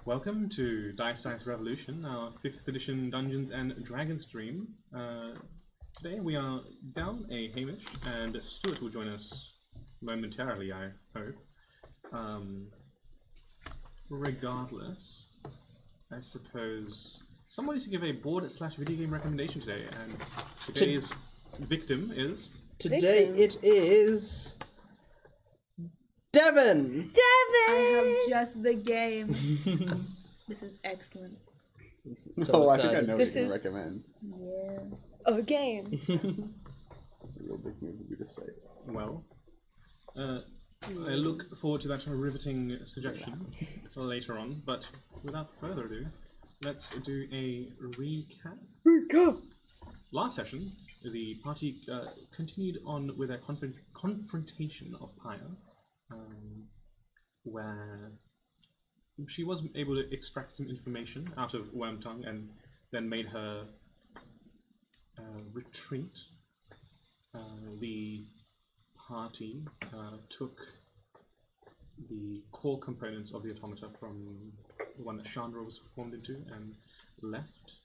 Welcome to Dice Revolution, our 5th edition Dungeons and Dragons stream. Today we are down a Hamish, and Stuart will join us momentarily, I hope. Regardless, I suppose somebody should give a board/video game recommendation today, and today's victim is... Today it is... Devon! I have just the game. This is excellent. So I think I know what This you're is- going to recommend. Yeah. A game. A real big move would be to say. Well, I look forward to that riveting suggestion later on, but without further ado, let's do a recap. Last session, the party continued on with a confrontation of Pyre, where she was able to extract some information out of Wormtongue and then made her retreat. The party took the core components of the automata from the one that Chandra was formed into and left,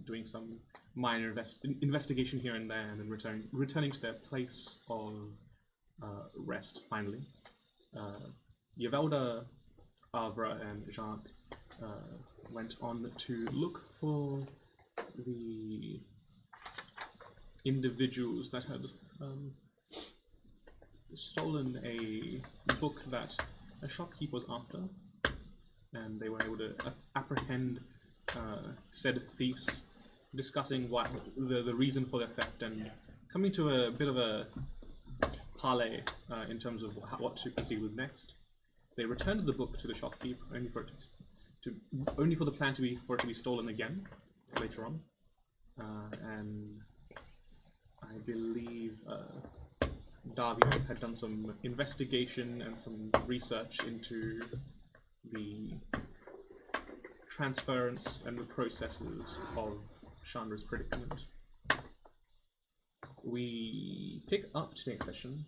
doing some minor investigation here and there, and then returning to their place of rest finally. Yavelda, Avra, and Jacques went on to look for the individuals that had stolen a book that a shopkeeper was after, and they were able to apprehend said thieves, discussing what the reason for their theft and coming to a bit of a parley in terms of what to proceed with next. They returned the book to the shopkeep only for it only for the plan for it to be stolen again later on, and I believe Davio had done some investigation and some research into the transference and the processes of Chandra's predicament. We pick up today's session.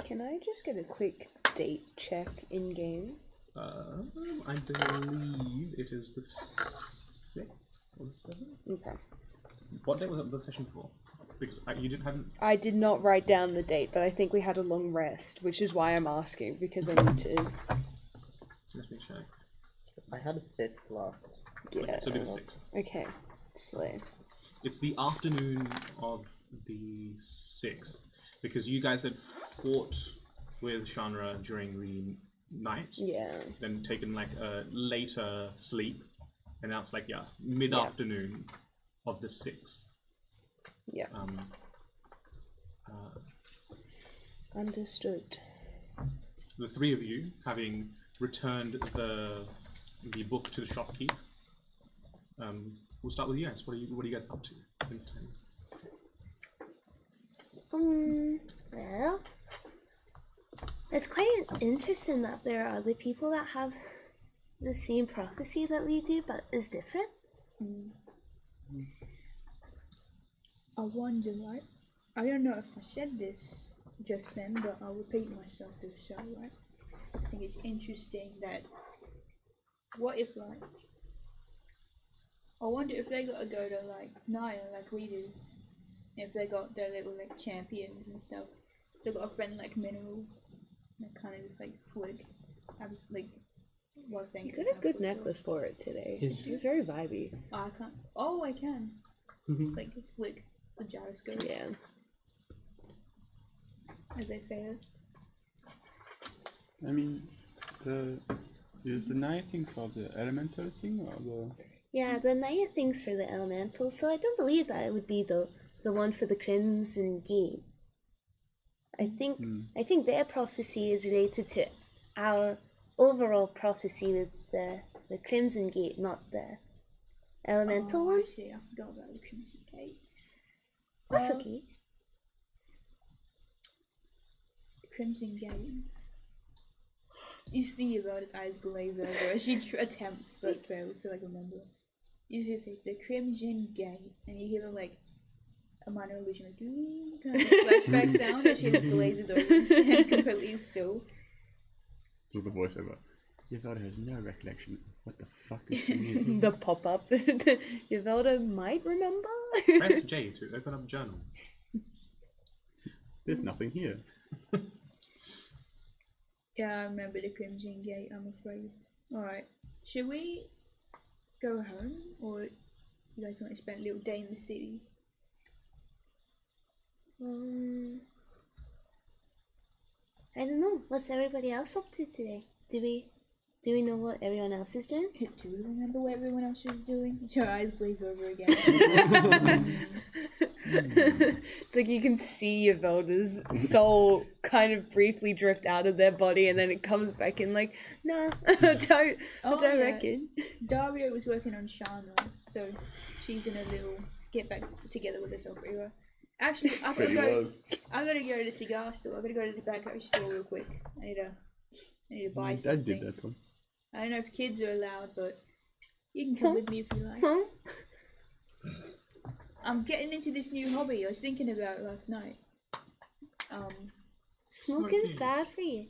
Can I just get a quick date check in game? I believe it is the 6th or the 7th. Okay. What day was the session for? Because haven't. I did not write down the date, but I think we had a long rest, which is why I'm asking, because I need to. Let me check. I had a 5th last. Yeah. Okay, so it'll be the 6th. Okay. Slay. It's the afternoon of the 6th, because you guys had fought with Chandra during the night. Yeah. Then taken like a later sleep, and now it's like mid-afternoon of the 6th. Yeah. Understood. The three of you, having returned the book to the shopkeep, we'll start with you guys. What are you guys up to this time? Well, it's quite interesting that there are other people that have the same prophecy that we do, but is different. I wonder, right? I don't know if I said this just then, but I'll repeat myself if so, right? I think it's interesting that what if, like, I wonder if they gotta go to, like, Naya like we do. If they got their little, like, champions and stuff. They got a friend like Mineral. That kind of just, like, flick. I was, like, was saying... You got a good necklace for it today. It's very vibey. I can't. Oh, I can. It's like a flick the gyroscope. Yeah. As I say it. I mean, is the Naya thing for the elemental thing or the... Yeah, the Naya thing's for the elementals, so I don't believe that it would be the one for the Crimson Gate. I think their prophecy is related to our overall prophecy with the Crimson Gate, not the elemental one. I see, I forgot about the Crimson Gate. That's okay. Crimson Gate. You see about its eyes glaze over as she attempts but fails to, like, remember. You just say the Crimson Gate, and you hear the, like, a minor illusion, like, kind of flashback sound as she just glazes over and stands completely still. Just the voiceover. Yvelda has no recollection of what the fuck this thing is. The pop-up. Yvelda might remember. Press J to open up journal. There's nothing here. Yeah, I remember the Crimson Gate, I'm afraid. Alright, should we go home, or you guys want to spend a little day in the city? I don't know. What's everybody else up to today? Do we know what everyone else is doing? Do we remember what everyone else is doing? Your eyes glaze over again. It's like you can see Yvelda's soul kind of briefly drift out of their body, and then it comes back in like, nah, I don't reckon. Daria was working on Shana, so she's in a little get back together with herself era. Actually, I gotta go to the cigar store. I gotta go to the tobacco store real quick. I need to buy something. Dad did that once. I don't know if kids are allowed, but you can come with me if you like. I'm getting into this new hobby I was thinking about last night. Smoking's bad for you.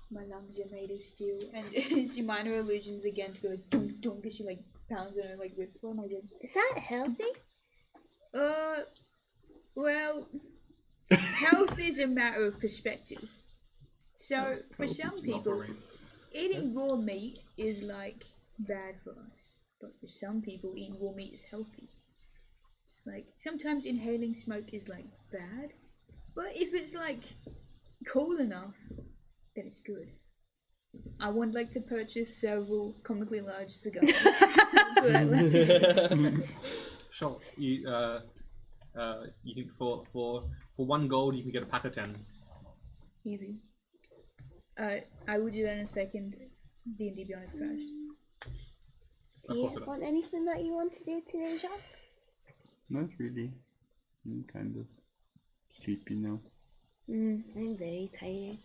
My lungs are made of steel, and she minor illusions again to go dunk dunk as she like pounds on her like ribs. What are my ribs? Is that healthy? Well, health is a matter of perspective. So for some people, eating raw meat is like bad for us, but for some people, eating raw meat is healthy. It's like sometimes inhaling smoke is like bad, but if it's like cool enough, then it's good. I would like to purchase several comically large cigars. That's what I'd like to do. Sure. You can for 1 gold you can get a pack of 10. Easy. I will do that in a second. D&D Beyond has crashed. Do you want anything that you want to do today, Jacques? Not really. I'm kind of sleepy now. I'm very tired.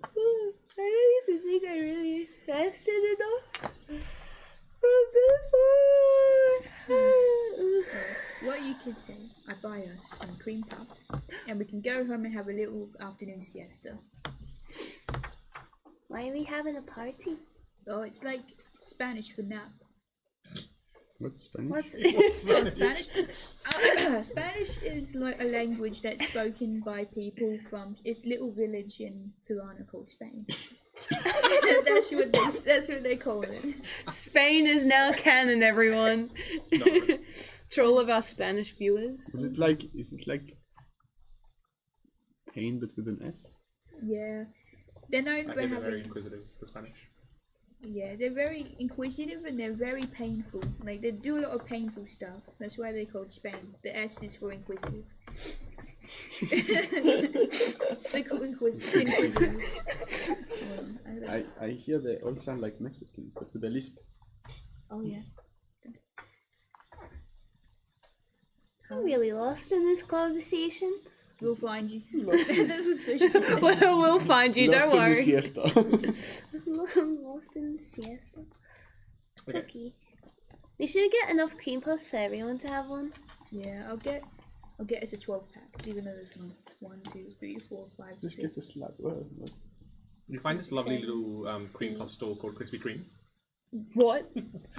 I don't even think I really rested enough. What you could say, I buy us some cream puffs, and we can go home and have a little afternoon siesta. Why are we having a party? Oh, it's like Spanish for nap. What's Spanish? What's Spanish? Spanish is like a language that's spoken by people from this little village in Tirana called Spain. That's what they call it. Spain is now canon, everyone. To all of our Spanish viewers. Is it like pain but with an S? Yeah. They're known for They're having... very inquisitive, the Spanish. Yeah, they're very inquisitive and they're very painful. Like, they do a lot of painful stuff. That's why they're called Spain. The S is for inquisitive. Sickle inquisitive. I hear they all sound like Mexicans, but with a lisp. Oh, yeah. I'm really lost in this conversation. We'll find you. That was so short. We'll find you, don't worry. In the siesta. I'm lost in the siesta. Okay. Okay. We should get enough cream puffs for everyone to have one. Yeah, I'll get us a 12-pack, even though there's like 1, 2, 3, 4, 5, Just 6. get a slab. Well, You find this lovely little cream puff store called Krispy Kreme. What?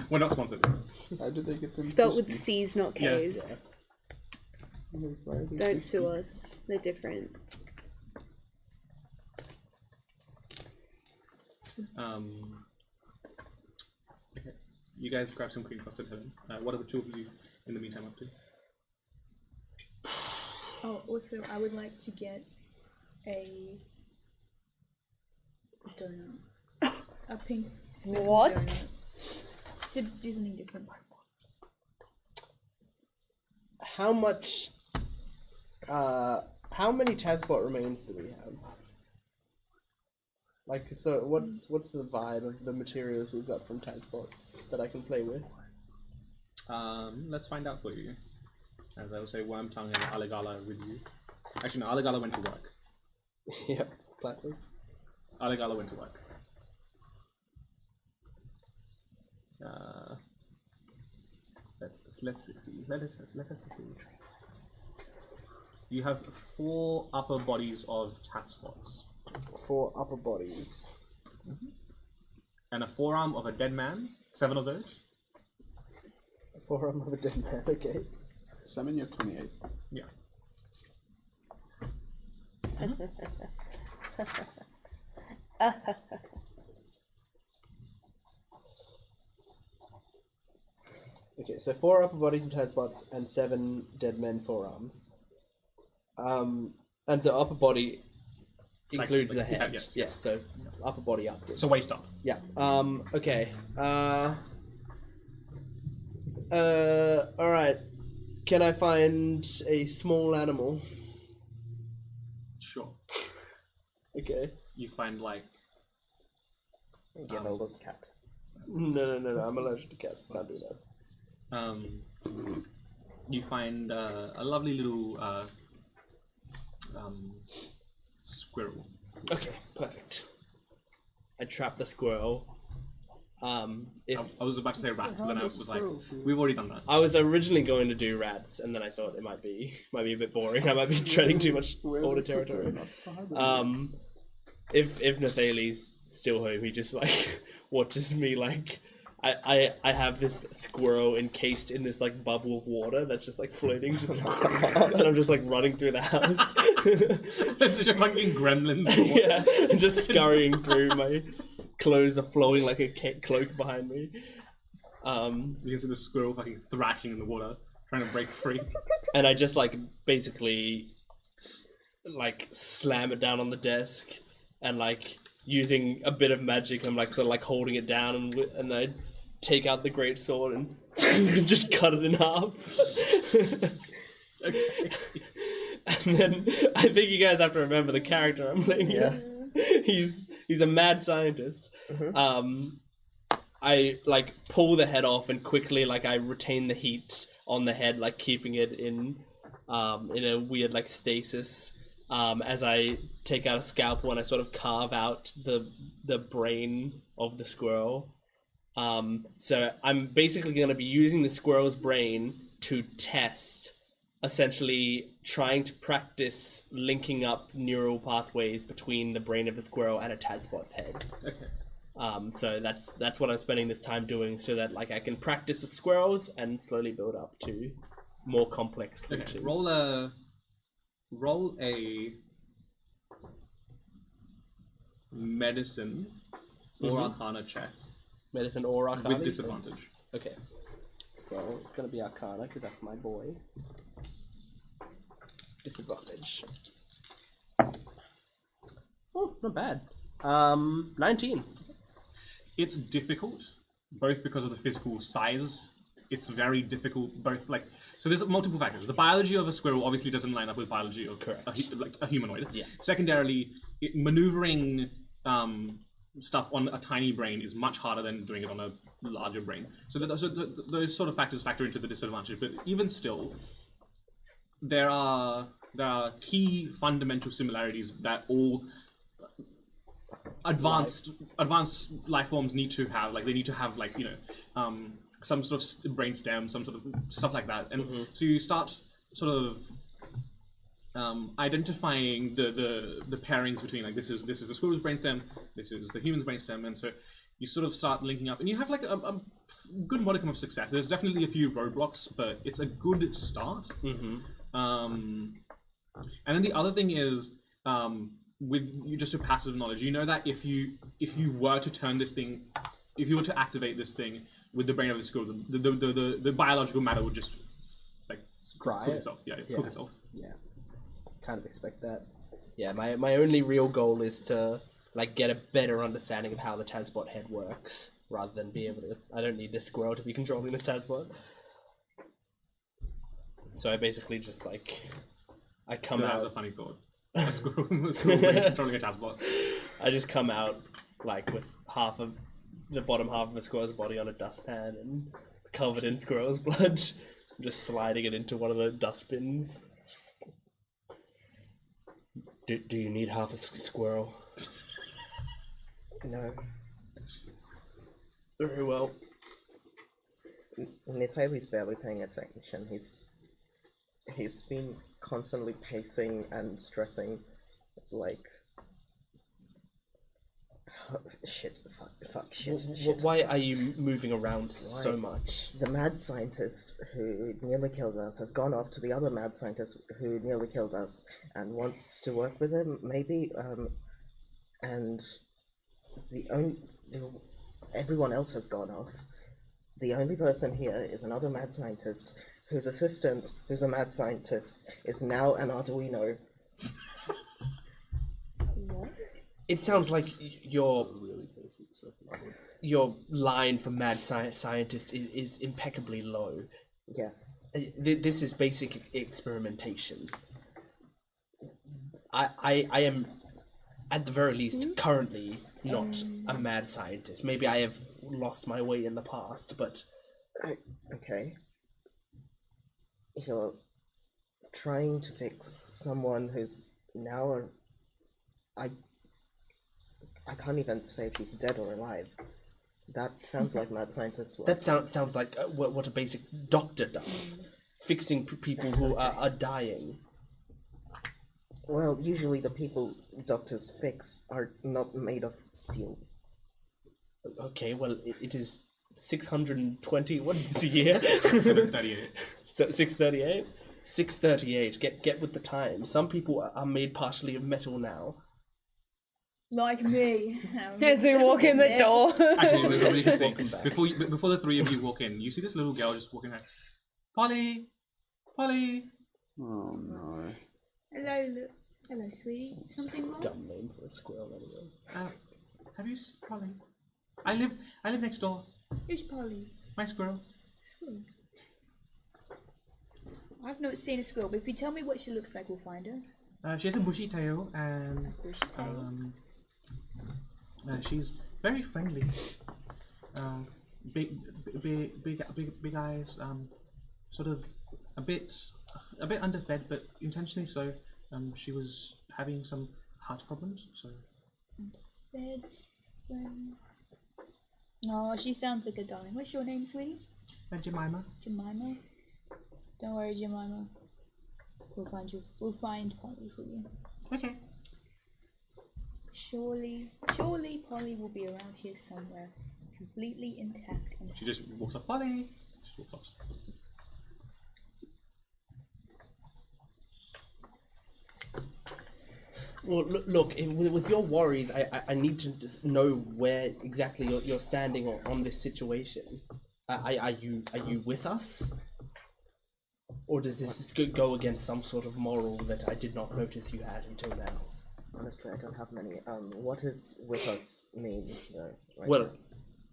We're not sponsored. how do they get them? Spelt with crispy? C's, not Yeah. K's. Why are they Don't crispy? sue us. They're different. Okay. You guys grab some cream puffs at home. What are the two of you in the meantime up to? Oh, also, I would like to get a donut. A pink speckled What? donut. To do something different. How much? How many Tazbot remains do we have? Like, so what's the vibe of the materials we've got from Tazbots that I can play with? Let's find out for you. As I will say, Wormtongue and Aligala are with you. Actually, no, Aligala went to work. Yep, classic. Aligala went to work. Let's see. Let us see. You have 4 upper bodies of Tazbots. 4 upper bodies. And a forearm of a dead man. 7 of those. A forearm of a dead man. Okay. Summon your 28. Yeah. Okay, so 4 upper bodies with spots and 7 dead men forearms. And so upper body includes like the head. yes, Yeah, yes. so upper body upwards. So waist up. Yeah. Okay. All right. Can I find a small animal? Sure. Okay. You find like Gelder's cat. No. I'm allergic to cats. Can't do that. you find a lovely little squirrel. Okay, perfect. I trap the squirrel. If I was about to say rats, but then I was like, we've already done that. I was originally going to do rats, and then I thought it might be a bit boring. I might be treading too much order territory. If Nathali's still home, he just like watches me like I have this squirrel encased in this like bubble of water that's just like floating, just, and I'm just like running through the house. It's such a fucking gremlin. Yeah, and just scurrying through. My clothes are flowing like a cloak behind me. You can see the squirrel fucking thrashing in the water, trying to break free. And I just like basically like slam it down on the desk, and like using a bit of magic, I'm like sort of like holding it down, and I take out the great sword and just cut it in half. Okay. And then I think you guys have to remember the character I'm playing. Yeah. He's a mad scientist. I like pull the head off and quickly like I retain the heat on the head, like keeping it in a weird like stasis. As I take out a scalpel and I sort of carve out the brain of the squirrel. So I'm basically going to be using the squirrel's brain to test, essentially trying to practice linking up neural pathways between the brain of the squirrel and a Tazbot's head. Okay. So that's what I'm spending this time doing, so that like I can practice with squirrels and slowly build up to more complex creatures. Okay. Roll a medicine or arcana check Medicine or Arcana? with disadvantage. Okay. Well, it's going to be Arcana, because that's my boy. Disadvantage. Oh, not bad. 19. It's difficult, both because of the physical size. It's very difficult, both like so. There's multiple factors. The biology of a squirrel obviously doesn't line up with biology of a humanoid. Yeah. Secondarily, maneuvering stuff on a tiny brain is much harder than doing it on a larger brain. So those sort of factors factor into the disadvantage. But even still, there are key fundamental similarities that all advanced life forms need to have. Like they need to have like some sort of brain stem, some sort of stuff like that. And so you start sort of identifying the pairings between like this is the squirrel's brainstem, this is the human's brainstem, and so you sort of start linking up, and you have like a good modicum of success. There's definitely a few roadblocks, but it's a good start. And then the other thing is with you just your passive knowledge, you know that if you were to turn this thing, if you were to activate this thing with the brain of the squirrel, the biological matter would just like Dry cook it. itself. Yeah, cook itself. Yeah. Kind of expect that. Yeah, my only real goal is to like get a better understanding of how the Tazbot head works, rather than be able to. I don't need this squirrel to be controlling the Tazbot. So I basically just like I come That out. was a funny thought. A squirrel brain controlling a Tazbot. I just come out like with half of the bottom half of a squirrel's body on a dustpan and covered in squirrel's blood, just sliding it into one of the dustbins. Do you need half a squirrel? No. Very well. Nithai's barely paying attention. He's been constantly pacing and stressing, like Shit, shit. Why are you moving around so Why? much? The mad scientist who nearly killed us has gone off to the other mad scientist who nearly killed us and wants to work with him, maybe. And everyone else has gone off. The only person here is another mad scientist whose assistant, who's a mad scientist, is now an Arduino. It sounds like your line for mad scientist is impeccably low. Yes. This is basic experimentation. I am, at the very least, currently not a mad scientist. Maybe I have lost my way in the past, but... Okay. You're trying to fix someone who's now I can't even say if she's dead or alive. That sounds like mad scientist work. That sounds like what a basic doctor does. Fixing people who are dying. Well, usually the people doctors fix are not made of steel. Okay, well, it is 620, what is a year? 738. So 638? 638, get with the time. Some people are made partially of metal now. Like me. As we walk in the door. Actually, there's a really good Welcome thing. back. Before the three of you walk in, you see this little girl just walking around. Polly! Polly! Oh no. Hello, sweetie. Something wrong? Dumb name for a squirrel anyway. Have you seen Polly? I live next door. Who's Polly? My squirrel. Squirrel. I've not seen a squirrel, but if you tell me what she looks like, we'll find her. She has a bushy tail and Bushy tail. she's very friendly. Big eyes. Sort of a bit underfed, but intentionally so. She was having some heart problems, so. Fed. Oh, she sounds like a darling. What's your name, sweetie? Jemima. Jemima. Don't worry, Jemima. We'll find Polly for you. Okay. Surely Polly will be around here somewhere, completely intact. And She just walks up. Polly. She walks off. Well, look, with your worries, I need to just know where exactly you're standing on this situation. Are you with us? Or does this go against some sort of moral that I did not notice you had until now? Honestly, I don't have many. What does with us mean, though? Right Well,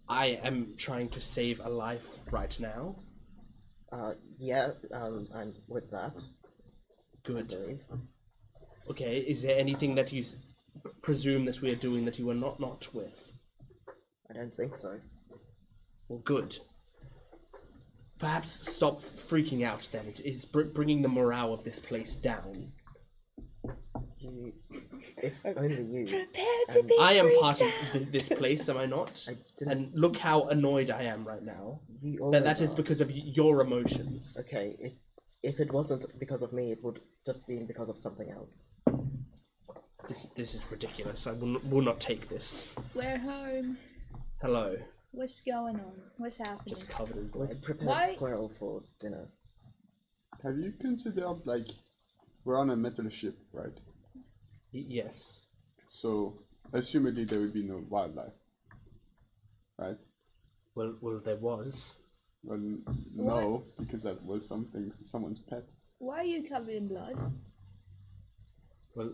I am trying to save a life right now. Yeah, I'm with that, I Good. believe. Okay, is there anything that you presume that we are doing that you are not with? I don't think so. Well, good. Perhaps stop freaking out then. It is bringing the morale of this place down. It's only you. Prepare to be I am freaked part of out. this place, am I not? I didn't. And look how annoyed I am right now. We always That is are. because of your emotions. Okay, if it wasn't because of me, it would have been because of something else. This is ridiculous. I will not take this. we're home. Hello. What's going on? What's happening? Just covered in blood. We've prepared Why- squirrel for dinner. Have you considered, like, we're on a metal ship, right? Yes. So, assumedly there would be no wildlife, right? Well, there was. Well, no, because that was someone's pet. Why are you covered in blood? Well,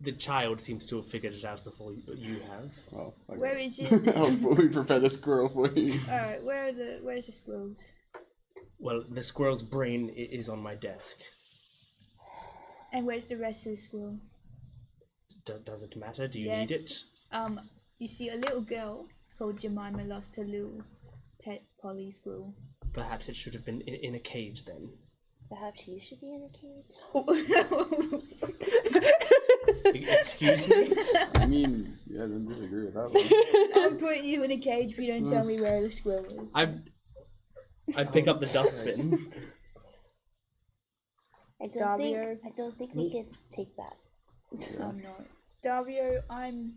the child seems to have figured it out before you have. Well, okay. Where is it? Hopefully we prepared a squirrel for you. Alright, where's the squirrels? Well, the squirrel's brain is on my desk. And where's the rest of the squirrel? Does it matter? Do you need it? You see a little girl called Jemima lost her little pet Polly squirrel. Perhaps it should have been in a cage then. Perhaps you should be in a cage. Excuse me? I mean, yeah, I don't disagree with that one. I'm putting you in a cage if you don't tell me where the squirrel is. I pick up the dustbin. I Davio. don't think we can take that. I'm not. Davio, I'm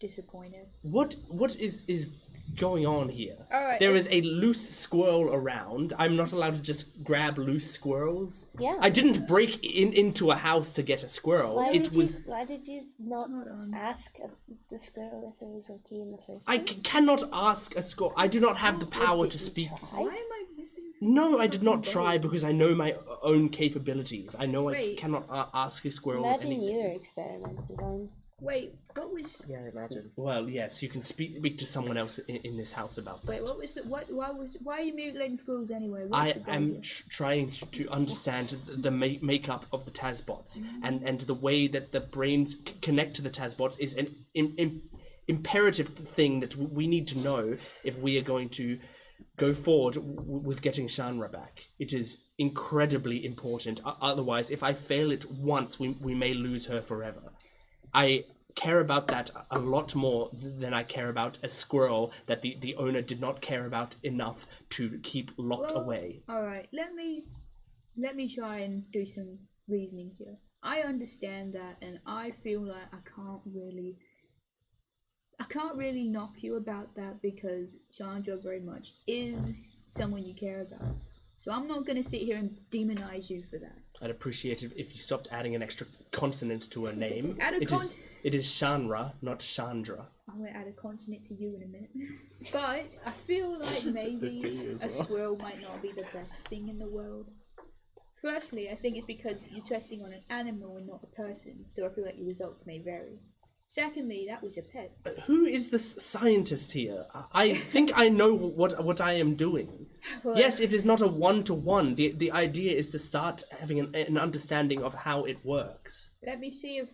disappointed. What is going on here? All right. There is a loose squirrel around. I'm not allowed to just grab loose squirrels. Yeah. I didn't break into a house to get a squirrel. Why did you not Hold on. ask the squirrel if it was okay in the first I place? cannot ask a squirrel. I do not have the power did to you speak. try? Why am I missing something? No, I did not try because I know my own capabilities. I know I Wait. cannot ask a squirrel Imagine anything. you're experimented on. Wait, what was... Yeah, imagine. Well, yes, you can speak to someone else in this house about that. Wait, what was the... Why are you mutilating squirrels anyway? What's I the goal am here? trying to understand the makeup of the Tazbots, and the way that the brains connect to the Tazbots is an imperative thing that we need to know if we are going to go forward with getting Shanra back. It is incredibly important. Otherwise, if I fail it once, we may lose her forever. I care about that a lot more than I care about a squirrel that the owner did not care about enough to keep locked away. Alright, let me try and do some reasoning here. I understand that, and I feel like I can't really knock you about that because Chandra very much is someone you care about. So I'm not gonna sit here and demonize you for that. I'd appreciate it if you stopped adding an extra consonant to her name. Add a It is Shanra, not Chandra. I'm gonna add a consonant to you in a minute. But I feel like maybe a squirrel might not be the best thing in the world. Firstly, I think it's because you're testing on an animal and not a person, so I feel like your results may vary. Secondly, that was a pet. Who is the scientist here? I think I know what I am doing. Well, Yes, it is not a one-to-one. The idea is to start having an understanding of how it works. let me see if...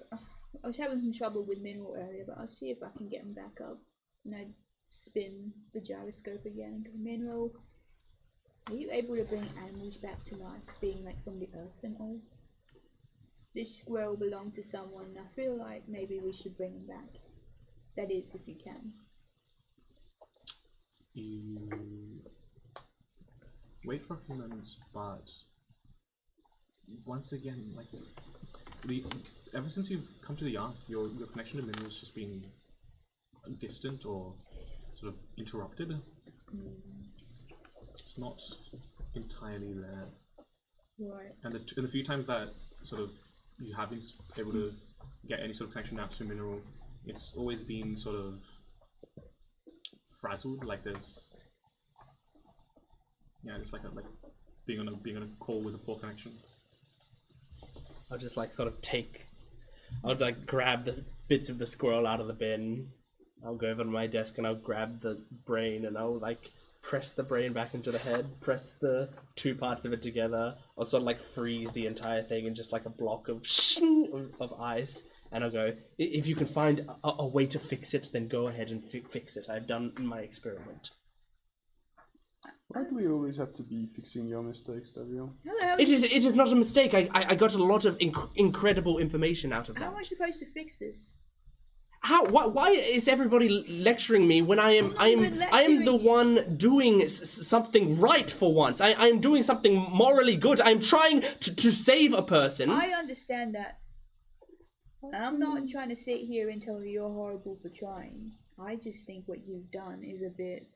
I was having some trouble with mineral earlier, but I'll see if I can get them back up. And I spin the gyroscope again and go, Mineral, are you able to bring animals back to life, being like from the earth and all? This squirrel belonged to someone, and I feel like maybe we should bring him back. That is, if you can. You wait for a few moments, but once again, like ever since you've come to the Ark, your connection to minerals has just been distant or sort of interrupted. It's not entirely there. Right. And the few times that sort of you have been able to get any sort of connection out to a mineral, it's always been sort of frazzled, like there's it's like being on a call with a poor connection. I'll just I'll grab the bits of the squirrel out of the bin. I'll go over to my desk and I'll grab the brain and I'll press the brain back into the head, press the two parts of it together. I'll sort of freeze the entire thing in just a block of ice, and I'll go, if you can find a way to fix it, then go ahead and fix it. I've done my experiment. Why do we always have to be fixing your mistakes, Dario? It is not a mistake. I got a lot of incredible information out of that. How am I supposed to fix this? How? Why is everybody lecturing me when I am the one doing something right for once? I am doing something morally good. I am trying to save a person. I understand that. And I'm not trying to sit here and tell you you're horrible for trying. I just think what you've done is a bit...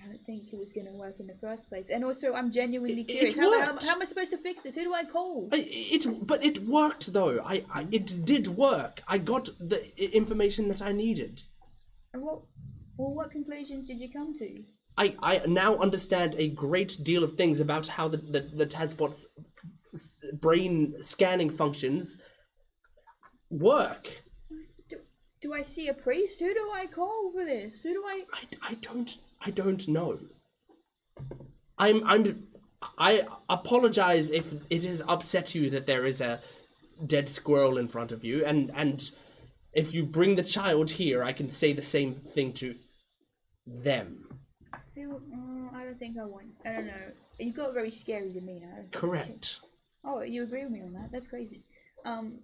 I don't think it was going to work in the first place. And also, I'm genuinely curious. How am I supposed to fix this? Who do I call? But it worked though. It did work. I got the information that I needed. And what conclusions did you come to? I now understand a great deal of things about how the Tazbot's brain scanning functions work. Do I see a priest? Who do I call for this? Who do I... I don't know. I apologize if it has upset you that there is a dead squirrel in front of you, and if you bring the child here, I can say the same thing to them. I feel... I don't think I want... I don't know. You've got a very scary demeanor. Correct. Oh, you agree with me on that? That's crazy. I don't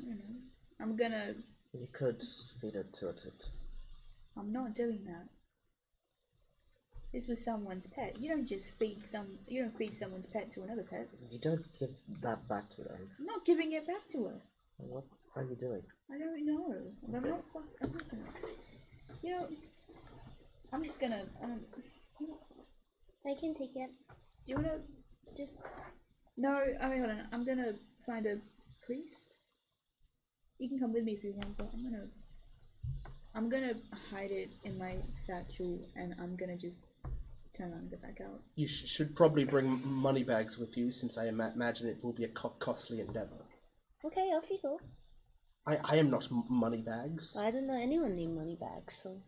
know. I'm gonna... You could feed it to it. I'm not doing that. This was someone's pet. You don't just feed someone's pet to another pet. You don't give that back to them. I'm not giving it back to her. What are you doing? I don't know. I'm not I'm not gonna. You know, I'm just gonna. I can take it. Do you wanna just? No, I mean, hold on. I'm gonna find a priest. You can come with me if you want, but I'm gonna hide it in my satchel, and I'm gonna just turn around and get back out. You should probably bring money bags with you, since I imagine it will be a costly endeavor. Okay, off you go. I am not money bags. I don't know anyone named Moneybags, so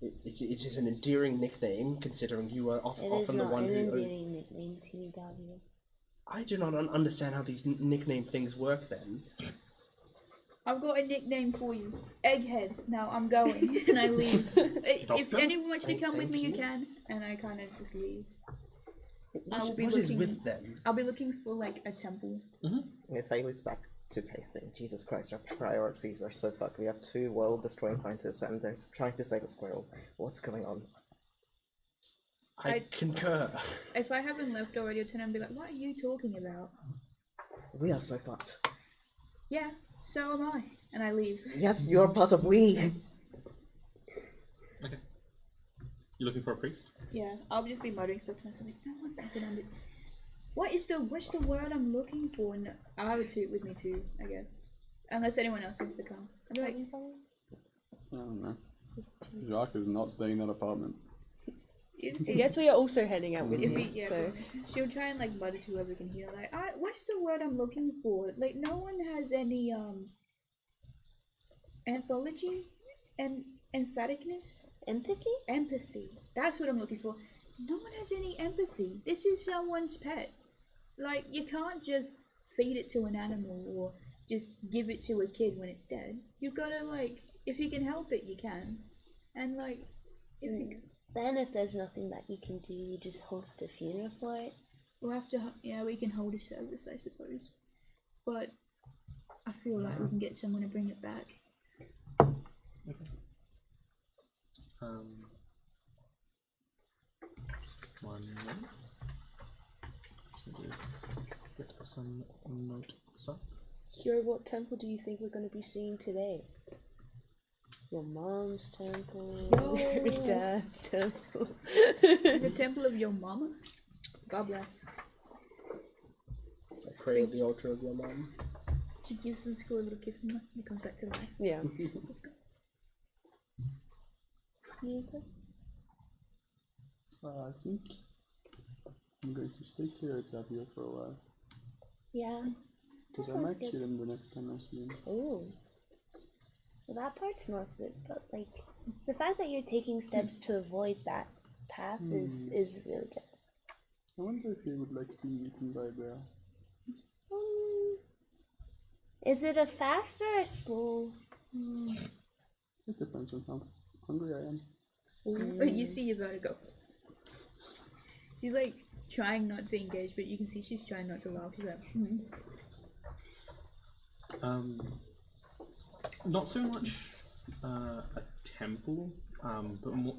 It is an endearing nickname, considering you are often the one it who. is not an endearing nickname to me, Davio. I do not understand how these nickname things work. Then I've got a nickname for you, Egghead. Now I'm going, and I leave. If anyone wants to come with me, you can. And I kind of just leave. what is with them? I'll be looking for like a temple. Thaly's back to pacing. Jesus Christ, our priorities are so fucked. We have 2 world-destroying scientists and they're trying to save a squirrel. What's going on? I concur. If I haven't left already, I'll turn and be like, "What are you talking about?" We are so fucked. Yeah, so am I. And I leave. Yes, you're part of we. Okay. You looking for a priest? Yeah, I'll just be muttering stuff to myself. Like, no one fucking what's the word I'm looking for? And I'll have a toot with me too, I guess. Unless anyone else wants to come. I'll be like, I don't know. Jacques is not staying in that apartment. I guess we are also heading out with if you, he, yeah, so... she'll try and like mutter to whoever can hear. Like, what's the word I'm looking for? Like, no one has any anthology and emphaticness. Empathy. That's what I'm looking for. No one has any empathy. This is someone's pet. Like, you can't just feed it to an animal or just give it to a kid when it's dead. You gotta, like, if you can help it, you can. And, like, if you... Then if there's nothing that you can do, you just host a funeral for it. We'll have to, yeah, we can hold a service, I suppose. But I feel like we can get someone to bring it back. Okay. One moment. Get some notes up. Kira, what temple do you think we're going to be seeing today? Your mom's temple? Your dad's temple? The temple of your mama? God bless. I pray at the altar of your mom. She gives the school a little kiss and it comes back to life. Yeah. Let's go. I think I'm going to stay here at W for a while. Yeah. Because I sounds might good. kill him the next time I see him. Ooh. Well, that part's not good, but like the fact that you're taking steps to avoid that path is really good. I wonder if he would like being eaten by a bear. Is it a fast or a slow? It depends on how hungry I am. You see about to go. She's like trying not to engage, but you can see she's trying not to laugh. She's like, Not so much a temple, but more,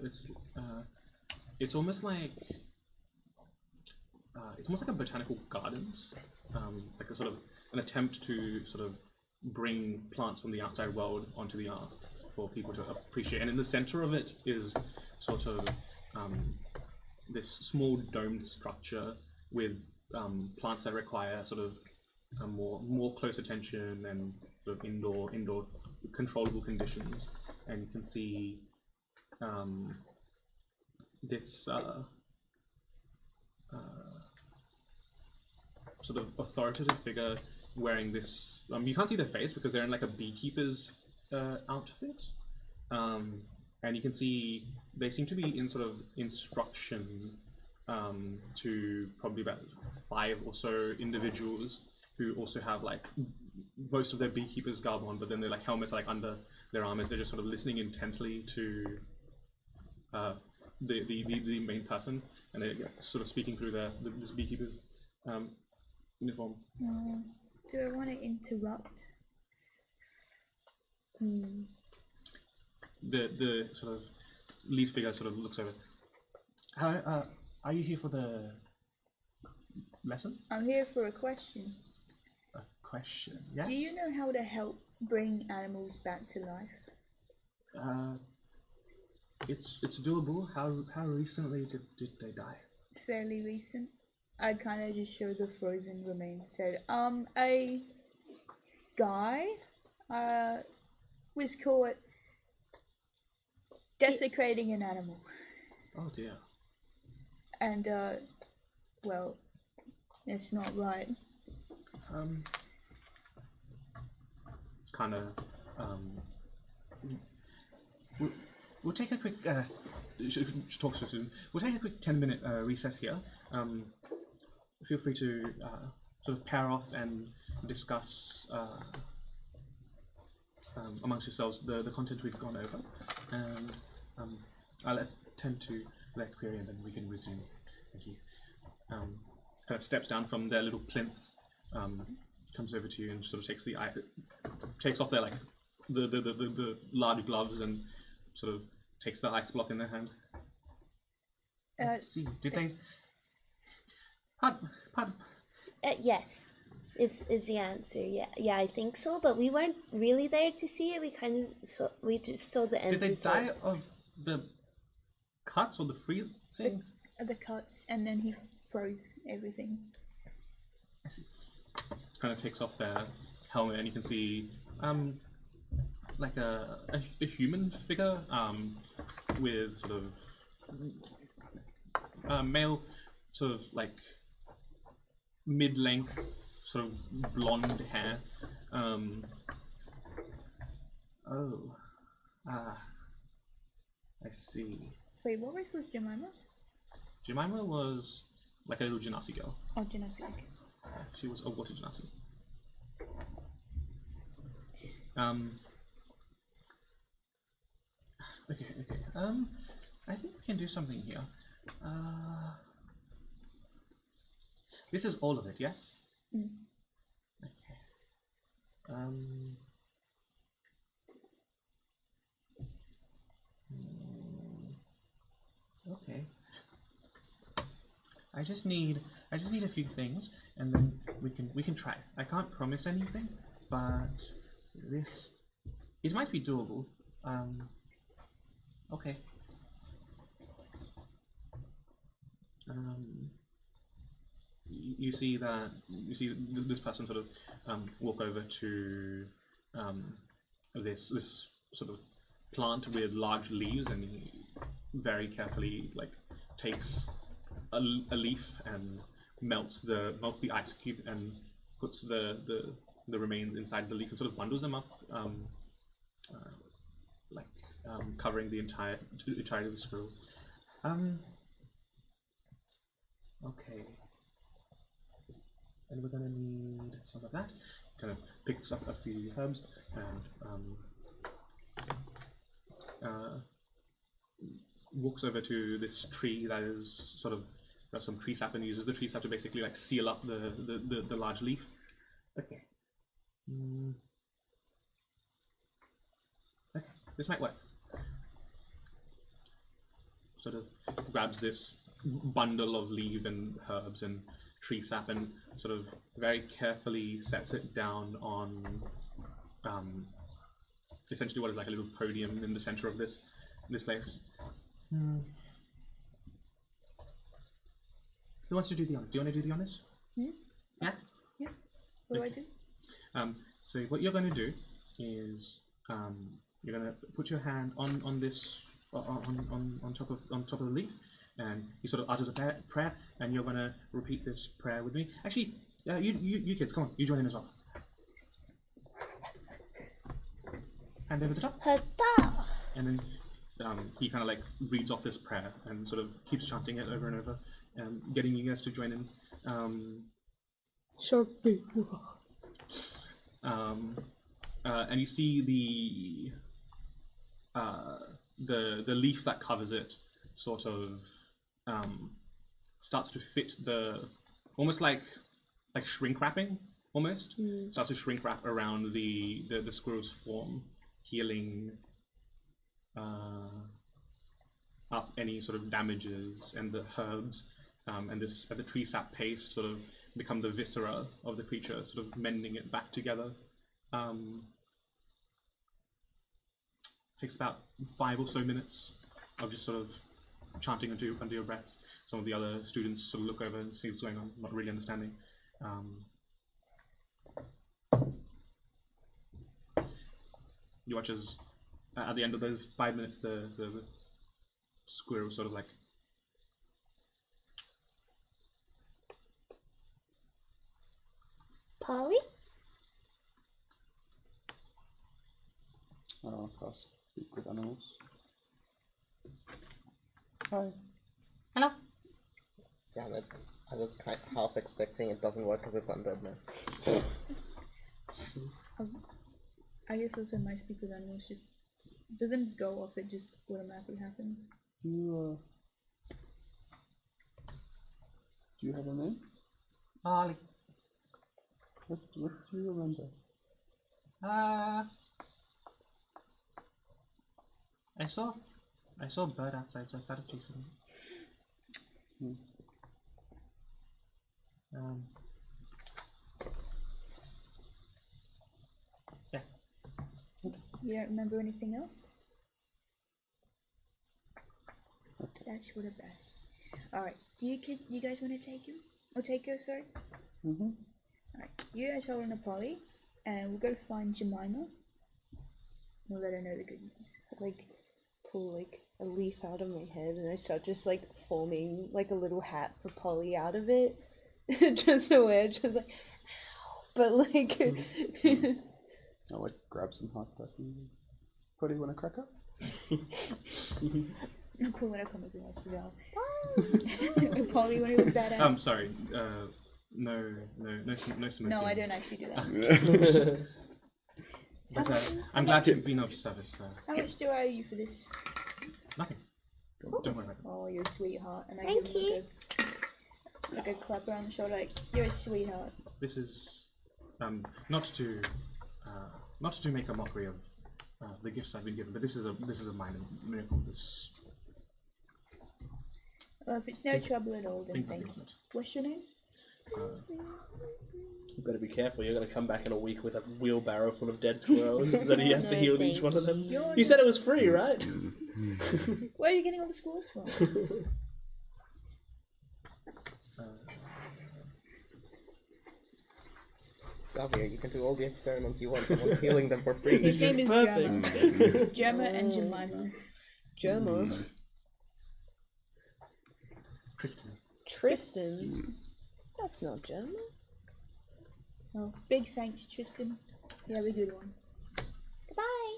it's almost like a botanical gardens, like a sort of an attempt to sort of bring plants from the outside world onto the art for people to appreciate. And in the center of it is sort of this small domed structure with plants that require sort of more close attention and sort of indoor controllable conditions. And you can see this sort of authoritative figure wearing this. You can't see their face because they're in like a beekeeper's outfit, and you can see they seem to be in sort of instruction to probably about 5 or so individuals who also have like most of their beekeeper's garb on, but then their like helmets are like under their arm as they're just sort of listening intently to the main person, and they're sort of speaking through this beekeeper's uniform. do I want to interrupt? The sort of lead figure sort of looks over. How are you here for the lesson? I'm here for a question. A question. Yes. Do you know how to help bring animals back to life? It's doable. How recently did they die? Fairly recent. I kind of just showed the frozen remains. Said, a guy, was caught desecrating an animal, Oh dear. and well, it's not right. Kind of. We'll take a quick. Talk so soon. We'll take a quick 10-minute recess here. Feel free to sort of pair off and discuss amongst yourselves the content we've gone over, and I'll tend to let query, and then we can resume. Thank you. Kind of steps down from their little plinth, comes over to you and sort of takes off their like the large gloves and sort of takes the ice block in their hand. Let's see. Did they? Pardon. Yes, is the answer. Yeah, I think so. But we weren't really there to see it. We just saw the end Did they result. die of the cuts or the freezing? The cuts, and then he froze everything. I see. Kind of takes off their helmet, and you can see like a human figure with sort of male, sort of like mid-length, sort of blonde hair. I see. Wait, what race was Jemima? Jemima was like a little genasi girl. Oh, Genasi. Okay. She was a water genasi. Okay. I think we can do something here. This is all of it, yes? Mm. Okay. Okay. I just need a few things, and then we can try. I can't promise anything, but it might be doable. Okay. You see this person sort of walk over to this sort of plant with large leaves, and he very carefully like takes a leaf and melts the ice cube and puts the remains inside the leaf and sort of bundles them up, covering the entirety of the scroll. Okay. And we're gonna need some of that. Kind of picks up a few herbs and walks over to this tree that is sort of some tree sap, and uses the tree sap to basically like seal up the large leaf. Okay. Okay, this might work. Sort of grabs this bundle of leaf and herbs and tree sap and sort of very carefully sets it down on essentially what is like a little podium in the center of this place. Who wants to do the honors? Do you want to do the honors? Yeah? Yeah. What do I do? So what you're going to do is you're going to put your hand on this on top of the leaf, and he sort of utters a prayer, and you're going to repeat this prayer with me. Actually, you kids, come on, you join in as well. Hand over the top. Hada! And then he kind of like reads off this prayer and sort of keeps chanting it over and over, getting you guys to join in. And you see the leaf that covers it sort of starts to fit almost like shrink wrapping almost. Starts to shrink wrap around the squirrel's form, healing up any sort of damages, and the herbs and the tree sap paste sort of become the viscera of the creature, sort of mending it back together. Takes about 5 or so minutes of just sort of chanting under your breaths. Some of the other students sort of look over and see what's going on, not really understanding. You watch as at the end of those 5 minutes, the squirrel sort of like Polly? I'll speak with animals. Hi. Hello. Damn it. I was half expecting it doesn't work because it's undead now. I guess also my speak with animals just doesn't go off, it just automatically happens. Do you have a name? Ollie. What do you remember? I saw a bird outside, so I started chasing it. Yeah. You don't remember anything else? Okay. That's for the best. Alright, do you guys want to take him? Or take her, sorry? Mm-hmm. Alright, you guys hold on to Polly, and we'll go find Jemima. We'll let her know the good news. Like, pull like a leaf out of my head, and I start just like forming like a little hat for Polly out of it. Just to wear, just like, ow. But like, I'll like grab some hot button. What do you want, a cracker? I'll pull it up on the rest of y'all. Polly, you want to look badass? I'm sorry. No smoking. No, I don't actually do that. But I'm glad to have been of service. How much do I owe you for this? Nothing. Don't worry about it. Oh, you're a sweetheart. And I Thank give him like a clap around the shoulder, like, you're a sweetheart. This is not to make a mockery of the gifts I've been given, but this is a minor miracle. This. Well, if it's no trouble at all, then Think thank nothing you. of it. What's your name? You better be careful. You're gonna come back in a week with a wheelbarrow full of dead squirrels that he has to No, heal thanks. each one of them. Your You said it was free, right? Where are you getting all the scores from? Davia, you can do all the experiments you want. Someone's healing them for free. His name is Gemma. perfect. Gemma and Jemima. Gemma, Tristan. Tristan. That's not Gemma. Oh, big thanks, Tristan. You have a good one. Goodbye.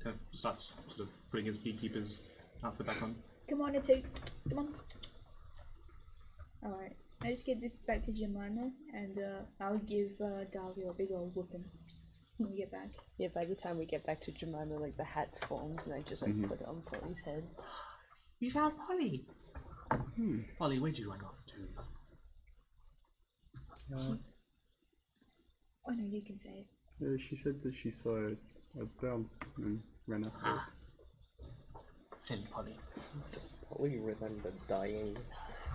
Kind of starts sort of putting his beekeeper's outfit back on. Come on, Aether. Come on. Alright, I just get this back to Jemima, and I'll give Davia a big old whooping when we get back. Yeah, by the time we get back to Jemima, like the hat's formed, and I just like put it on Polly's head. We found Polly. Polly, where'd you run off to? Oh no, you can say it. She said that she saw a bell and ran after it. Ah. Silly Polly. Does Polly remember dying?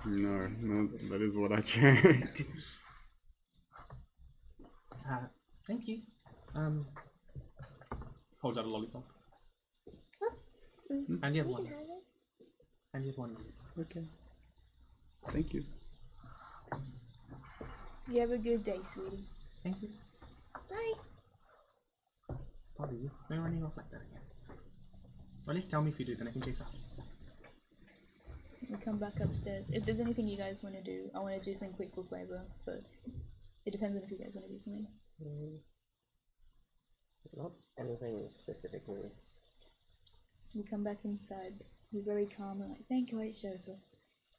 No, that is what I checked. Thank you. Holds out a lollipop. And you have You one. can have it. And you have one. Okay. Thank you. You have a good day, sweetie. Thank you. Bye. Polly, you're running off like that again. Or at least tell me if you do, then I can chase after you. We come back upstairs. If there's anything you guys want to do, I want to do something quick for flavor, but it depends on if you guys want to do something. Not anything specifically. We come back inside. We're very calm and like, thank you, White Sofa.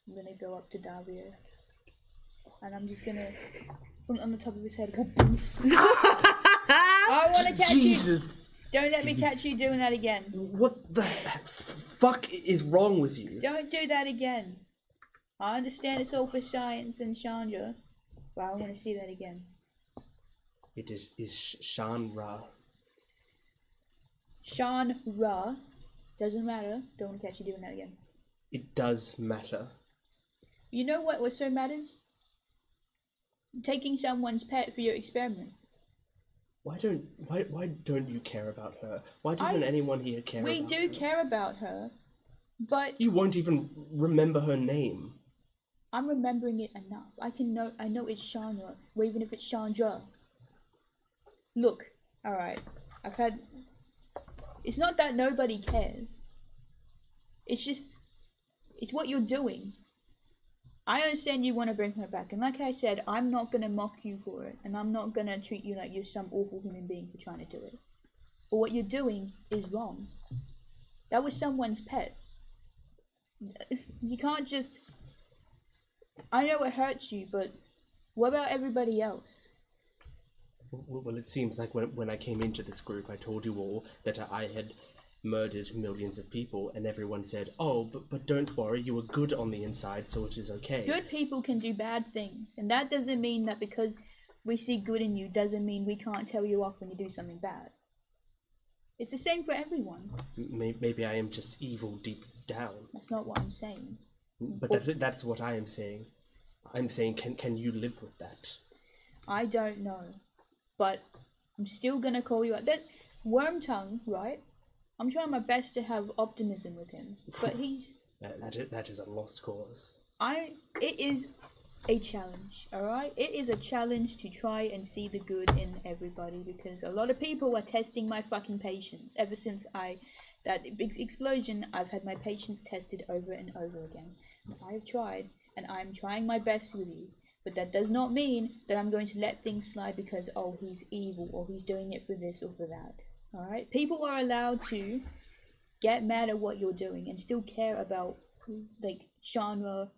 I'm gonna go up to Davia. And I'm just gonna, from on the top of his head, go boof. I wanna catch Jesus, you! Don't let me catch you doing that again. what the fuck is wrong with you? Don't do that again. I understand it's all for science and Chandra, but I wanna see that again. It is Shanra. Shan Ra. Doesn't matter. Don't wanna catch you doing that again. It does matter. You know what so matters? Taking someone's pet for your experiment. Why don't you care about her? Why doesn't anyone here care We about do her? care about her, but You won't even remember her name. I'm remembering it enough. I know it's Chandra, or even if it's Chandra. Look, alright, it's not that nobody cares. It's just, it's what you're doing. I understand you want to bring her back, and like I said, I'm not gonna mock you for it, and I'm not gonna treat you like you're some awful human being for trying to do it. But what you're doing is wrong. That was someone's pet. You can't just... I know it hurts you, but what about everybody else? Well, it seems like when I came into this group, I told you all that I had murdered millions of people, and everyone said, oh, but don't worry, you were good on the inside, so it is okay. Good people can do bad things, and that doesn't mean that because we see good in you doesn't mean we can't tell you off when you do something bad. It's the same for everyone. Maybe I am just evil deep down. That's not what I'm saying. But that's what I am saying. I'm saying, can you live with that? I don't know, but I'm still gonna call you out. That Wormtongue, right? I'm trying my best to have optimism with him, but he's... that is a lost cause. It is a challenge, alright? It is a challenge to try and see the good in everybody, because a lot of people are testing my fucking patience. Ever since that big explosion, I've had my patience tested over and over again. I've tried, and I'm trying my best with you, but that does not mean that I'm going to let things slide because, oh, he's evil, or he's doing it for this or for that. Alright? People are allowed to get mad at what you're doing and still care about, like, genre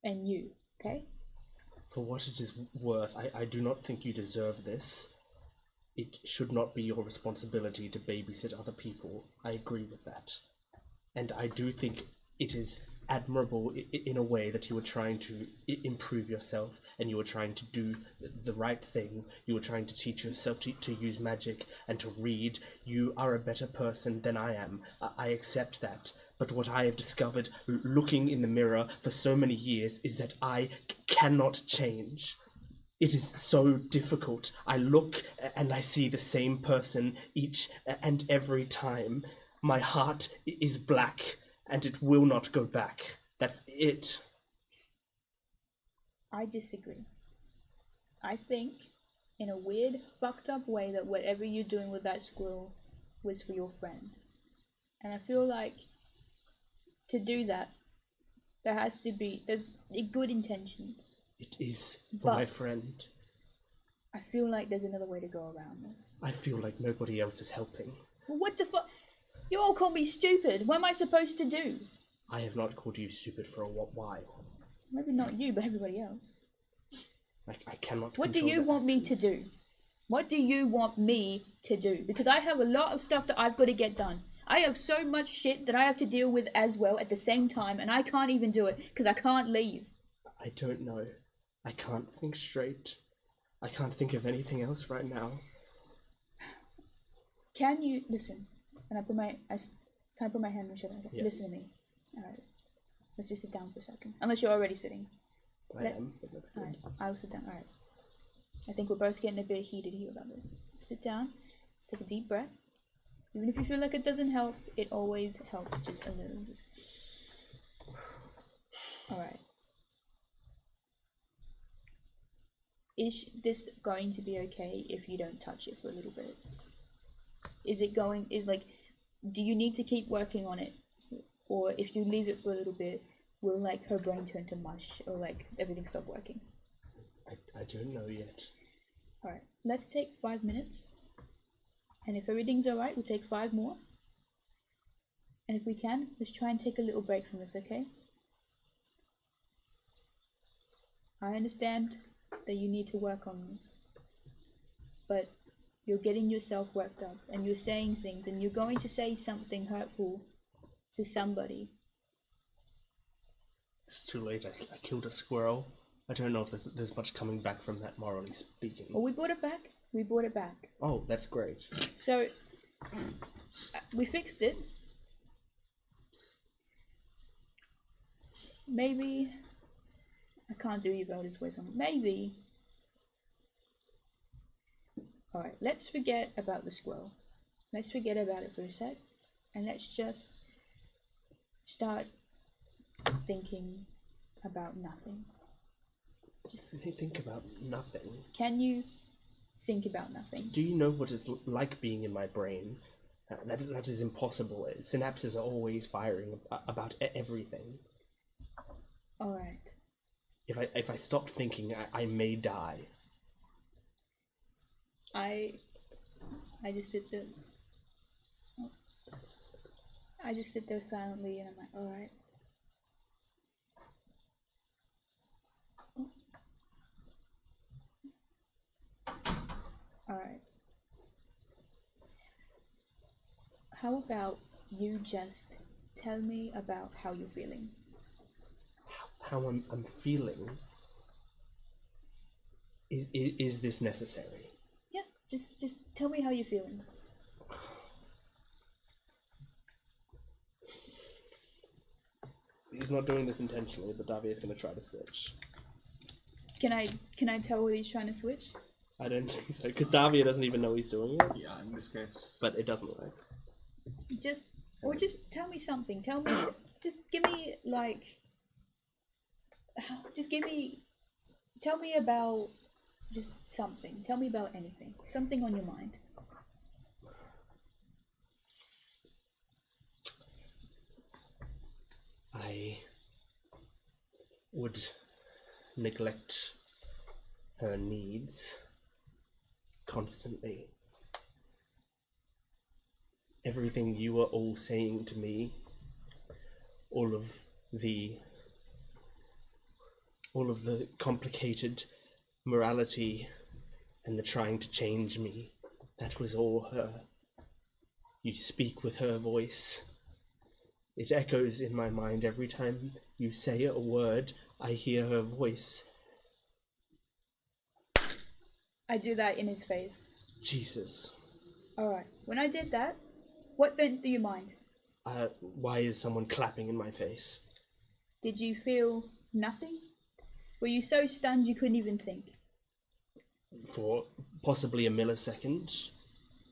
and you, okay? For what it is worth, I do not think you deserve this. It should not be your responsibility to babysit other people. I agree with that. And I do think it is admirable in a way that you were trying to improve yourself, and you were trying to do the right thing. You were trying to teach yourself to use magic and to read. You are a better person than I am. I accept that. But what I have discovered looking in the mirror for so many years is that I cannot change. It is so difficult. I look and I see the same person each and every time. My heart is black, and it will not go back. That's it. I disagree. I think, in a weird, fucked up way, that whatever you're doing with that squirrel was for your friend. And I feel like to do that, there's good intentions. It is for my But friend. I feel like there's another way to go around this. I feel like nobody else is helping. Well, what the fuck? You all call me stupid. What am I supposed to do? I have not called you stupid for a while. Maybe not you, but everybody else. I cannot. What do control you that want me to do? What do you want me to do? Because I have a lot of stuff that I've got to get done. I have so much shit that I have to deal with as well at the same time, and I can't even do it because I can't leave. I don't know. I can't think straight. I can't think of anything else right now. Can you listen? And can I put my hand on your shoulder? Okay. Yeah. Listen to me. Alright. Let's just sit down for a second. Unless you're already sitting. I am, but that's good. Alright. I'll sit down. Alright. I think we're both getting a bit heated here about this. Sit down. Take a deep breath. Even if you feel like it doesn't help, it always helps just a little. Just... Alright. Is this going to be okay if you don't touch it for a little bit? Do you need to keep working on it? Or if you leave it for a little bit, will like her brain turn to mush, or like everything stop working? I don't know yet. Alright, let's take 5 minutes. And if everything's alright, we'll take 5 more. And if we can, let's try and take a little break from this, okay? I understand that you need to work on this. But you're getting yourself worked up, and you're saying things, and you're going to say something hurtful to somebody. It's too late. I killed a squirrel. I don't know if there's much coming back from that, morally speaking. Well, we brought it back. We brought it back. Oh, that's great. So, we fixed it. Maybe I can't do your eldest voice on it. Maybe. Alright, let's forget about the scroll. Let's forget about it for a sec. And let's just start thinking about nothing. Just think about nothing. Can you think about nothing? Do you know what it's like being in my brain? That is impossible. Synapses are always firing about everything. Alright. If I stop thinking, I may die. I just sit there. I just sit there silently and I'm like, alright. Alright. How about you just tell me about how you're feeling? How I'm feeling? Is this necessary? Yeah, just tell me how you're feeling. He's not doing this intentionally, but Davy is going to try to switch. Can I tell what he's trying to switch? I don't think so, because Davia doesn't even know he's doing it. Yeah, in this case. But it doesn't work. Just tell me something. Tell me, just give me like, tell me about just something. Tell me about anything. Something on your mind. I would neglect her needs constantly. Everything you are all saying to me, all of the complicated morality and the trying to change me, that was all her. You speak with her voice. It echoes in my mind every time you say a word. I hear her voice. I do that in his face. Jesus. Alright, when I did that, what then do you mind? Why is someone clapping in my face? Did you feel nothing? Were you so stunned you couldn't even think? For possibly a millisecond,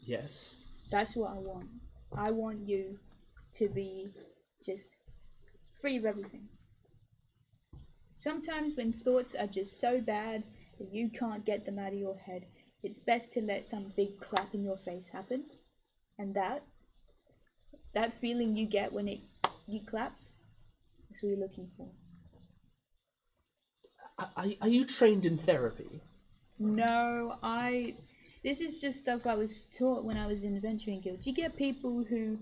yes. That's what I want. I want you to be just free of everything. Sometimes when thoughts are just so bad that you can't get them out of your head, it's best to let some big clap in your face happen. And that feeling you get when you claps, that's what you're looking for. Are you trained in therapy? No, this is just stuff I was taught when I was in the Adventuring Guild. You get people who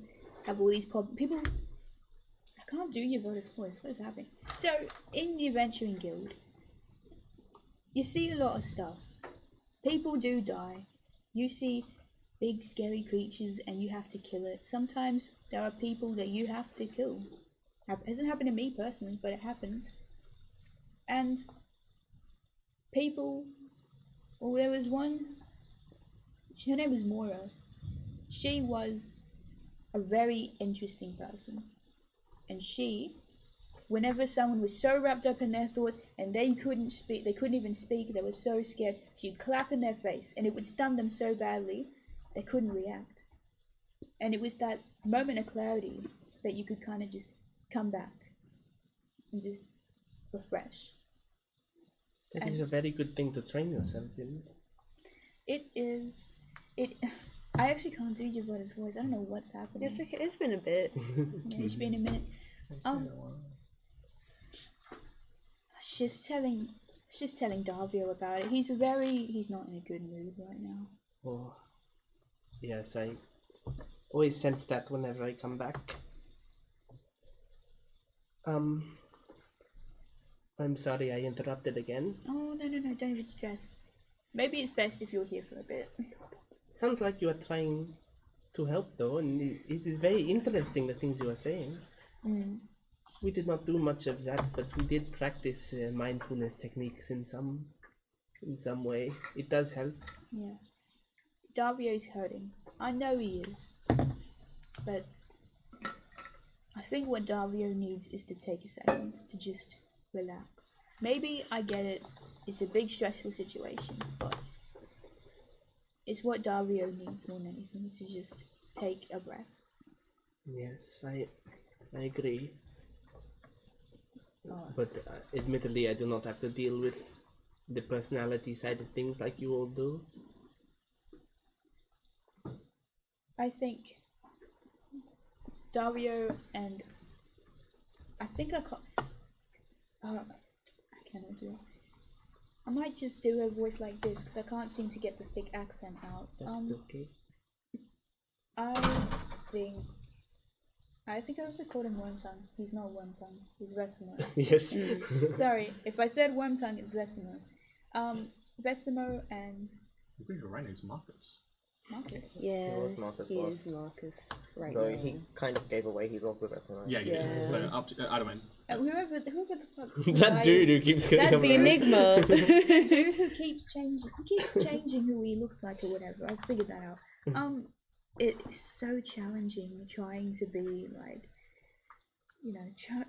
have all these problems. People, I can't do your voice. What is happening? So, in the Adventuring Guild, you see a lot of stuff. People do die. You see big scary creatures and you have to kill it. Sometimes there are people that you have to kill. It hasn't happened to me personally, but it happens. And people, well, there was one, her name was Mora. She was a very interesting person. And she, whenever someone was so wrapped up in their thoughts and they couldn't even speak, they were so scared, she'd clap in their face and it would stun them so badly, they couldn't react. And it was that moment of clarity that you could kind of just come back and just refresh. That is a very good thing to train yourself in. It is. I actually can't do your voice. I don't know what's happening. It's okay. It's been a bit. Yeah, it's been a minute. She's telling Davio about it. He's not in a good mood right now. Oh, yes, I always sense that whenever I come back. I'm sorry I interrupted again. Oh, no, don't even stress. Maybe it's best if you're here for a bit. Sounds like you are trying to help though, and it is very interesting the things you are saying. Mm. We did not do much of that, but we did practice mindfulness techniques in some way. It does help. Yeah. Davio's hurting. I know he is. But I think what Davio needs is to take a second to just relax. maybe I get it. It's a big stressful situation, but it's what Dario needs more than anything. Is to just take a breath. Yes, I agree. But admittedly, I do not have to deal with the personality side of things like you all do. I think Dario and I think I cannot do it. I might just do a voice like this because I can't seem to get the thick accent out. That's okay. I think I also called him Wormtongue. He's not Wormtongue. He's Vesimo. Yes. Sorry, if I said Wormtongue, it's Vesimo. Vesimo and I'm pretty sure right name is Marcus. Marcus. Yeah, He was Marcus he last. is Marcus right Though now. he kind of gave away he's also Vesino. Yeah, Yeah. So up to Adamant. Whoever the fuck. That dude who keeps getting That The Enigma. the dude who keeps changing who he looks like or whatever. I figured that out. It's so challenging trying to be like,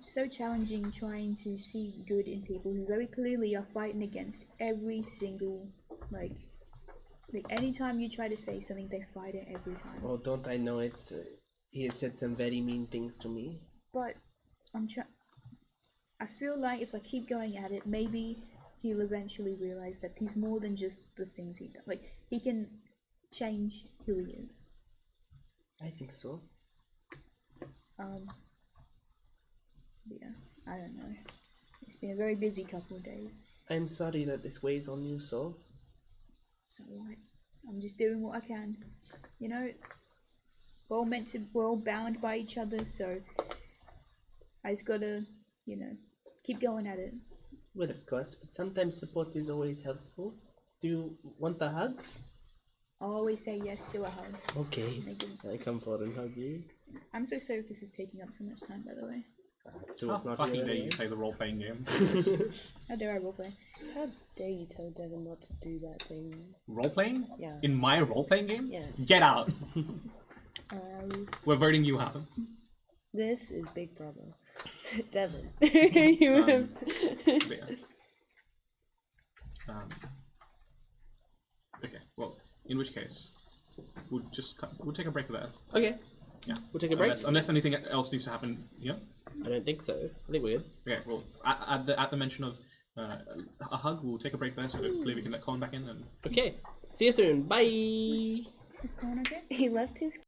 so challenging trying to see good in people who very clearly are fighting against every single like anytime you try to say something, they fight it every time. Oh, don't I know it? He has said some very mean things to me. But I feel like if I keep going at it, maybe he'll eventually realize that he's more than just the things he does. Like, he can change who he is. I think so. Yeah, I don't know. It's been a very busy couple of days. I'm sorry that this weighs on you so. So what? I'm just doing what I can. We're all bound by each other, so I just gotta, keep going at it. Well, of course, but sometimes support is always helpful. Do you want a hug? I'll always say yes to a hug. Okay. Thank you. I come forward and hug you. I'm so sorry if this is taking up so much time, by the way. Still, How it's not fucking here dare you anyway. play the role-playing game? How dare I roleplay? How dare you tell Devin not to do that thing? Role-playing? Yeah. In my role-playing game? Yeah. Get out! We're voting you out. This is Big Brother. Devin. You have... Yeah. Okay, well, in which case, we'll take a break there. Okay. Yeah. We'll take a break. Unless anything else needs to happen, yeah? I don't think so. I think we're good. Okay, well, at the mention of a hug, we'll take a break there so that clearly we can let Colin back in. And Okay. See you soon. Bye. Is Colin okay? He left his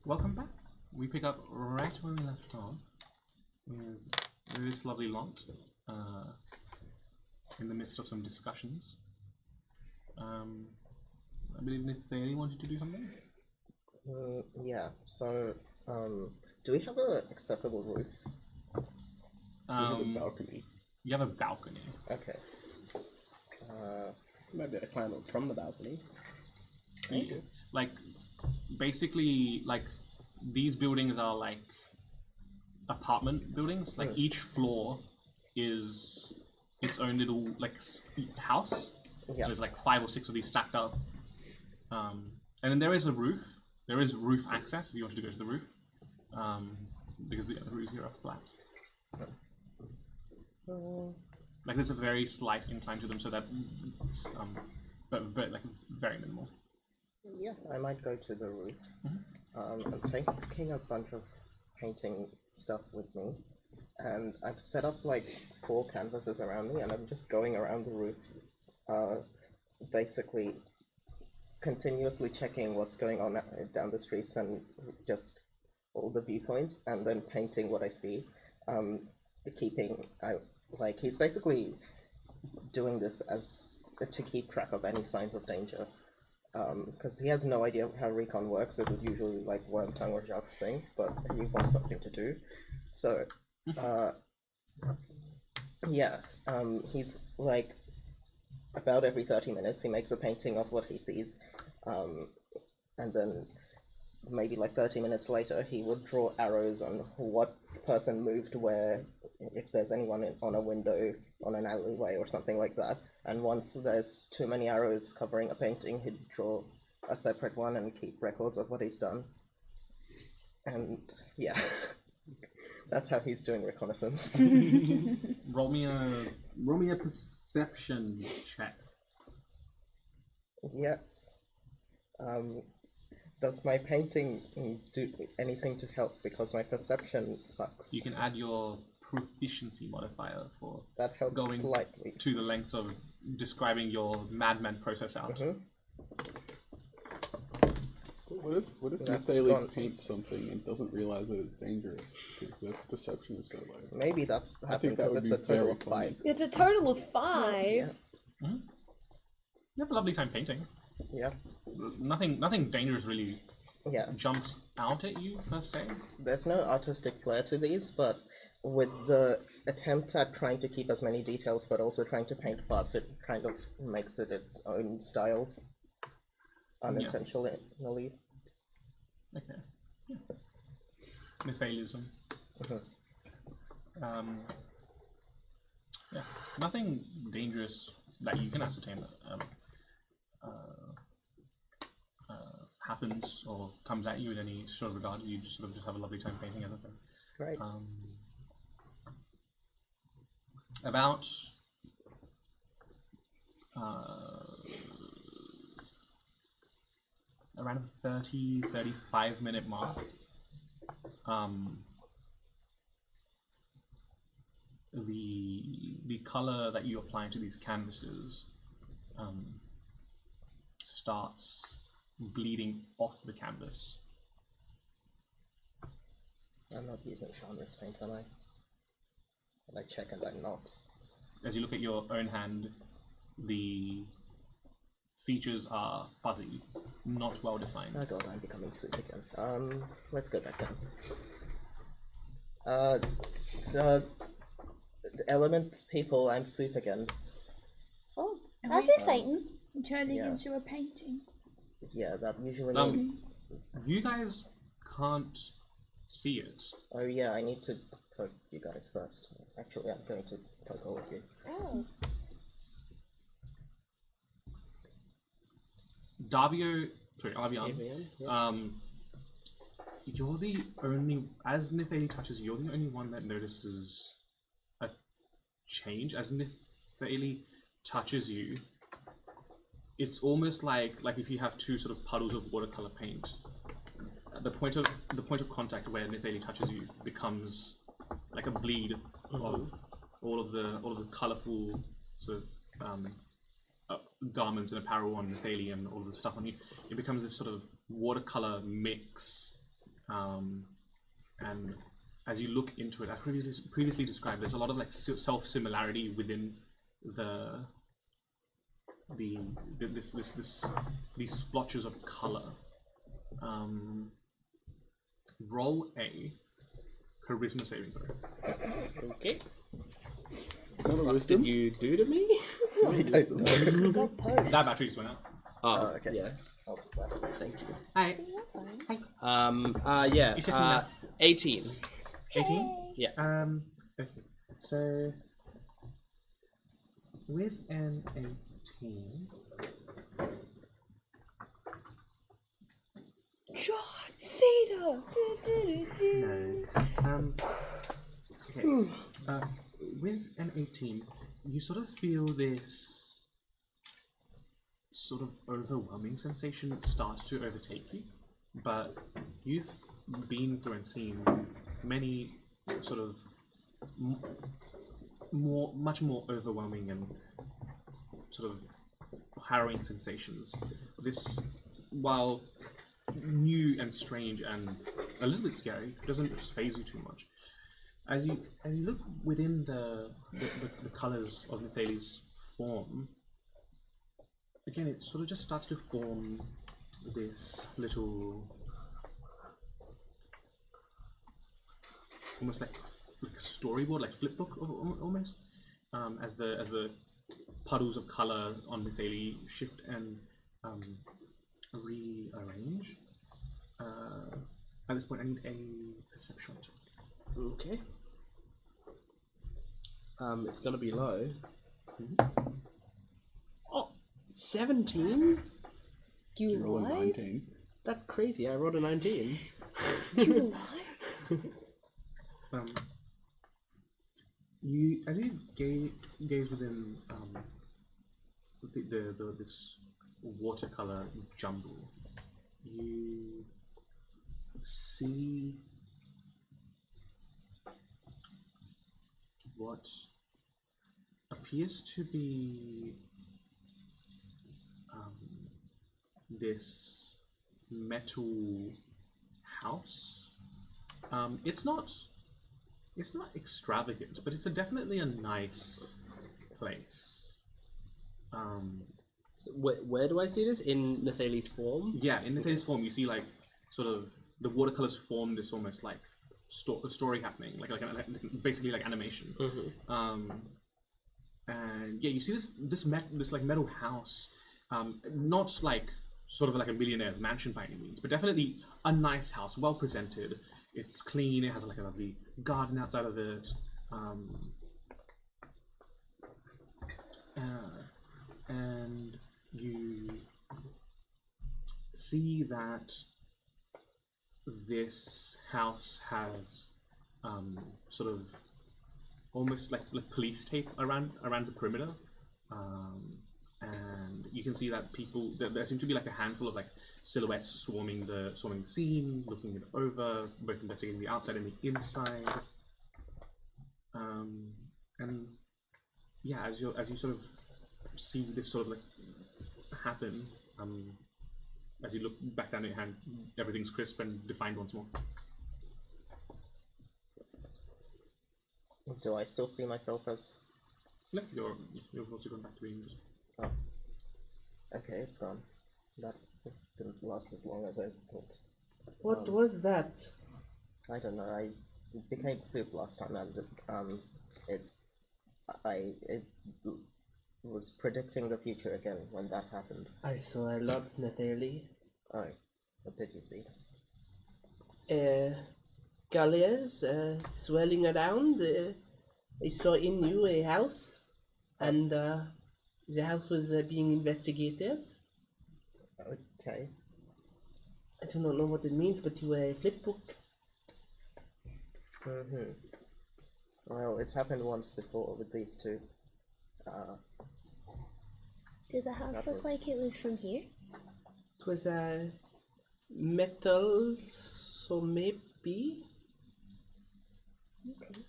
welcome back. We pick up right where we left off with this lovely lot in the midst of some discussions. I believe Nithali wanted to do something. Yeah. So, do we have an accessible roof? We have a balcony. You have a balcony. Okay. Might be able to climb up from the balcony. Yeah. Like, basically, like, these buildings are like apartment buildings. Like, each floor is its own little, like, house. Yeah. There's like 5 or 6 of these stacked up. And then there is a roof. There is roof access if you want to go to the roof. Because the other roofs here are flat. Like, there's a very slight incline to them, so that it's, but like very minimal. Yeah, I might go to the roof. I'm taking a bunch of painting stuff with me, and I've set up like 4 canvases around me, and I'm just going around the roof, basically continuously checking what's going on down the streets and just all the viewpoints, and then painting what I see. He's basically doing this as to keep track of any signs of danger, because he has no idea how recon works. This is usually like Wormtongue or Jacques' thing, but he wants something to do. So, he's like, about every 30 minutes he makes a painting of what he sees, and then maybe like 30 minutes later he would draw arrows on what person moved where, if there's anyone on a window, on an alleyway or something like that. And once there's too many arrows covering a painting, he'd draw a separate one and keep records of what he's done. And yeah, that's how he's doing reconnaissance. Roll me a perception check. Yes. Does my painting do anything to help, because my perception sucks? You can add your proficiency modifier for That helps going slightly. to the lengths of describing your madman process out. What if That's Nithali gone. paints something and doesn't realize that it's dangerous because their perception is so low? Maybe that's I happened think that because would it's be a total very of funny. 5. It's a total of 5. Yeah. You have a lovely time painting. Yeah. Nothing dangerous really Yeah. jumps out at you per se. There's no artistic flair to these, but with the attempt at trying to keep as many details but also trying to paint fast, it kind of makes it its own style unintentionally. Okay. Yeah. Nithalism. Yeah. Nothing dangerous that you can ascertain happens or comes at you in any sort of regard. You just sort of have a lovely time painting, as I said. Right. About around the 30-35 minute mark, the color that you apply to these canvases starts bleeding off the canvas. I'm not using Chandra's paint, am I? And I check and I'm not. As you look at your own hand, the features are fuzzy, not well defined. Oh god, I'm becoming soup again. Let's go back down. So, element people, I'm soup again. Oh, And that's we- exciting. Turning Yeah. into a painting. Yeah, that usually means... You guys can't see it. Oh yeah, I need to poke you guys first. Actually, I'm going to poke all of you. Oh. Albion, you're the only, as Nithali touches you, you're the only one that notices a change. As Nithali touches you, it's almost like if you have 2 sort of puddles of watercolor paint. The point of contact where Nithali touches you becomes like a bleed of all of the colorful sort of garments and apparel on Nithali and all of the stuff on you. It becomes this sort of watercolor mix and as you look into it, I previously described, there's a lot of like self-similarity within these splotches of color. Roll a charisma saving throw. Okay. Not a What wisdom? did you do to me? I don't know. Got post. That battery just went out. Oh, okay. yeah. Oh, Thank you. Hi. See, you're fine. Yeah. It's just me now. 18. 18? Yeah. Okay. So with an 18, John Cena. no. Okay. With an 18, you sort of feel this sort of overwhelming sensation start to overtake you, but you've been through and seen many sort of much more overwhelming and sort of harrowing sensations. This, while new and strange and a little bit scary, doesn't faze you too much. As you look within the colors of Nathali's form, again, it sort of just starts to form this little, almost like storyboard, like flipbook almost, as the puddles of color on Nathali shift and rearrange. At this point, I need a perception check. Okay. It's gonna be low. Oh, 17? You Roll a lied? 19. That's crazy. I rolled a 19. You lied? You, as you gaze within this watercolor jumble, you see what appears to be this metal house. It's not extravagant, but it's definitely a nice place. So where do I see this? In Nathali's form? Yeah, in Nathaniel's form, you see like sort of the watercolors form this almost like story happening, like basically like animation. And yeah, you see this like metal house, not like sort of like a millionaire's mansion by any means, but definitely a nice house, well presented. It's clean. It has like a lovely garden outside of it. And you see that this house has sort of almost like police tape around the perimeter, and you can see that there seem to be like a handful of like silhouettes swarming the scene, looking it over, both investigating the outside and the inside. And yeah, as you sort of see this sort of like happen, as you look back down at your hand, everything's crisp and defined once more. Do I still see myself as... Yeah, your thoughts are going back to being just... Oh. Okay, it's gone. That didn't last as long as I thought. What was that? I don't know, it became soup last time, and it was predicting the future again when that happened. I saw a lot, Nathali. Oh, what did you see? Gullies swirling around. I saw in you a house, and the house was being investigated. Okay. I do not know what it means, but you were a flipbook. Well, it's happened once before with these two. Did the house That look was- like it was from here? It was metal, so maybe. Okay.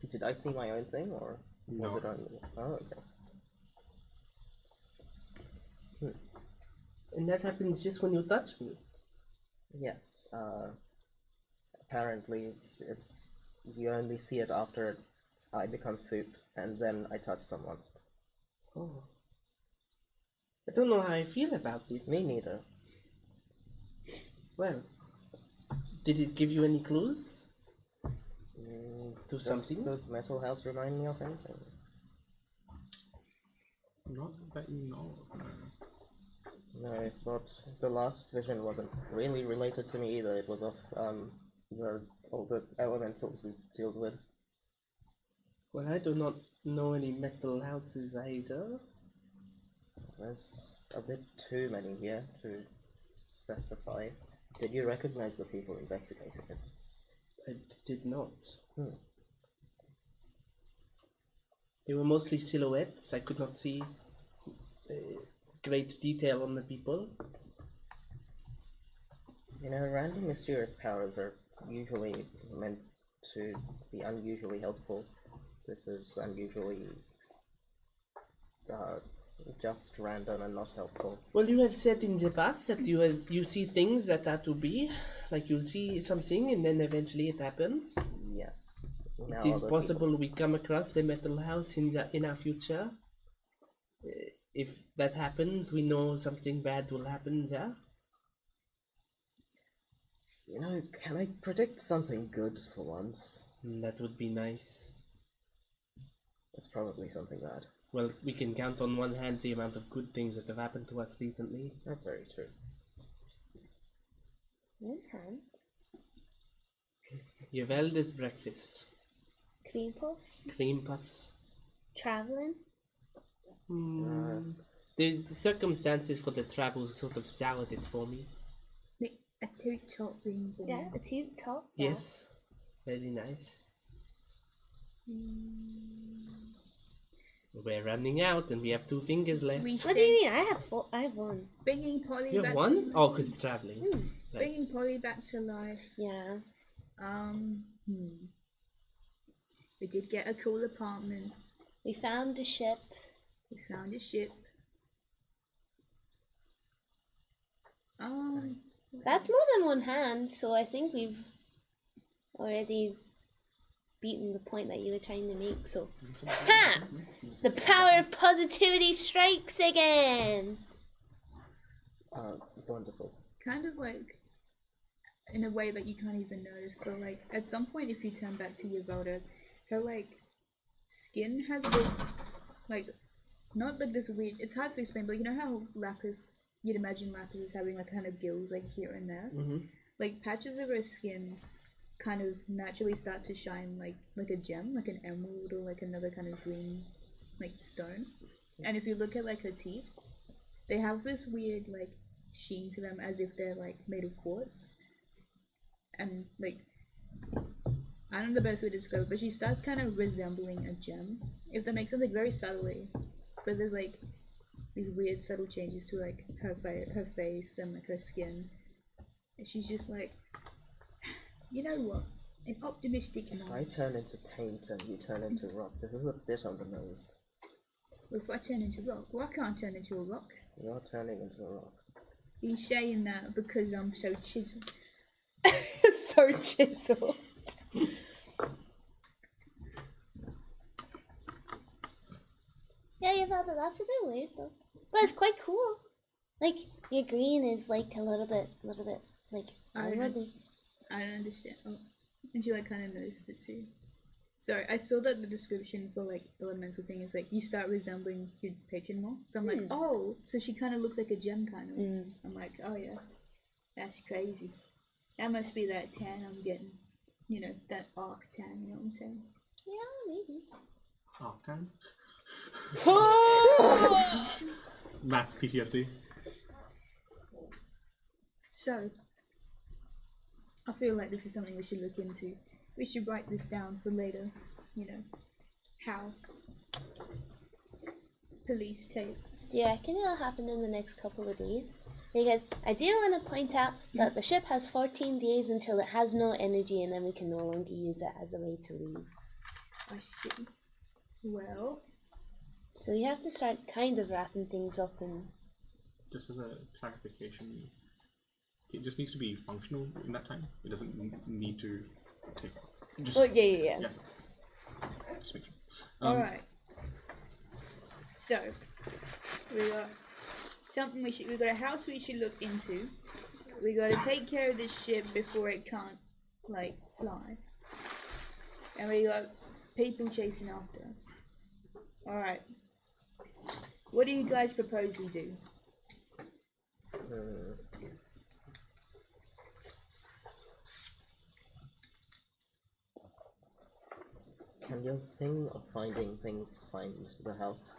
Did I see my own thing, or was No. it on? Oh, okay. And that happens just when you touch me. Yes. Apparently, it's you only see it after I become soup, and then I touch someone. Oh. I don't know how I feel about it. Me neither. Well, did it give you any clues? To Does something? the metal house remind me of anything? Not that you know of. No. No, but the last vision wasn't really related to me either. It was of all the elementals we dealt with. Well, I do not know any metal houses either. There's a bit too many here to specify. Did you recognize the people investigating it? I did not. They were mostly silhouettes. I could not see great detail on the people. You know, random mysterious powers are usually meant to be unusually helpful. This is unusually just random and not helpful. Well, you have said in the past that you see things that are to be, like you see something and then eventually it happens. Yes. Now It is other possible we come across a metal house in our future. If that happens, we know something bad will happen there. You know, can I predict something good for once? That would be nice. It's probably something bad. Well, we can count on one hand the amount of good things that have happened to us recently. That's very true. One hand. You've held this breakfast. Cream puffs. Cream puffs. Traveling. The circumstances for the travel sort of soured it for me. A toot top being born. Yeah, a tube top. Yes. Very nice. We're running out and we have 2 fingers left. We What do you mean? I have 4. I have 1. Bringing Polly You back have 1? to Oh, because it's traveling. Right. bringing Polly back to life. Yeah. We did get a cool apartment. We found the ship. We found a ship. That's more than 1 hand, so I think we've already beaten the point that you were trying to make, so... Ha! The power of positivity strikes again! Wonderful. Kind of like, in a way that you can't even notice, but like, at some point if you turn back to Yavoda, her like, skin has this, like, not like this weird, it's hard to explain, but you know how Lapis, you'd imagine Lapis is having like kind of gills like here and there? Like patches of her skin kind of naturally start to shine like a gem, like an emerald or like another kind of green like stone. And if you look at like her teeth, they have this weird like sheen to them as if they're like made of quartz. And like, I don't know the best way to describe it, but she starts kind of resembling a gem, if that makes sense, like very subtly. But there's like these weird subtle changes to like her face and like her skin. And she's just like, you know what? An optimistic If note. I turn into paint and you turn into rock, this is a bit on the nose. If I turn into rock, well, I can't turn into a rock. You're turning into a rock. Are you saying that because I'm so chiseled? So chiseled. Yeah, Yavada, that's a bit weird though. But it's quite cool. Like, your green is like a little bit like I don't emeraldy. I don't understand. Oh, and she like kind of noticed it too. Sorry, I saw that the description for like elemental thing is like you start resembling your patron more. So I'm like, oh, so she kind of looks like a gem kind of. I'm like, oh yeah, that's crazy. That must be that tan I'm getting. You know, that arc tan. You know what I'm saying? Yeah, maybe. Oh, damn. Maths PTSD. So, I feel like this is something we should look into. We should write this down for later. You know, house, police tape. Do you reckon it'll happen in the next couple of days? Because I do want to point out that the ship has 14 days until it has no energy, and then we can no longer use it as a way to leave. I see. Well, So you have to start kind of wrapping things up and... Just as a clarification, it just needs to be functional in that time. It doesn't need to take. Just Oh yeah. yeah. Just make sure. Alright. So, we got something we got a house we should look into. We gotta take care of this ship before it can't, like, fly. And we got people chasing after us. Alright. What do you guys propose we do? Can your thing of finding things find the house?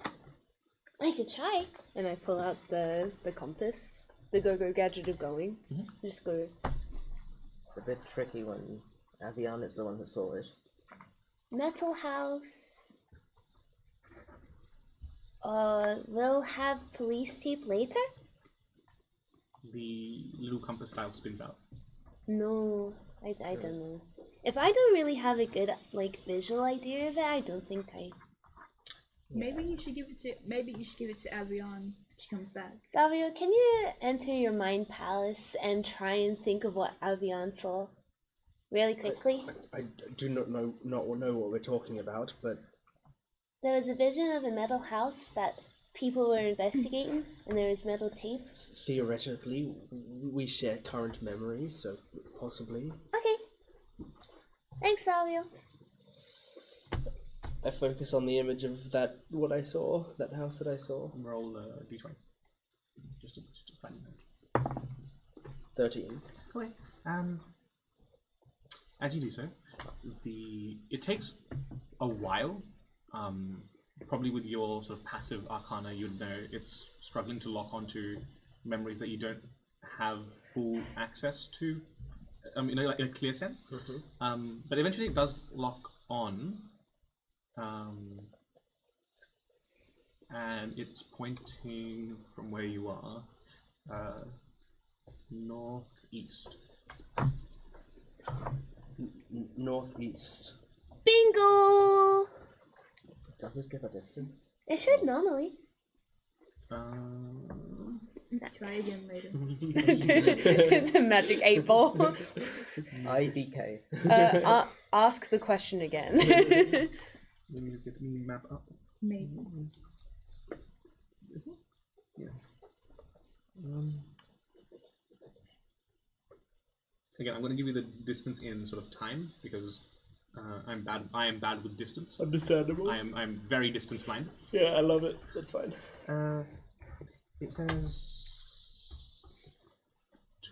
I could try. And I pull out the compass, the go-go gadget of going. Just go. It's a bit tricky when Avian is the one who saw it. Metal house. We'll have police tape later? The little compass dial spins out. No, I don't know. If I don't really have a good visual idea of it, I don't think I. Maybe you should give it to Avian when she comes back. Gavio, can you enter your mind palace and try and think of what Avian saw really quickly? I do not know what we're talking about, but There was a vision of a metal house that people were investigating, and there was metal tape. theoretically, we share current memories, so possibly. Okay. Thanks, Gavio. I focus on the image of that house that I saw. Roll d20. Just to find it. 13. Okay. As you do so, it takes a while. Probably with your sort of passive arcana, you'd know it's struggling to lock onto memories that you don't have full access to. In a clear sense. But eventually, it does lock on. And it's pointing from where you are, northeast. Northeast. Bingo! Does it give a distance? It should normally. Try again later. It's a magic 8-ball. IDK. Ask the question again. Let me just get the map up. Maybe. This one? Yes. Again, I'm going to give you the distance in sort of time because I am bad with distance. Understandable. I'm very distance blind. Yeah, I love it. That's fine. It says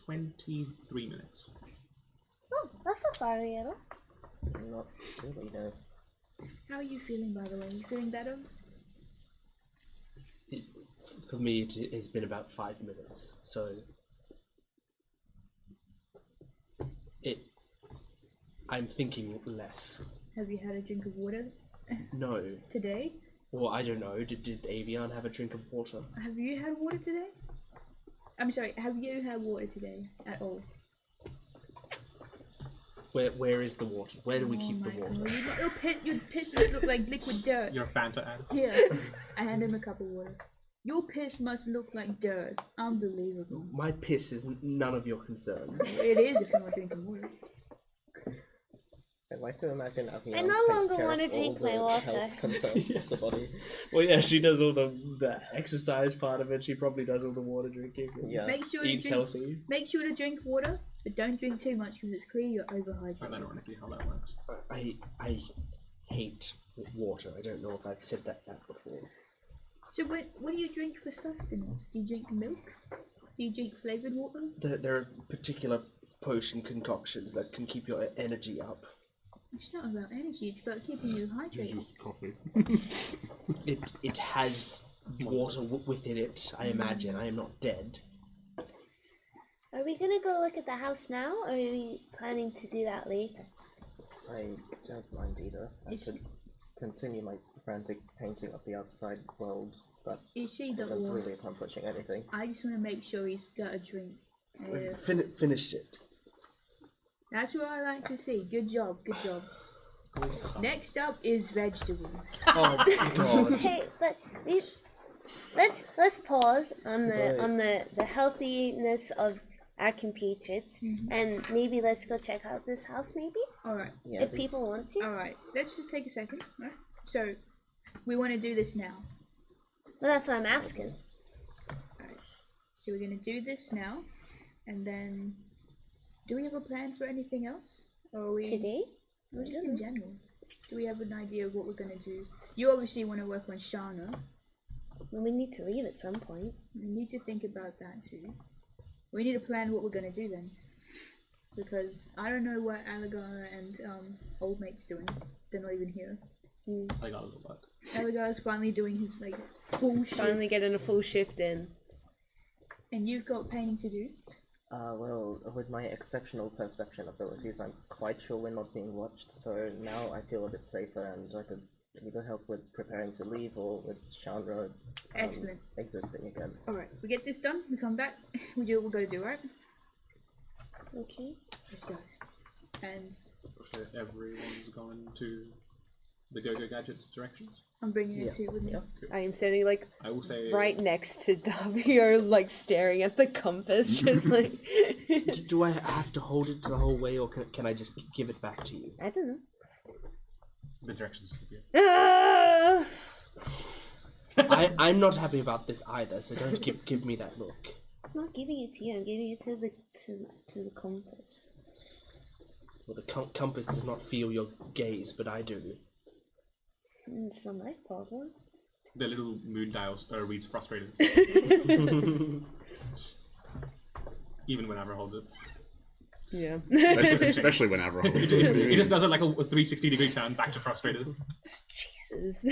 23 minutes. Oh, that's not far away at all. Not really, no. How are you feeling, by the way? You feeling better? For me, it has been about 5 minutes, so I'm thinking less. Have you had a drink of water No. today? Well, I don't know. Did Avian have a drink of water? Have you had water today? I'm sorry, have you had water today at all? Where is the water? Where do we keep the my water? God. Your piss must look like liquid dirt. You're a Fanta ad. Here, I hand him a cup of water. Your piss must look like dirt. Unbelievable. My piss is none of your concern. It is if you're not drinking water. I'd like to imagine Avian I no takes longer care wanna of drink all my the water. health concerns of the body. Well, yeah, she does all the exercise part of it. She probably does all the water drinking. Yeah. Make sure to Eats drink. healthy. Make sure to drink water, but don't drink too much because it's clear you're overhydrated. Find ironically how that works. I hate water. I don't know if I've said that before. So what do you drink for sustenance? Do you drink milk? Do you drink flavored water? There are particular potion concoctions that can keep your energy up. It's not about energy. It's about keeping you hydrated. Coffee. It has water within it. I imagine. I am not dead. Are we gonna go look at the house now, or are we planning to do that later? I don't mind either. I could continue my frantic painting of the outside world that It's either isn't or. really accomplishing anything. I just want to make sure he's got a drink. Finished it. That's what I like to see. Good job. Good job. Next up is vegetables. Oh god. Okay, but let's pause on the healthiness of our compatriots, and maybe let's go check out this house, maybe? Alright. Yeah, If please. people want to. Alright. Let's just take a second. Right? So, we want to do this now. Well, that's what I'm asking. So we're going to do this now. And then... Do we have a plan for anything else? Or are we... Today? Or just in general? Do we have an idea of what we're going to do? You obviously want to work on Shana. Well, we need to leave at some point. We need to think about that too. We need to plan what we're going to do then. Because I don't know what Allegara and Old Mate's doing. They're not even here. I got a little work. Allegara's finally doing his like full shift. Finally getting a full shift in. And you've got painting to do. Well, with my exceptional perception abilities, I'm quite sure we're not being watched, so now I feel a bit safer, and I could either help with preparing to leave or with Chandra Excellent. existing again. Alright, we get this done, we come back, we do what we're going to do, right? Okay. Let's go. And So everyone's going to the Go-Go Gadgets directions. I'm bringing it too with me. I am sitting like I will say right next to W, like staring at the compass, just like. Do I have to hold it the whole way, or can I just give it back to you? I don't know. the directions disappear. Ah! I'm not happy about this either, so don't give me that look. I'm not giving it to you. I'm giving it to the compass. Well, the compass does not feel your gaze, but I do. It's not my problem. The little moon dial reads frustrated. Even when Avra holds it. Yeah. Especially when Avra holds He just does it like a 360-degree turn back to frustrated. Jesus.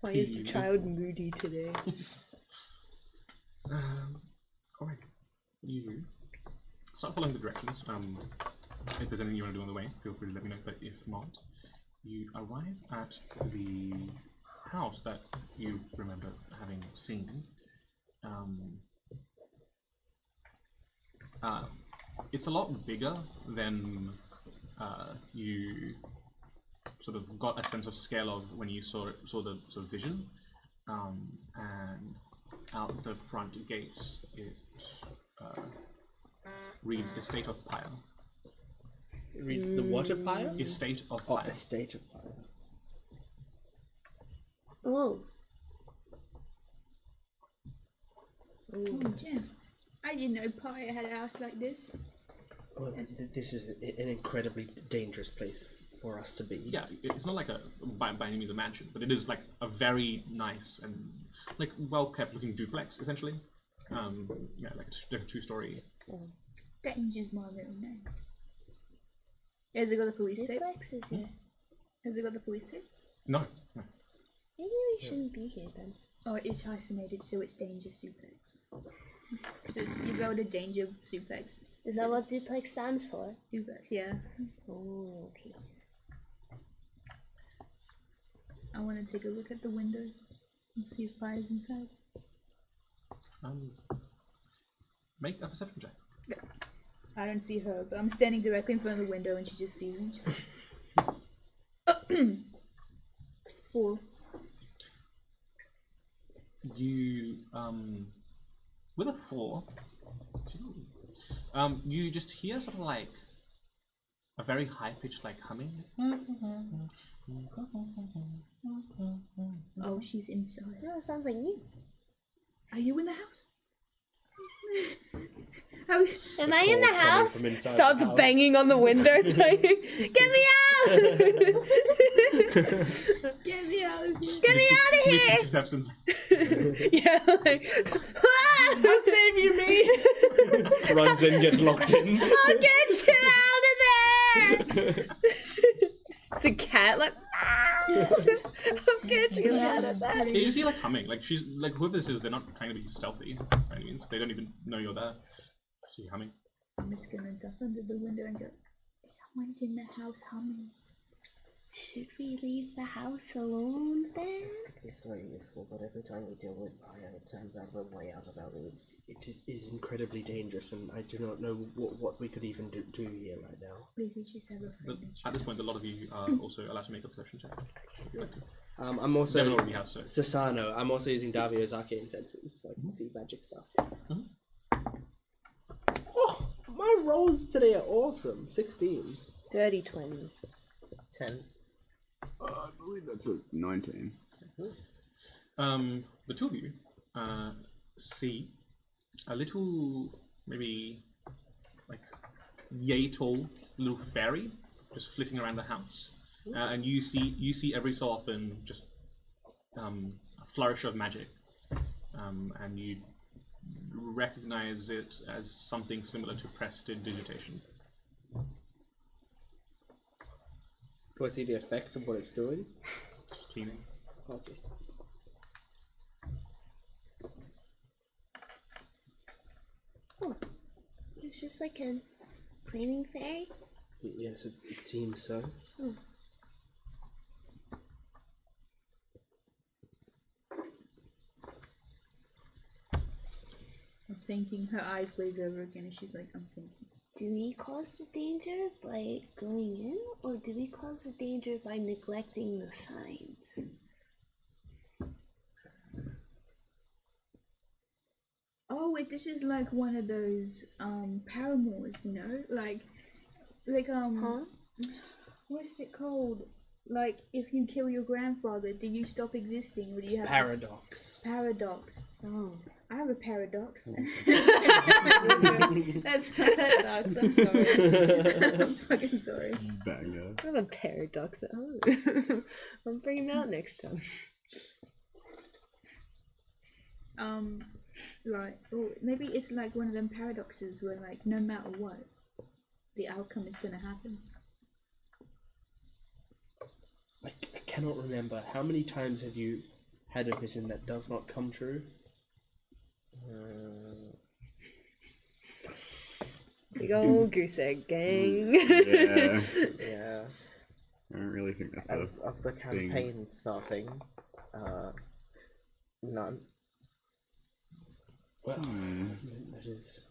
Why is the child moody today? Alright. You start following the directions. If there's anything you want to do on the way, feel free to let me know, but if not, you arrive at the house that you remember having seen. It's a lot bigger than you sort of got a sense of scale of when you saw the sort of vision. And out the front gates, it reads Estate of Pyre. It reads the water pile? Estate of Oh, Pyre. estate of pile. Oh. Oh, damn. I didn't know Pyre had a house like this. Well, this is an incredibly dangerous place for us to be. Yeah, it's not like by any means a mansion, but it is like a very nice and like well kept looking duplex essentially. Yeah, like a two-story. Danger's my middle name. Has it got the police tape? Duplexes, yeah. Has it got the police tape? No. Maybe we shouldn't be here then. Oh, it's hyphenated, so it's Danger Suplex. So it's, you go to Danger Suplex. Is that what duplex stands for? Suplex, yeah. Oh, okay. I want to take a look at the window and see if Pyre's inside. Make a perception check. Yeah. I don't see her, but I'm standing directly in front of the window and she just sees me. She's like, 4. You with a 4, you just hear sort of like a very high-pitched like humming. oh, she's inside. Oh, sounds like me. Are you in the house? How? Am I in the house? Starts banging on the window saying, "Get me out! Get me out of here! Get me out of Misty here!" steps inside. Yeah, like, I'll save you, me! Runs in, gets locked in. I'll get you out of there! It's a cat, like, I'll get you out of there. Yeah, you see like humming, like she's like whoever this is, they're not trying to be stealthy by any means. They don't even know you're there. See humming. I'm just gonna duck under the window and go, someone's in the house humming. Should we leave the house alone then? This could be so useful, but every time we deal with fire, it turns out we're way out of our leagues. It is incredibly dangerous, and I do not know what we could even do here right now. We could just have a But friendly at this point, a lot of you are also allowed to make a perception check. I'm also Devin already has, so. Sasano. I'm also using Davio's arcane senses, so I can see magic stuff. rolls today are awesome. 16. Dirty 20. 10. I believe that's a 19. The two of you see a little, maybe like yay tall little fairy just flitting around the house, and you see every so often just a flourish of magic, and you recognize it as something similar to prestidigitation. Do I see the effects of what it's doing? Just cleaning. Okay. Oh, it's just like a cleaning fairy. Yes, it seems so. Oh. I'm thinking. Her eyes glaze over again, and she's like, I'm thinking. Do we cause the danger by going in, or do we cause the danger by neglecting the signs? Oh wait, this is like one of those paramours, you know, like what's it called? Like if you kill your grandfather, do you stop existing, or do you have Paradox. Paradox. Oh. I have a paradox. that sucks. I'm sorry. I'm fucking sorry. Banger. I have a paradox at home. I'm bringing that next time. Right. Or maybe it's like one of them paradoxes where, like, no matter what, the outcome is gonna happen. I cannot remember. How many times have you had a vision that does not come true? Big old goose egg gang. Yeah. Yeah. I don't really think that's As a of the thing. campaign starting, none. Well, that is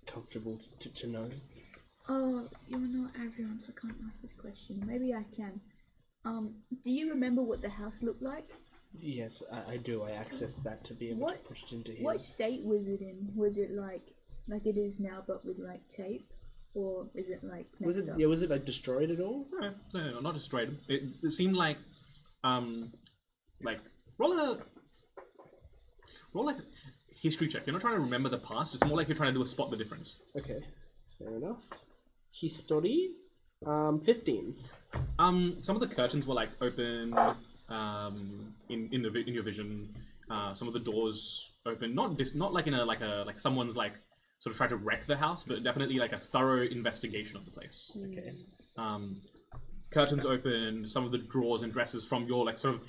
comfortable to know. Oh, you're not everyone, so I can't ask this question. Maybe I can. Do you remember what the house looked like? Yes, I do. I accessed that to be able to push it into here. What state was it in? Was it like it is now, but with like tape, or is it like messed Was it? up? Yeah, was it like destroyed at all? No, not destroyed. It seemed like roll a history check. You're not trying to remember the past. It's more like you're trying to do a spot the difference. Okay, fair enough. History, 15. Some of the curtains were like open. In your vision, some of the doors open. Not like in like someone's like sort of tried to wreck the house, but definitely like a thorough investigation of the place. Okay. Curtains opened. Some of the drawers and dressers from your like sort of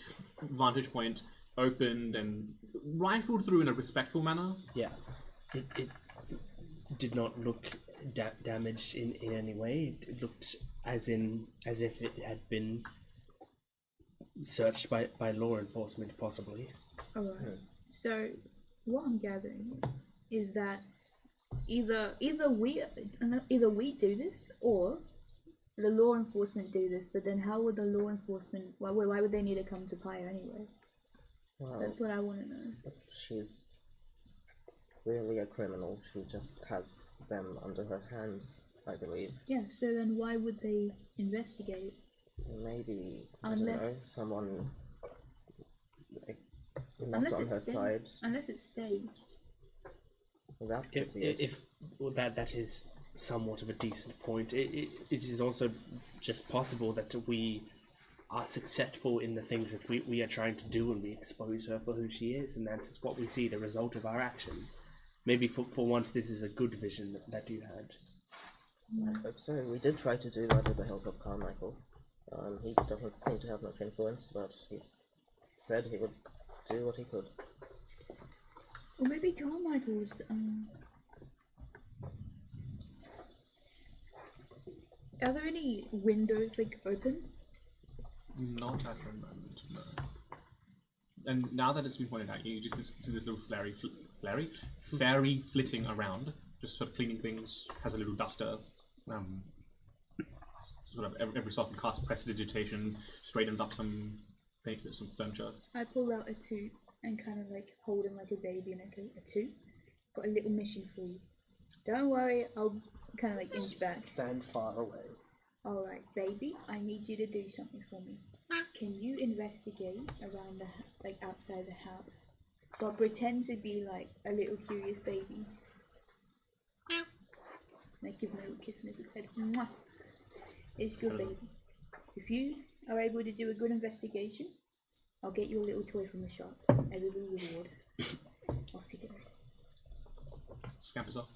vantage point opened and rifled through in a respectful manner. Yeah. It did not look damaged in any way. It looked as if it had been searched by law enforcement, possibly. Alright. So what I'm gathering is that either we do this, or the law enforcement do this. But then how would the law enforcement? Why would they need to come to Pyre anyway? Well, That's what I want to know. she's clearly a criminal. She just has them under her hands, I believe. Yeah. So then why would they investigate? Maybe, I don't know, someone not Unless on it's her side. Unless it's staged. That could be it. If that is somewhat of a decent point. It is also just possible that we are successful in the things that we are trying to do, and we expose her for who she is, and that's what we see, the result of our actions. Maybe for once this is a good vision that you had. I hope so. We did try to do that with the help of Carmichael. He doesn't seem to have much influence, but he said he would do what he could. Or maybe Carmichael's. Are there any windows like open? Not at the moment, no. And now that it's been pointed out, you just see this little fairy flitting around, just sort of cleaning things. Has a little duster. Sort of every so often casts prestidigitation, straightens up some furniture. I pull out a tube and kind of like holding like a baby in a tube. Got a little mission for you. Don't worry, I'll kind of like inch back. Stand far away. All right, baby, I need you to do something for me. Can you investigate around the like outside the house, but pretend to be like a little curious baby? Like give him a little kiss on his head. Mwah. It's good, baby. If you are able to do a good investigation, I'll get you a little toy from the shop as a little reward. Off you go. Scampers off.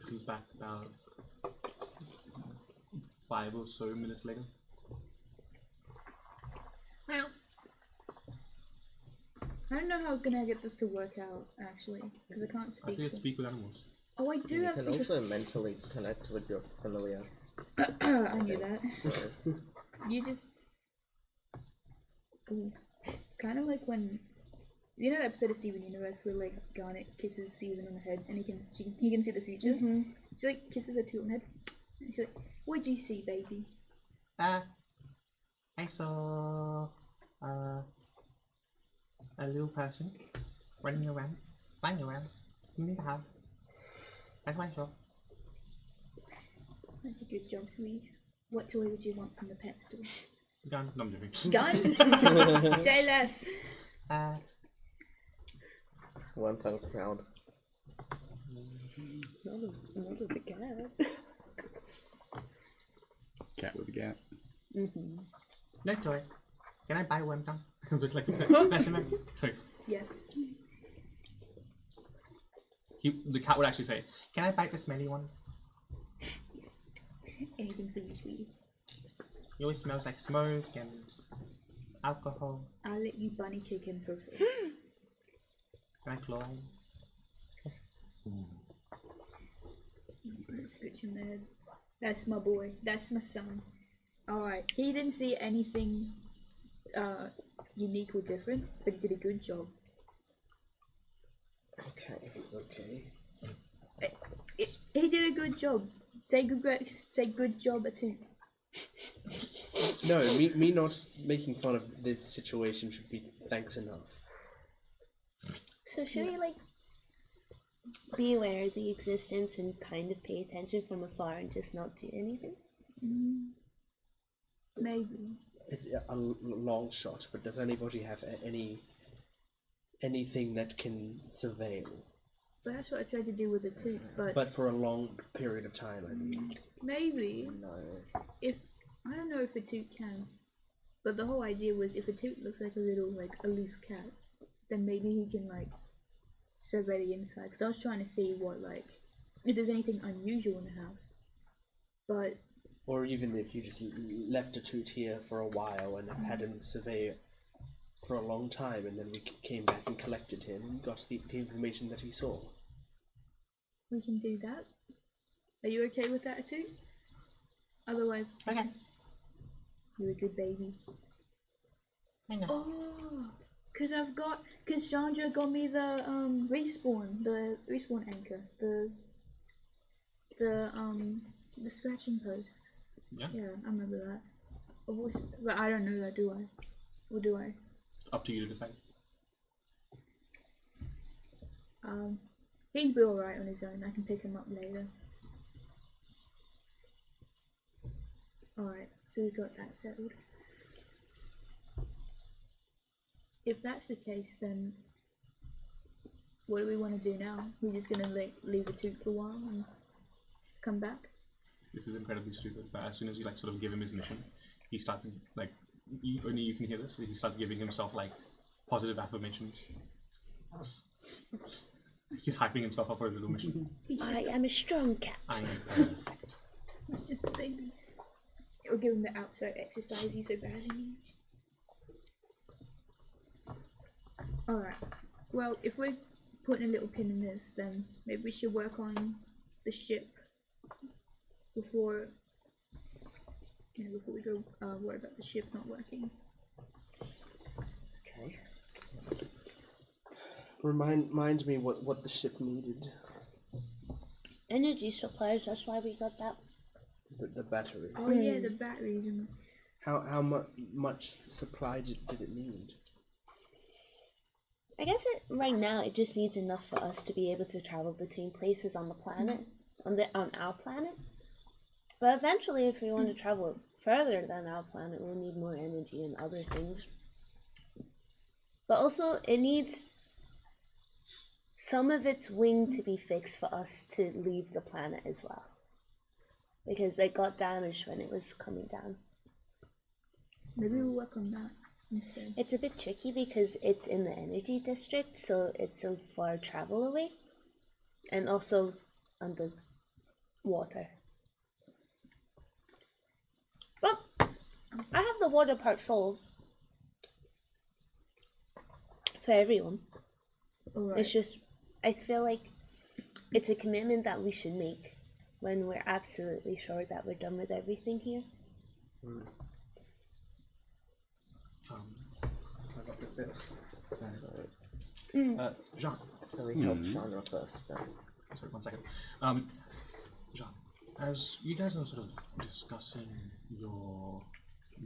Comes back about 5 or so minutes later. I don't know how I was gonna get this to work out actually, because I can't I speak. think it's speak with animals. Oh, I do You have can speech. also mentally connect with your familiar. I knew that. So, You just kind of like when you know that episode of Steven Universe where like Garnet kisses Steven on the head and he can see the future. She like kisses her too on the head. And she's like, "What'd you see, baby?" I saw a little person running around, flying around in the house. That's what I saw. That's a good job, sweet. What toy would you want from the pet store? Gun. No, I'm joking. Gun. Say less. One tongue's proud. Not of the cat. Cat with a gap. No toy. Can I buy one tongue? Just like sorry. Yes. The cat would actually say, Can I bite the smelly one? Yes. Anything for you, sweetie. It always smells like smoke and alcohol. I'll let you bunny kick him for free. Can I claw him? Scratch in the head. That's my boy. That's my son. Alright. He didn't see anything unique or different, but he did a good job. Okay. He did a good job. Say good job too. No, me not making fun of this situation should be thanks enough. So should we like be aware of the existence and kind of pay attention from afar and just not do anything? Maybe. It's a long shot, but does anybody have anything that can surveil? But that's what I tried to do with the tooth. But for a long period of time, I mean. Maybe No. if I don't know if a toot can, but the whole idea was if a toot looks like a little like aloof cat, then maybe he can like survey the inside. Because I was trying to see what like if there's anything unusual in the house, but. Or even if you just left a toot here for a while and had him survey it for a long time, and then we came back and collected him and got the information that he saw. We can do that. Are you okay with that too? Otherwise, Okay. you're a good baby. I know. Oh, cause Chandra got me the respawn anchor, the scratching post. Yeah. Yeah, I remember that. But I don't know that, do I? Or do I? Up to you to decide. He'd be alright on his own. I can pick him up later. Alright, so we got that settled. If that's the case, then what do we want to do now? We're just gonna leave the toot for a while and come back? This is incredibly stupid, but as soon as you like sort of give him his mission, he starts like only you can hear this. He starts giving himself like positive affirmations. He's hyping himself up for his little mission. I am a strong cat. I am perfect. He's just a baby. It'll give him the outside exercise he so badly needs. Alright. Well, if we're putting a little pin in this, then maybe we should work on the ship before we go worry about the ship not working. Okay. Remind me what the ship needed. Energy supplies, that's why we got that. The battery. Oh yeah, the batteries and How much supply did it need? I guess right now it just needs enough for us to be able to travel between places on the planet, on our planet. But eventually, if we want to travel further than our planet, we'll need more energy and other things. But also, it needs some of its wing to be fixed for us to leave the planet as well, because it got damaged when it was coming down. Maybe we'll work on that instead. It's a bit tricky because it's in the energy district, so it's a far travel away, and also under water. But I have the water part solved for everyone. Alright. It's just, I feel like it's a commitment that we should make when we're absolutely sure that we're done with everything here. I've got this. So, Jean. so we help Chandra first then. Sorry, 1 second. Jean, as you guys are sort of discussing your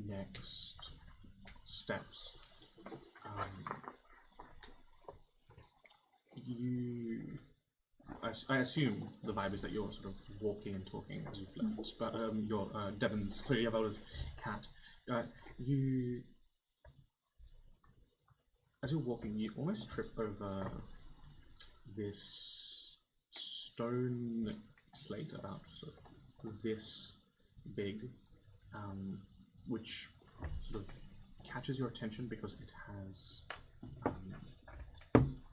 next steps, I assume the vibe is that you're sort of walking and talking as you've left, but your Yavelda's cat, as you're walking, you almost trip over this stone slate about sort of this big, which sort of catches your attention because it has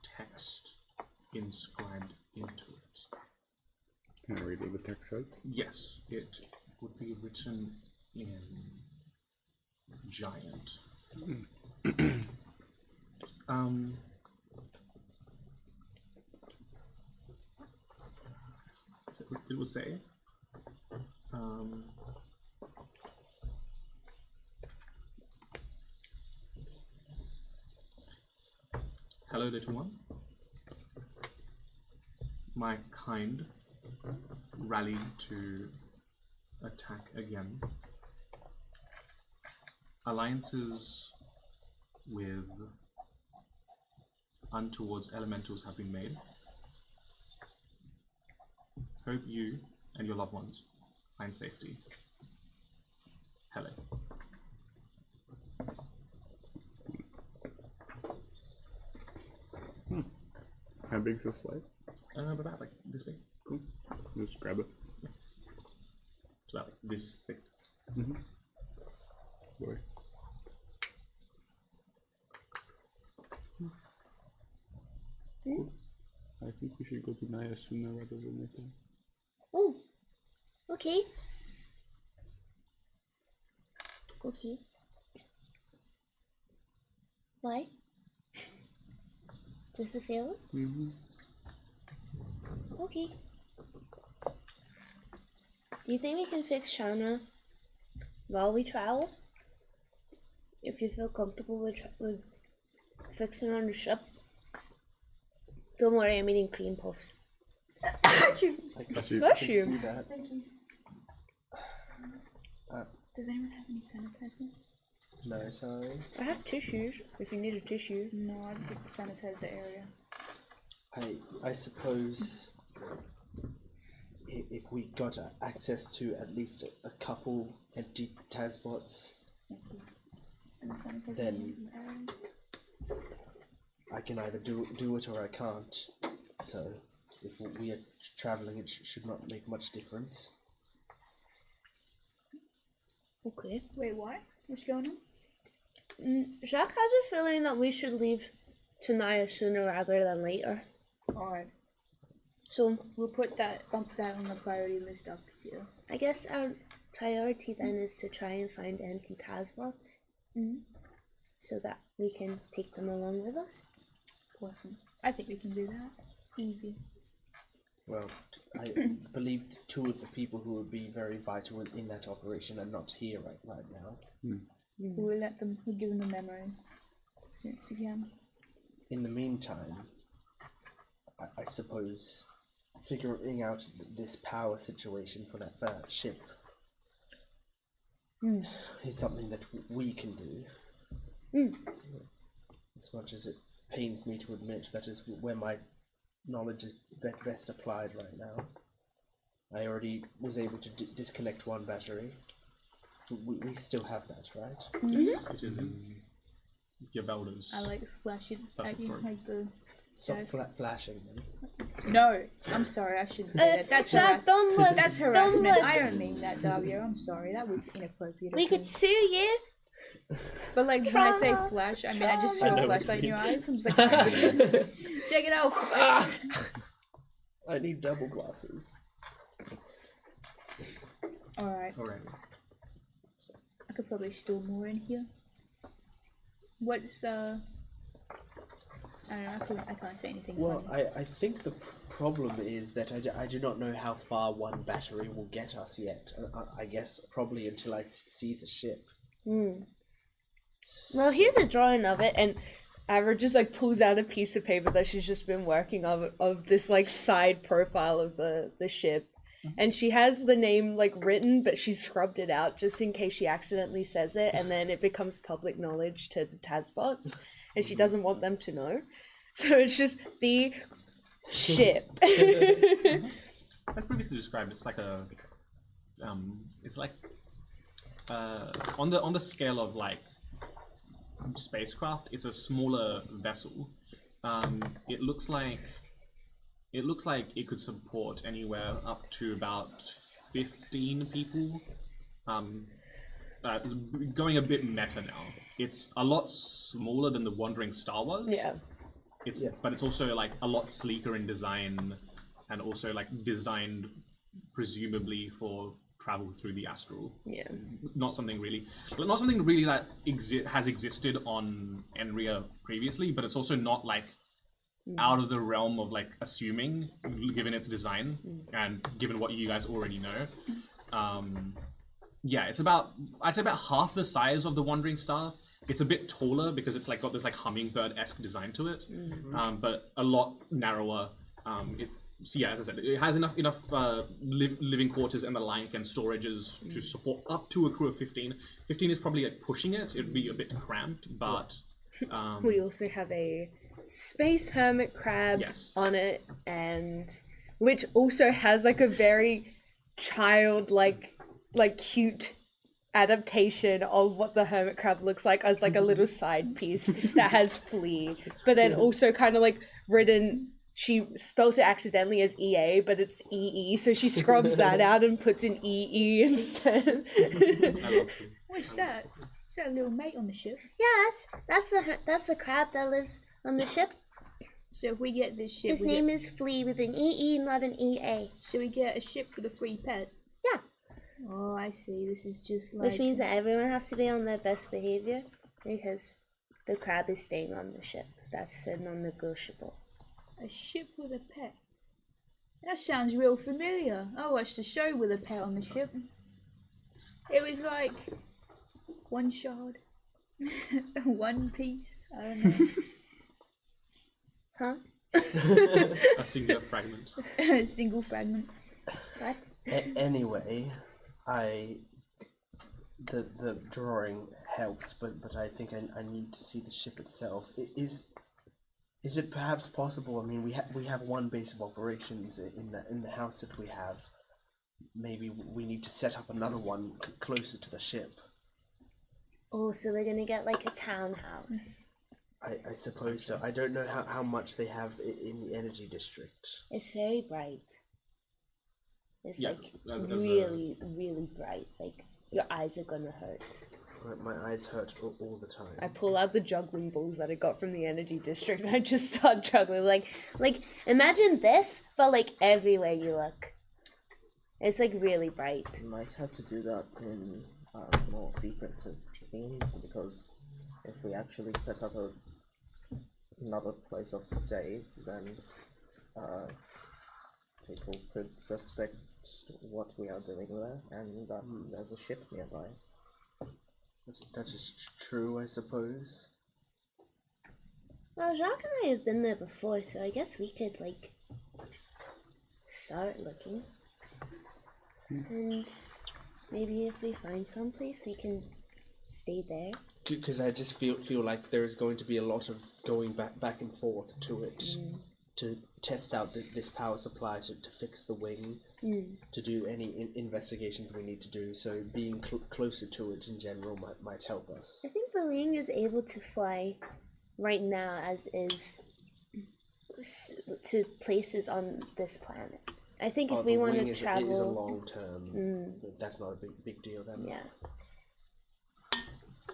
text inscribed into it. Can I read what the text says? Yes, it would be written in giant. So it would say, hello, little one. My kind rallied to attack again. Alliances with untowards elementals have been made. Hope you and your loved ones find safety. Hello. How big's this slide? About like this big. Cool. Just grab it. It's about like this thick. Boy. Cool. I think we should go to Naya sooner rather than later. Oh, okay. Okay. Why? Just a feeling? Okay. Do you think we can fix Shanna while we travel? If you feel comfortable with fixing on the ship. Don't worry, I'm eating cream puffs. I can Bless see you. that. Thank you. Does anyone have any sanitizer? No, sorry. I have tissues, if you need a tissue. No, I just like to sanitize the area. I suppose if we got access to at least a couple empty Tazbots, Thank you. It's gonna sanitize Then- the area. I can either do it or I can't. So if we are traveling, it should not make much difference. Okay. Wait, what? What's going on? Jacques has a feeling that we should leave Tanaya sooner rather than later. Alright, So we'll bump that on the priority list up here. I guess our priority then is to try and find empty Tazbots so that we can take them along with us. Awesome. I think we can do that. Easy. Well, I believe two of the people who would be very vital in that operation are not here right now. We'll give them the memory as soon as we can. In the meantime, I suppose figuring out this power situation for that ship is something that we can do. As much as it pains me to admit that is where my knowledge is best applied right now. I already was able to disconnect one battery. We still have that, right? Yes, it is in Gavelda's. I like flash it That's at the you story. like the. Stop flashing me. No, I'm sorry. I shouldn't say that. That's don't look. That's Don't harassment. look. I don't mean that, Davio. I'm sorry. That was inappropriate. We of could me. sue you. But like when I say Trauma. flash, I mean I just I saw know a what flashlight you in your mean. eyes. I'm just like, check it out. I need double glasses. All right, Alright. I could probably store more in here. What's I don't know. I can't say anything Well, funny. I think the problem is that I do not know how far one battery will get us yet. I guess probably until I see the ship. Well, here's a drawing of it, and Ava just like pulls out a piece of paper that she's just been working of this like side profile of the ship. And she has the name like written, but she's scrubbed it out just in case she accidentally says it, and then it becomes public knowledge to the Tazbots, and she doesn't want them to know. So it's just the ship. As previously described, it's like a, it's like, on the scale of like spacecraft, it's a smaller vessel. It looks like it could support anywhere up to about 15 people. Going a bit meta now. It's a lot smaller than the Wandering Star was. Yeah. But it's also like a lot sleeker in design, and also like designed presumably for travel through the astral. Yeah. Not something really that has existed on Enriya previously, but it's also not like out of the realm of like assuming, given its design and given what you guys already know. Yeah, it's about, I'd say about half the size of the Wandering Star. It's a bit taller because it's like got this like hummingbird-esque design to it, but a lot narrower. So yeah, as I said, it has enough living quarters and the like and storages to support up to a crew of 15. 15 is probably like pushing it. It'd be a bit cramped, but We also have a space hermit crab on it, and which also has like a very childlike, like cute adaptation of what the hermit crab looks like as like a little side piece that has flea, but then also kind of like written, she spelled it accidentally as EA, but it's EE, so she scrubs that out and puts in EE instead. What's that? Is that a little mate on the ship? Yes, that's the crab that lives on the ship. So if we get this ship, His name is Flea with an EE, not an EA. So we get a ship with a free pet. Yeah. Oh, I see. This is just like. Which means that everyone has to be on their best behavior because the crab is staying on the ship. That's a non-negotiable. A ship with a pet. That sounds real familiar. I watched a show with a pet on the ship. It was like one shard, one piece. I don't know. Huh? a singular fragment. A single fragment. What? Anyway, the drawing helps, but I think I need to see the ship itself. Is it perhaps possible? I mean, we have one base of operations in the house that we have. Maybe we need to set up another one closer to the ship. Oh, so we're gonna get like a townhouse. I suppose so. I don't know how much they have in the energy district. It's very bright. It's Yeah, like as really, really bright. Like your eyes are gonna hurt. My eyes hurt all the time. I pull out the juggling balls that I got from the energy district and I just start juggling. Like imagine this, but like everywhere you look. It's like really bright. You might have to do that in more secretive themes, because if we actually set up another place of stay, then people could suspect what we are doing there, and that there's a ship nearby. That is true, I suppose. Well, Jacques and I have been there before, so I guess we could like start looking. And maybe if we find someplace, we can stay there. Because I just feel like there is going to be a lot of going back and forth to it, to test out this power supply, to fix the wing, to do any investigations we need to do. So being closer to it in general might help us. I think the wing is able to fly right now as is to places on this planet. I think if we want to travel, is a long term. That's not a big deal then. Yeah.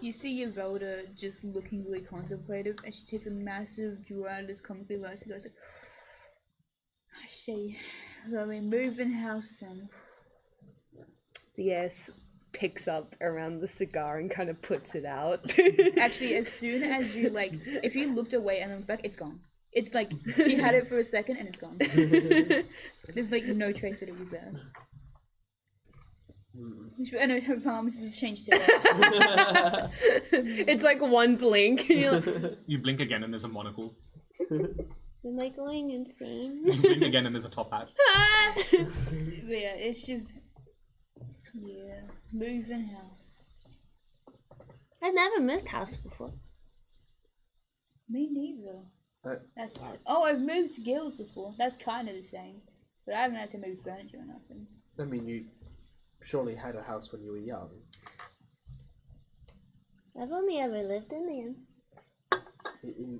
You see Yvelda just looking really contemplative, and she takes a massive drawer out of this comfy life. She goes, I see. Let me move in house then. Yes, picks up around the cigar and kind of puts it out. Actually, as soon as you, like, if you looked away and looked back, it's gone. It's like, she had it for a second and it's gone. There's, like, no trace that it was there. I know her farm's just changed it. It's like one blink. You blink again and there's a monocle. Am I going insane? You blink again and there's a top hat. But yeah, it's just... Yeah, moving house. I've never moved house before. Me neither. That's just... Oh, I've moved guilds before. That's kind of the same. But I haven't had to move furniture or nothing. I mean, you surely had a house when you were young. I've only ever lived in the inn.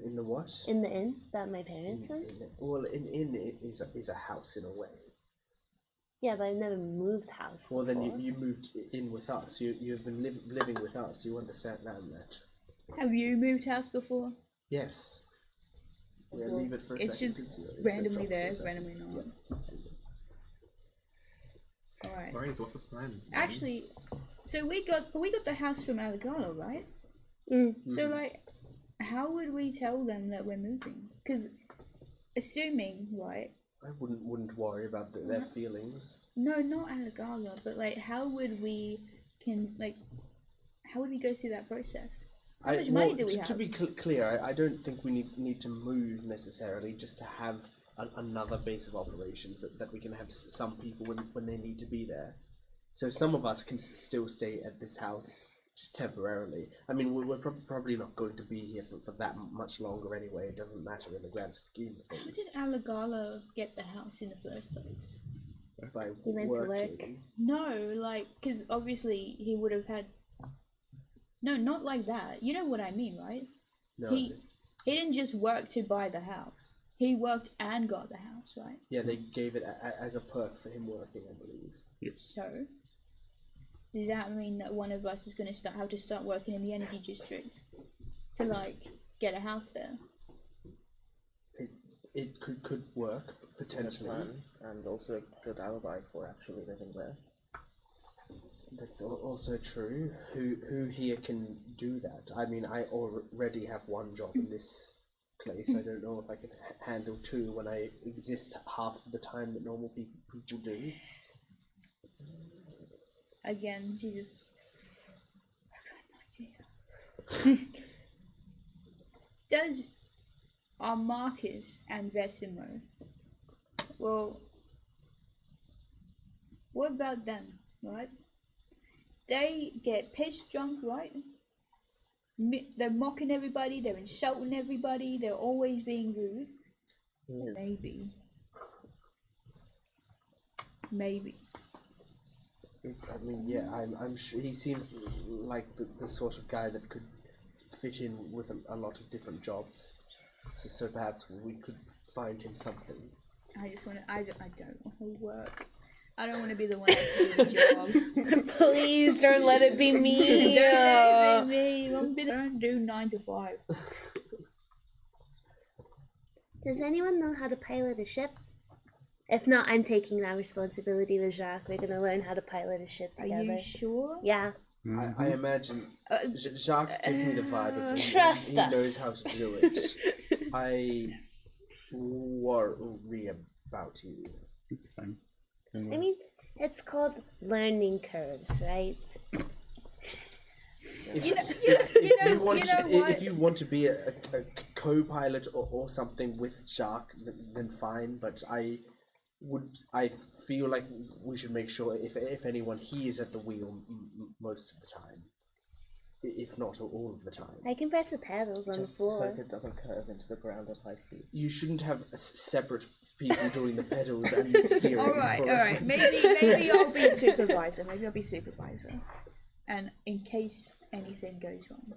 In the what? In the inn that my parents owned. Well, an inn is a house in a way. Yeah, but I've never moved house before. Well, then you moved in with us. You've been living with us. You understand that. Have you moved house before? Yes. Yeah, Well, leave it for a it's second. just randomly there, randomly not. Yeah. Alright. Alright, so what's the plan? Actually, so we got the house from Allegalo, right? So like, how would we tell them that we're moving? Because assuming, right? I wouldn't worry about their feelings. No, not Allegalo, but like, how would we go through that process? How much money do we have? To be clear, I don't think we need to move necessarily just to have another base of operations that we can have some people when they need to be there. So some of us can still stay at this house just temporarily. I mean, we're probably not going to be here for that much longer anyway. It doesn't matter in the grand scheme of things. How did Allegalo get the house in the first place? By He went to work. No, like, because obviously he would have had... No, not like that. You know what I mean, right? No. He didn't just work to buy the house. He worked and got the house, right? Yeah, they gave it as a perk for him working, I believe. So, does that mean that one of us is going to have to start working in the energy district to, like, get a house there? It could work, potentially. And also a good alibi for actually living there. That's also true. Who here can do that? I mean, I already have one job in this place. I don't know if I can handle two when I exist half of the time that normal people do. Again, Jesus. I got no idea. Does our Marcus and Vesimo, well, what about them, right? They get pissed drunk, right? They're mocking everybody, they're insulting everybody, they're always being rude. Maybe. I mean, yeah, I'm sure he seems like the sort of guy that could fit in with a lot of different jobs. So perhaps we could find him something. I don't want to work. I don't want to be the one that's doing the job. Please don't let it be me. Don't let it be me. I don't do 9 to 5. Does anyone know how to pilot a ship? If not, I'm taking that responsibility with Jacques. We're gonna learn how to pilot a ship together. Are you sure? Yeah. I imagine Jacques gives me the vibe of he knows how to do it. I worry about you. It's fine. I mean, it's called learning curves, right? If you want to be a co-pilot or something with Jacques, then fine. But I feel like we should make sure if anyone, he is at the wheel most of the time. if not all of the time. I can press the pedals on the Just floor. hope it doesn't curve into the ground at high speed. You shouldn't have separate people doing the pedals and steering. All right. Maybe I'll be supervisor. And in case anything goes wrong.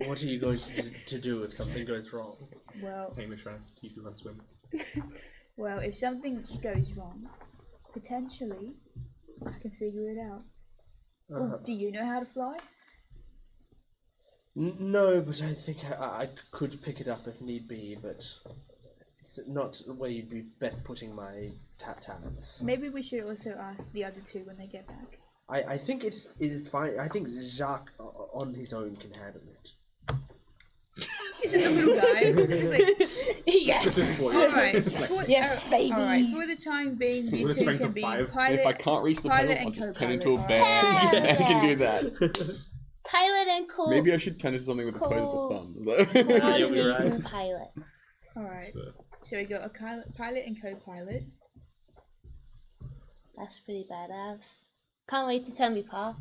What are you going to do if something goes wrong? Well, Hamish tries to teach you how to swim. well, if something goes wrong, potentially I can figure it out. Do you know how to fly? No, but I think I could pick it up if need be, but it's not where you'd be best putting my talents. Maybe we should also ask the other two when they get back. I think it is fine. I think Jacques on his own can handle it. He's just a little guy. Just like, Yes. all right. Yes, baby. All right. For the time being, you With a two strength can of be 5. pilot. If I can't reach the pilot pedals, I'll and just co-pilot, turn into a alright. bear. Yeah. I can do that. Pilot and co. Maybe I should turn into something with opposable thumbs. though. You'll be right. coordinating pilot. All right. So we got a pilot and co-pilot. That's pretty badass. Can't wait to tell me, Pa.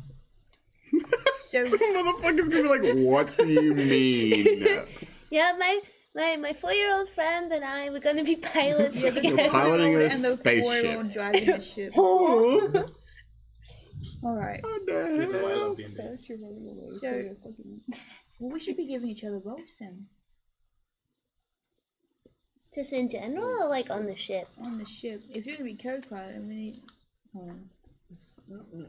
So Motherfucker's gonna be like, what do you mean? Yeah, my 4-year-old friend and I were gonna be pilots yeah, the together. piloting a and the spaceship. 4-year-old driving the ship. Oh, All right. Even though I love D&D. So, well, we should be giving each other roles then. Just in general, or like on the ship? On the ship. If you're gonna be co-pilot, then we need. It's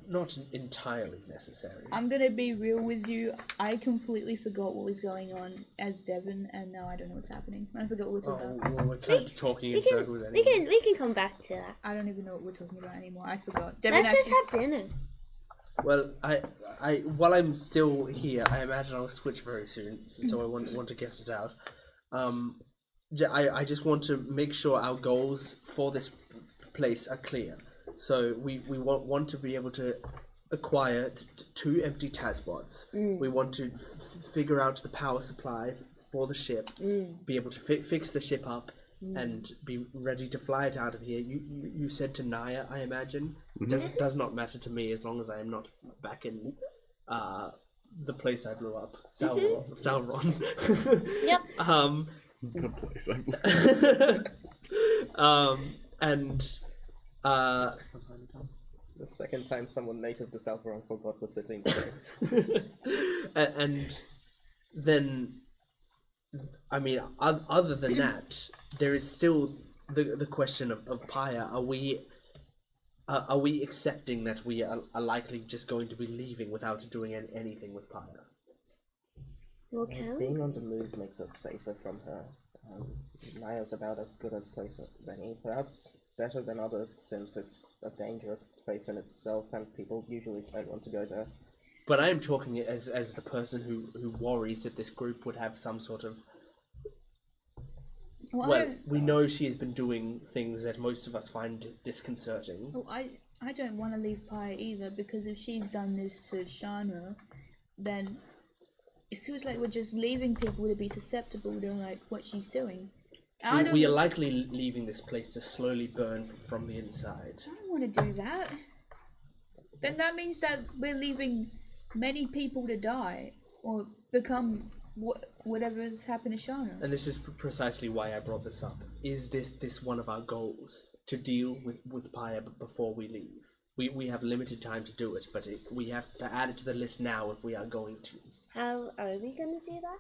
not entirely necessary. I'm gonna be real with you. I completely forgot what was going on as Devon, and now I don't know what's happening. I forgot what we're talking about. Well, we're kind of talking in circles We anyway. can come back to that. I don't even know what we're talking about anymore. I forgot. Devon Let's just actually- have dinner. Well, I while I'm still here, I imagine I'll switch very soon, so I want to get it out. I just want to make sure our goals for this place are clear. So we want to be able to acquire 2 empty Tazbots. We want to figure out the power supply for the ship, be able to fix the ship up, and be ready to fly it out of here. You said to Naya, I imagine. It does not matter to me as long as I am not back in the place I blew up, Sauron. Yep. the place I and The second time someone native to Sauron forgot the sitting. and then, I mean, other than that, there is still the question of Pyre. Are we accepting that we are likely just going to be leaving without doing anything with Pyre? Well, can we? Being on the move makes us safer from her. Naya's about as good as place as any, perhaps better than others, since it's a dangerous place in itself, and people usually don't want to go there. But I am talking as the person who worries that this group would have some sort of. Well, we know she has been doing things that most of us find disconcerting. Oh, I don't want to leave Pyre either, because if she's done this to Shana, then it feels like we're just leaving people to be susceptible to like what she's doing. We are likely leaving this place to slowly burn from the inside. I don't want to do that. Then that means that we're leaving many people to die or become whatever's happened to Shana. And this is precisely why I brought this up. Is this one of our goals, to deal with Pyre before we leave? We have limited time to do it, but we have to add it to the list now if we are going to. How are we gonna do that?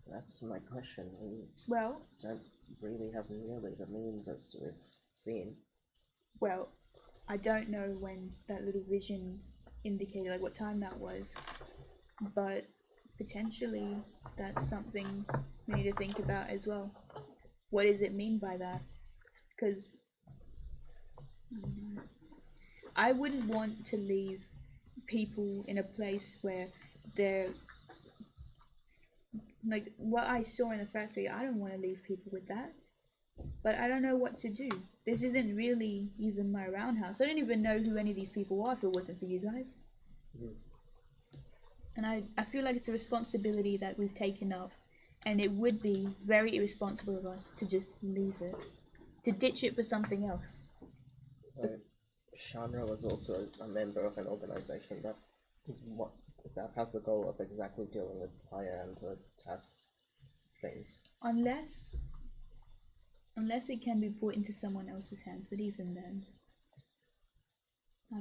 That's my question. We Well, don't really have nearly the means as we've seen. well, I don't know when that little vision indicated, like what time that was, but potentially that's something we need to think about as well. What does it mean by that? Because I wouldn't want to leave people in a place where they're like what I saw in the factory. I don't want to leave people with that, but I don't know what to do. This isn't really even my roundhouse. I don't even know who any of these people are if it wasn't for you guys. And I feel like it's a responsibility that we've taken up, and it would be very irresponsible of us to just leave it, to ditch it for something else. Chandra was also a member of an organization that that has the goal of exactly dealing with fire and the task things. Unless it can be put into someone else's hands, but even then, I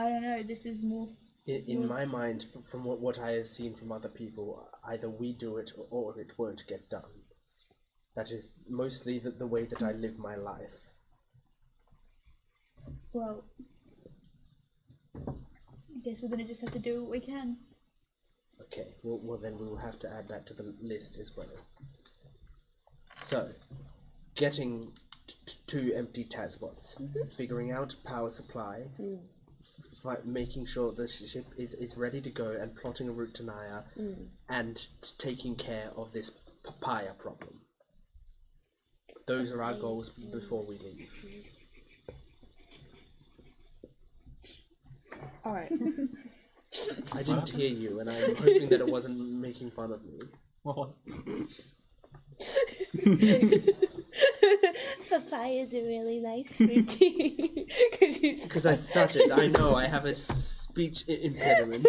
don't know. This is more. In my mind, from what I have seen from other people, either we do it or it won't get done. That is mostly the way that I live my life. Well, I guess we're gonna just have to do what we can. Okay, well then we will have to add that to the list as well. So, getting 2 empty TASbots, figuring out power supply, making sure the ship is ready to go and plotting a route to Naya, and taking care of this papaya problem. Those are our goals before we leave. Alright. I didn't hear you, and I'm hoping that it wasn't making fun of me. What was Papaya is a really nice fruit tea. Because I stuttered. I know, I have a speech impediment.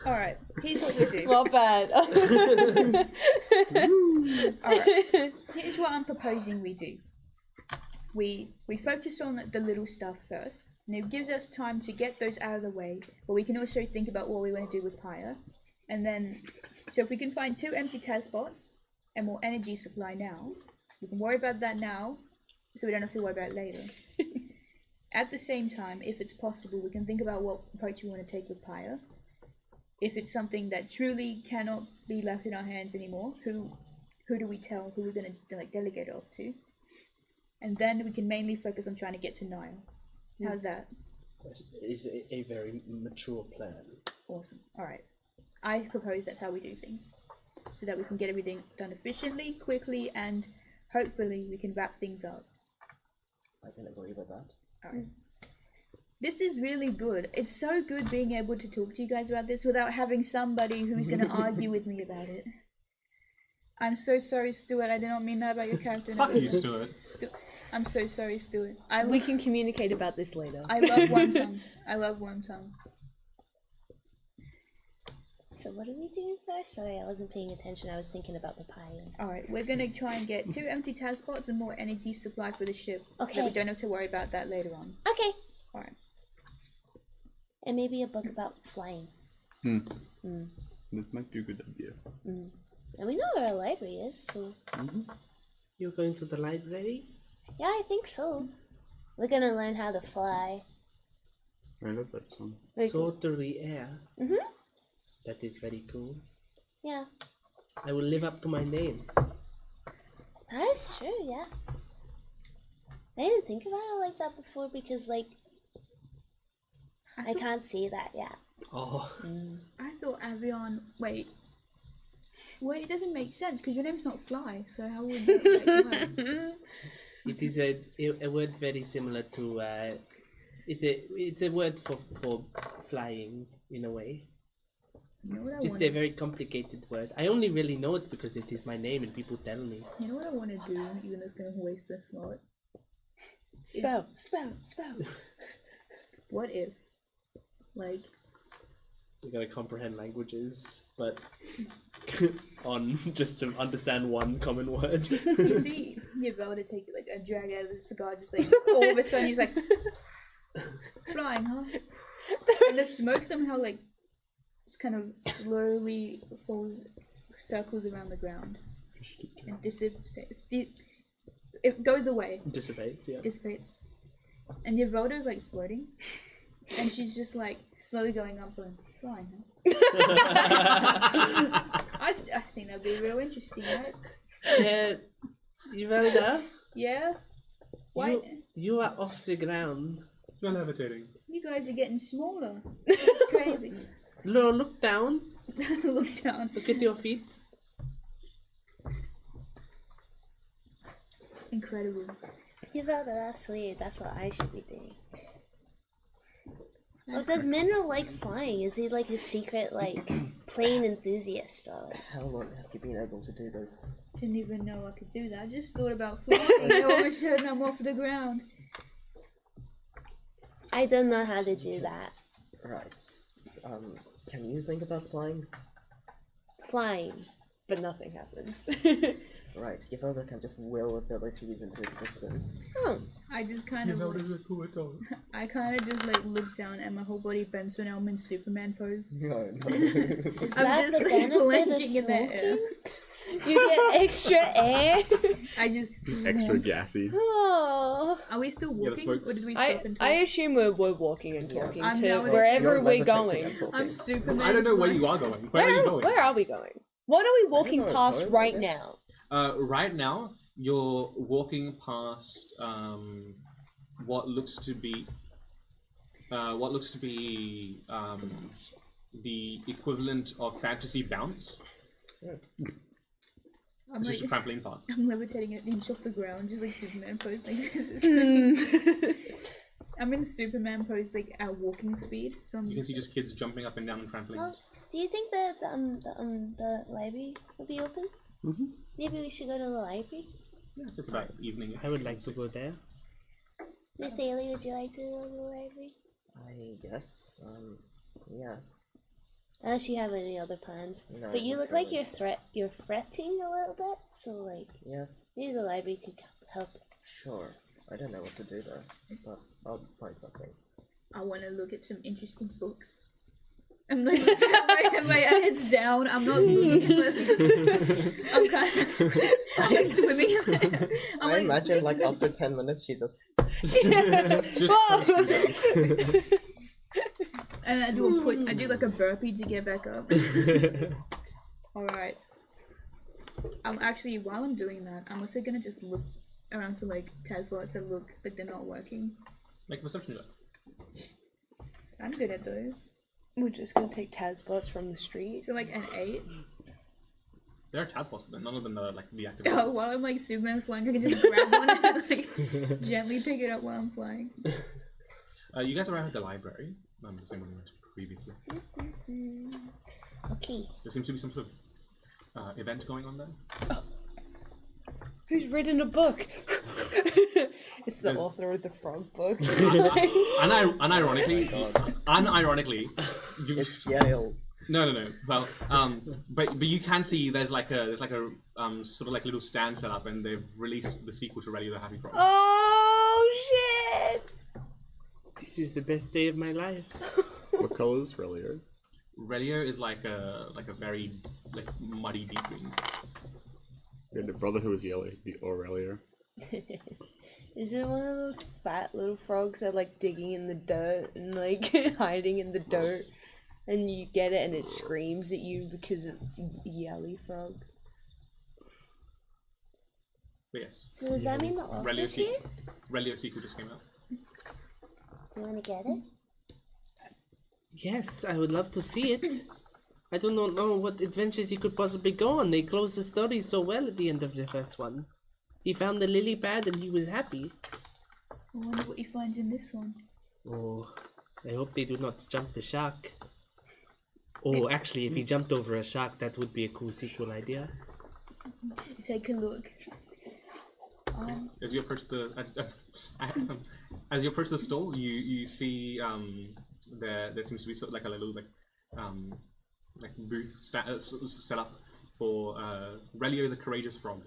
Alright, here's what we do. Not bad. Alright, here's what I'm proposing we do. We focus on the little stuff first, and it gives us time to get those out of the way, but we can also think about what we want to do with Pyre. And then, so if we can find 2 empty TASbots and more energy supply now, we can worry about that now, so we don't have to worry about it later. At the same time, if it's possible, we can think about what approach we want to take with Pyre. If it's something that truly cannot be left in our hands anymore, who do we tell, who we're going to like delegate off to? And then we can mainly focus on trying to get to Nile. How's that? That is a very mature plan. Awesome. Alright. I propose that's how we do things. So that we can get everything done efficiently, quickly, and hopefully we can wrap things up. I can agree with that. Alright. This is really good. It's so good being able to talk to you guys about this without having somebody who's going to argue with me about it. I'm so sorry, Stuart. I did not mean that about your character. Fuck you, Stuart. I'm so sorry, Stuart. We can communicate about this later. I love Wormtongue. I love Wormtongue. So what are we doing first? Sorry, I wasn't paying attention. I was thinking about the pies. Alright, we're going to try and get 2 empty TASbots and more energy supply for the ship. Okay. So that we don't have to worry about that later on. Okay. Alright. And maybe a book about flying. That might be a good idea. And we know where our library is, so... You're going to the library? Yeah, I think so. We're gonna learn how to fly. I love that song. Soar through the air. That is very cool. Yeah. I will live up to my name. That is true, yeah. I didn't think about it like that before because, like, I can't see that yet. Oh. I thought Avion... Wait, it doesn't make sense because your name's not Fly, so how would that work? It is a word very similar to it's a word for flying in a way. You know what Just a very complicated word. I only really know it because it is my name and people tell me. You know what I want to do, even though it's going to waste a slot? Spell. What if, like... We're gonna comprehend languages, but on just to understand one common word. You see Yavelda take like a drag out of the cigar, just like all of a sudden he's like flying, huh? And the smoke somehow like just kind of slowly circles around the ground and dissipates. It goes away. Dissipates, yeah. Dissipates. And Yavelda's like floating, and she's just like slowly going up and flying, huh? I think that'd be real interesting, right? Yeah, Yavelda. Yeah? Why? You are off the ground. You're levitating. You guys are getting smaller. It's crazy. No, look down. Look down. Look at your feet. Incredible. Yavelda, that's weird. That's what I should be doing. Oh, does Mineral like flying? Is he like a secret, like, plane enthusiast? Or like... How long have you been able to do this? Didn't even know I could do that. I just thought about flying and all of a sudden I'm off the ground. I don't know how to do that. Right. Can you think about flying? Flying, but nothing happens. Right, Yvelda can just will abilities into existence. Oh. I just kind of I kind of just like look down and my whole body bends when I'm in Superman pose. No. Is I'm that just the like benefit of blanking in the air. smoking? You get extra air. I just Extra gassy. Oh. Are we still Yeah, the walking, smokes. or did we stop and talk? I assume we're walking and talking I'm to now in wherever You're we're levitating going. and talking. I'm Superman. I don't know where flying. you are going. Where are you going? Where are we going? What are we walking know, past home, I right guess. now? Right now, you're walking past what looks to be the equivalent of Fantasy Bounce. I'm It's like, just a trampoline park. I'm levitating an inch off the ground, just like Superman pose. Like I'm in Superman pose, like at walking speed. So I'm You can just see just kids jumping up and down on trampolines. Well, do you think that the library will be open? Mm-hmm. Maybe we should go to the library. Yeah, it's about evening. I would like to go there. Nathalie, would you like to go to the library? I guess. Yeah. Unless you have any other plans. No, But you not look like really. you're fretting a little bit, so like Yeah, maybe the library could help. sure. I don't know what to do there, but I'll find something. I want to look at some interesting books. I'm like, my head's down. I'm not looking. I'm kind of, I'm like swimming in there. I'm I like, imagine like after 10 minutes she just Just constantly. and I do like a burpee to get back up. All right. I'm actually, while I'm doing that, I'm also gonna just look around for like Tazbots that look like they're not working. Make a perception check. I'm good at those. We're just gonna take Tazbots from the street. So like an 8. There are Tazbots, but none of them are like deactivated. Oh, while I'm like Superman flying, I can just grab one and like gently pick it up while I'm flying. You guys arrive at the library. The same one we went to previously. Okay. There seems to be some sort of event going on there. Who's written a book? It's the There's- author of the frog book. Unironically, you it's Yale. No. Well, but you can see there's like a sort of like little stand set up, and they've released the sequel to Ready the Happy Frog. Oh shit! This is the best day of my life. What color is Relio? Relio is like a very like muddy deep green. You had a brother who was yellow, the Aurelio. Is it one of those fat little frogs that like digging in the dirt and like hiding in the dirt, and you get it and it screams at you because it's yelly frog? But yes, So does that mean the Relio author's here? Relio sequel just came out. Do you want to get it? Yes, I would love to see it. I do not know what adventures he could possibly go on. They closed the story so well at the end of the first one. He found the lily pad and he was happy. I wonder what you find in this one. Oh, I hope they do not jump the shark. Oh, actually, if he jumped over a shark, that would be a cool sequel idea. Take a look. As you approach the as you approach the stall, you see there seems to be sort of like a little booth set up for Relio the Courageous Frog.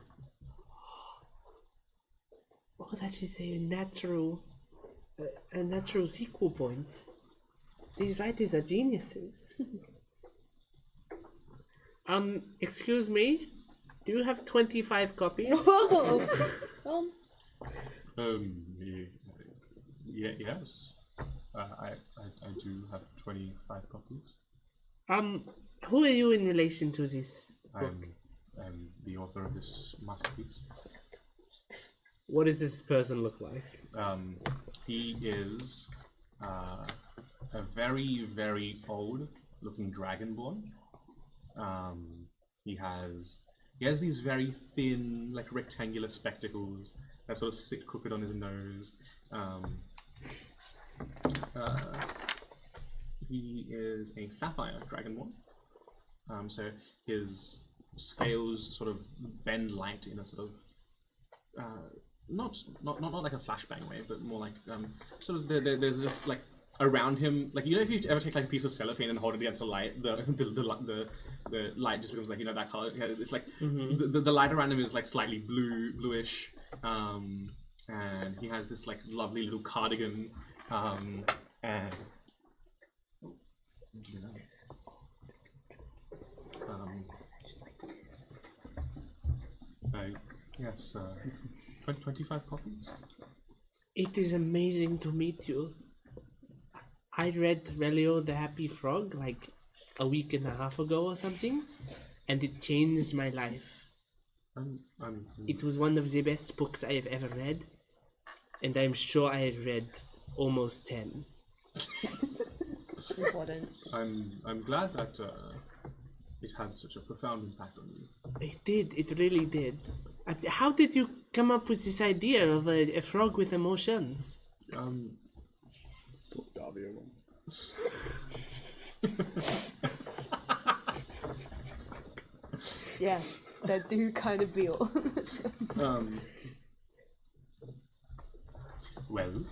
Oh, that is a natural sequel point. These writers are geniuses. Excuse me? Do you have 25 copies? Yes. I do have 25 copies. Who are you in relation to this book? I'm the author of this masterpiece. What does this person look like? He is a very, very old looking dragonborn. He has these very thin, like rectangular spectacles that sort of sit crooked on his nose. He is a sapphire dragonborn. So his scales sort of bend light in a sort of not like a flashbang way, but more like sort of there's just like around him, like, you know, if you ever take like a piece of cellophane and hold it against the light, the light just becomes like, you know, that color. Yeah, it's like the light around him is like slightly bluish, and he has this like lovely little cardigan, and yes, 25 copies. It is amazing to meet you. I read Relio the Happy Frog like a week and a half ago or something, and it changed my life. It was one of the best books I have ever read, and I'm sure I have read almost 10. Important. I'm glad that it had such a profound impact on you. It did. It really did. How did you come up with this idea of a frog with emotions? So Davio once. Yeah, that do kind of feel. Well,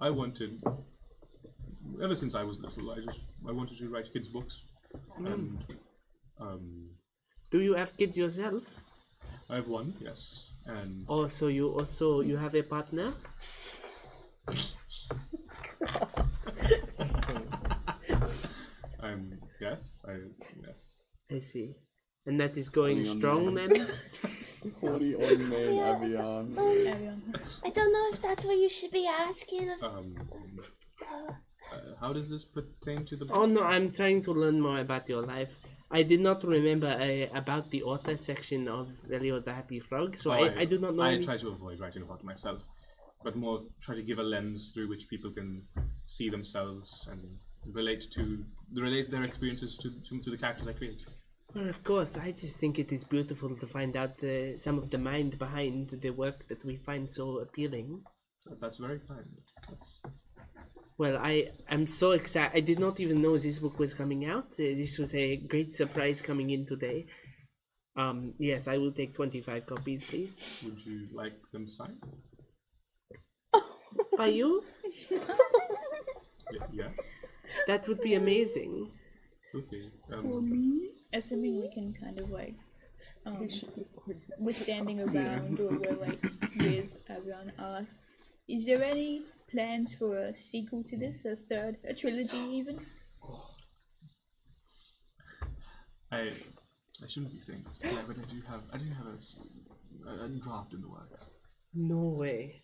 I wanted, ever since I was little, I wanted to write kids' books, and Do you have kids yourself? I have one, yes, and Oh, so you have a partner? yes. I see. And that is going Running on strong the- then? Holy old man, Avion. I don't know if that's what you should be asking. How does this pertain to the book? Oh no, I'm trying to learn more about your life. I did not remember about the author section of Relio the Happy Frog, so I do not know. I try to avoid writing about myself, but more try to give a lens through which people can see themselves and relate their experiences to the characters I create. Well, of course, I just think it is beautiful to find out some of the mind behind the work that we find so appealing. That's very kind. Yes. Well, I am so excited. I did not even know this book was coming out. This was a great surprise coming in today. Yes, I will take 25 copies, please. Would you like them signed? Are you? Yes. That would be amazing. Okay. For me, assuming we can kind of like, we're standing around or we're like with everyone, I'll ask, is there any plans for a sequel to this, a trilogy even? I shouldn't be saying this, but I do have a draft in the works. No way.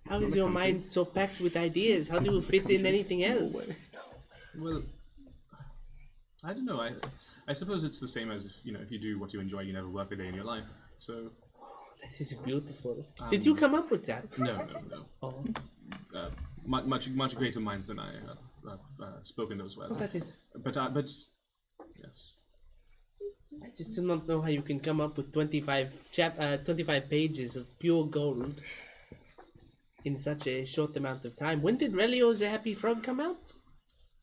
How is your mind so packed with ideas? How do you fit in anything else? Well, I don't know. I suppose it's the same as if you do what you enjoy, you never work a day in your life. So this is beautiful. Did you come up with that? No. Oh. Much greater minds than I have spoken those words. That is. But yes. I just do not know how you can come up with 25 pages of pure gold in such a short amount of time. When did Relio the Happy Frog come out?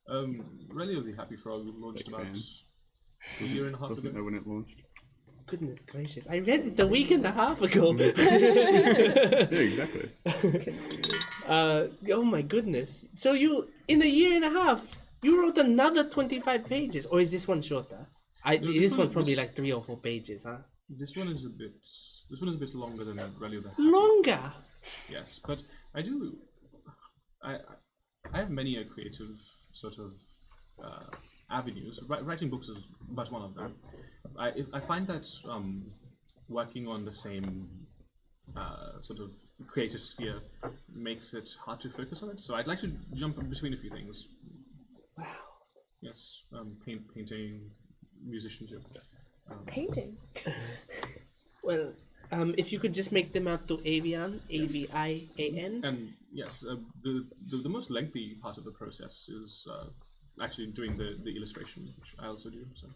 Relio the Happy Frog launched about a year and a half Doesn't ago. know when it launched. Goodness gracious! I read it a week and a half ago. Yeah, exactly. Oh my goodness! So in a year and a half, you wrote another 25 pages, or is this one shorter? This one's probably like 3 or 4 pages, huh? This one is a bit longer than Relio the Happy. Longer. Yes, but I have many a creative sort of avenues. Writing books is but one of them. I find that working on the same sort of creative sphere makes it hard to focus on it. So I'd like to jump between a few things. Wow. Yes, painting, musicianship. Painting. Well, if you could just make them out to Avian, A-V-I-A-N. And yes, the most lengthy part of the process is actually doing the illustration, which I also do. So.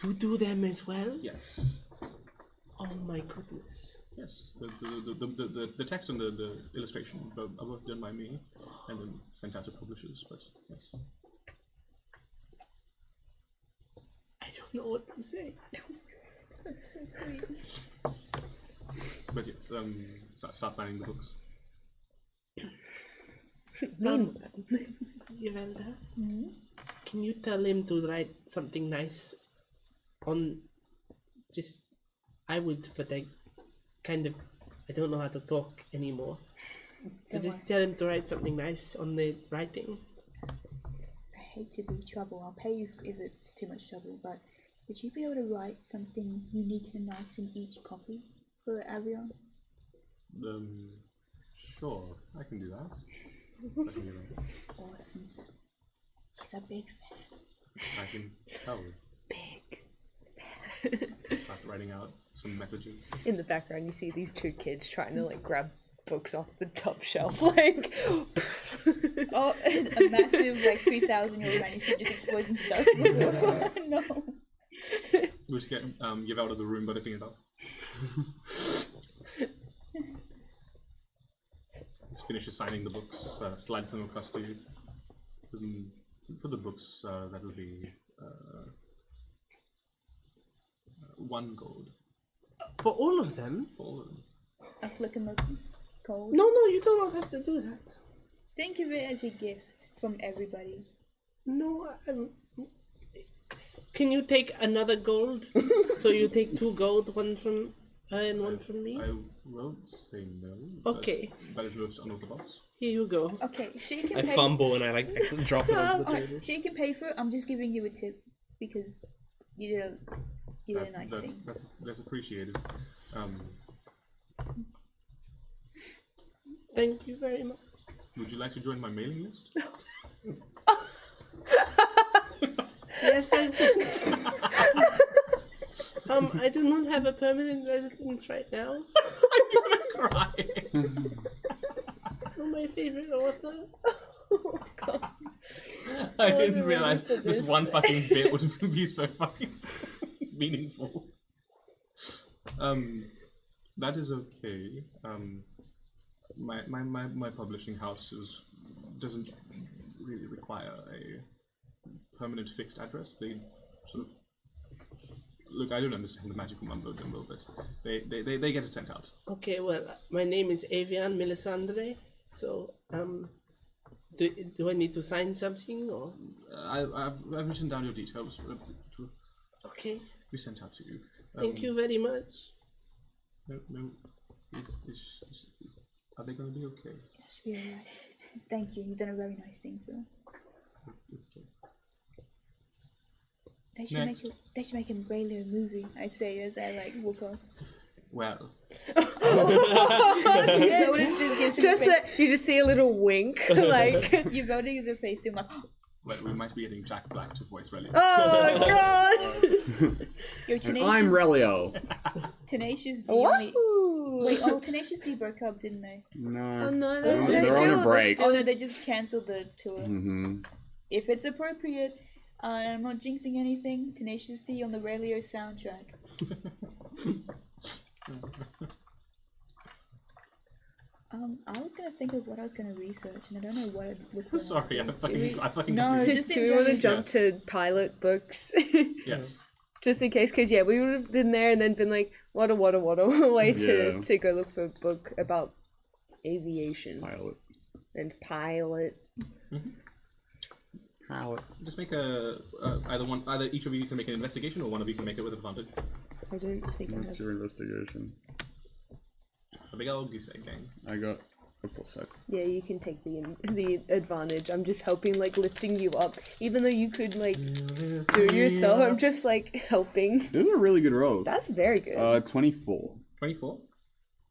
You do them as well? Yes. Oh my goodness. Yes. The text and the illustration are both done by me, and then sent out to publishers. But yes. I don't know what to say. That's so sweet. But yes, start signing the books. Meanwhile, Yvelda, can you tell him to write something nice on just I would, but I don't know how to talk anymore. So just tell him to write something nice on the writing. I hate to be trouble. I'll pay you if it's too much trouble, but would you be able to write something unique and nice in each copy for Avion? Sure, I can do that. Awesome. She's a big fan. I can tell. big. Starts writing out some messages. In the background, you see these two kids trying to like grab books off the top shelf, like. Oh, a massive like 3,000-year-old manuscript just explodes into dust. No. We'll just get Yev out of the room by lifting it up. Just finishes signing the books, slides them across to you. For the books, that'll be 1 gold. For all of them? For all of them. A flick in the cold. No, you do not have to do that. Think of it as a gift from everybody. No, can you take another gold? So you take 2 gold, 1 from her and 1 from me? I won't say no. Okay. That is most unorthodox. Here you go. Okay, she can I pay. fumble and I like drop it onto the table. She can pay for it. I'm just giving you a tip because you did a nice thing. That's appreciated. Thank you very much. Would you like to join my mailing list? Yes, I would. I do not have a permanent residence right now. I'm gonna cry. You're my favorite author. Oh god. I didn't realize this one fucking bit would be so fucking meaningful. That is okay. My publishing house doesn't really require a permanent fixed address. They sort of look. I don't understand the magical mumbo jumbo, but they get it sent out. Okay, well, my name is Avian Melisandre. So, do I need to sign something or? I've written down your details to Okay. be sent out to you. Thank you very much. No, are they going to be okay? Yes, we are right. Thank you. You've done a very nice thing for them. Okay. They should make a Braille movie. I say as I like walk off. Well. You just see a little wink, like. You voted as a face to like. Well, we might be getting Jack Black to voice Relio. Oh god! Yo, I'm Relio. Tenacious D. Wait, Tenacious D broke up, didn't they? No. Oh no, they're on a break. Oh no, they just cancelled the tour. Mm-hmm. If it's appropriate, I'm not jinxing anything. Tenacious D on the Relio soundtrack. I was gonna think of what I was gonna research, and I don't know what I'd look for. Sorry, I fucking. No, just do we want to jump to pilot books? Yes. Just in case, because yeah, we would have been there and then been like, what a way to go look for a book about aviation. Pilot. And pilot. Mm-hmm. Pilot. Just make either each of you can make an investigation, or one of you can make it with advantage. I don't think I What's have. your investigation? A big old goose egg gang. I got a +5. Yeah, you can take the advantage. I'm just helping, like, lifting you up. Even though you could, like, do it yourself, I'm just, like, helping. Those are really good rolls. That's very good. 24. 24?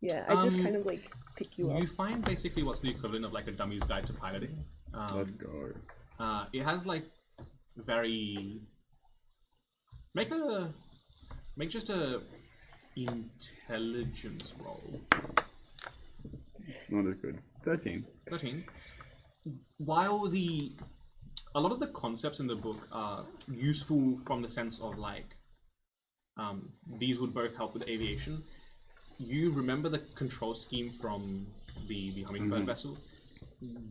Yeah, I just kind of, like, pick you up. You find basically what's the equivalent of, like, a dummy's guide to piloting. Let's go. It has, like, very... Make just a intelligence roll. It's not as good. 13. 13. While a lot of the concepts in the book are useful from the sense of like, these would both help with aviation. You remember the control scheme from the hummingbird vessel?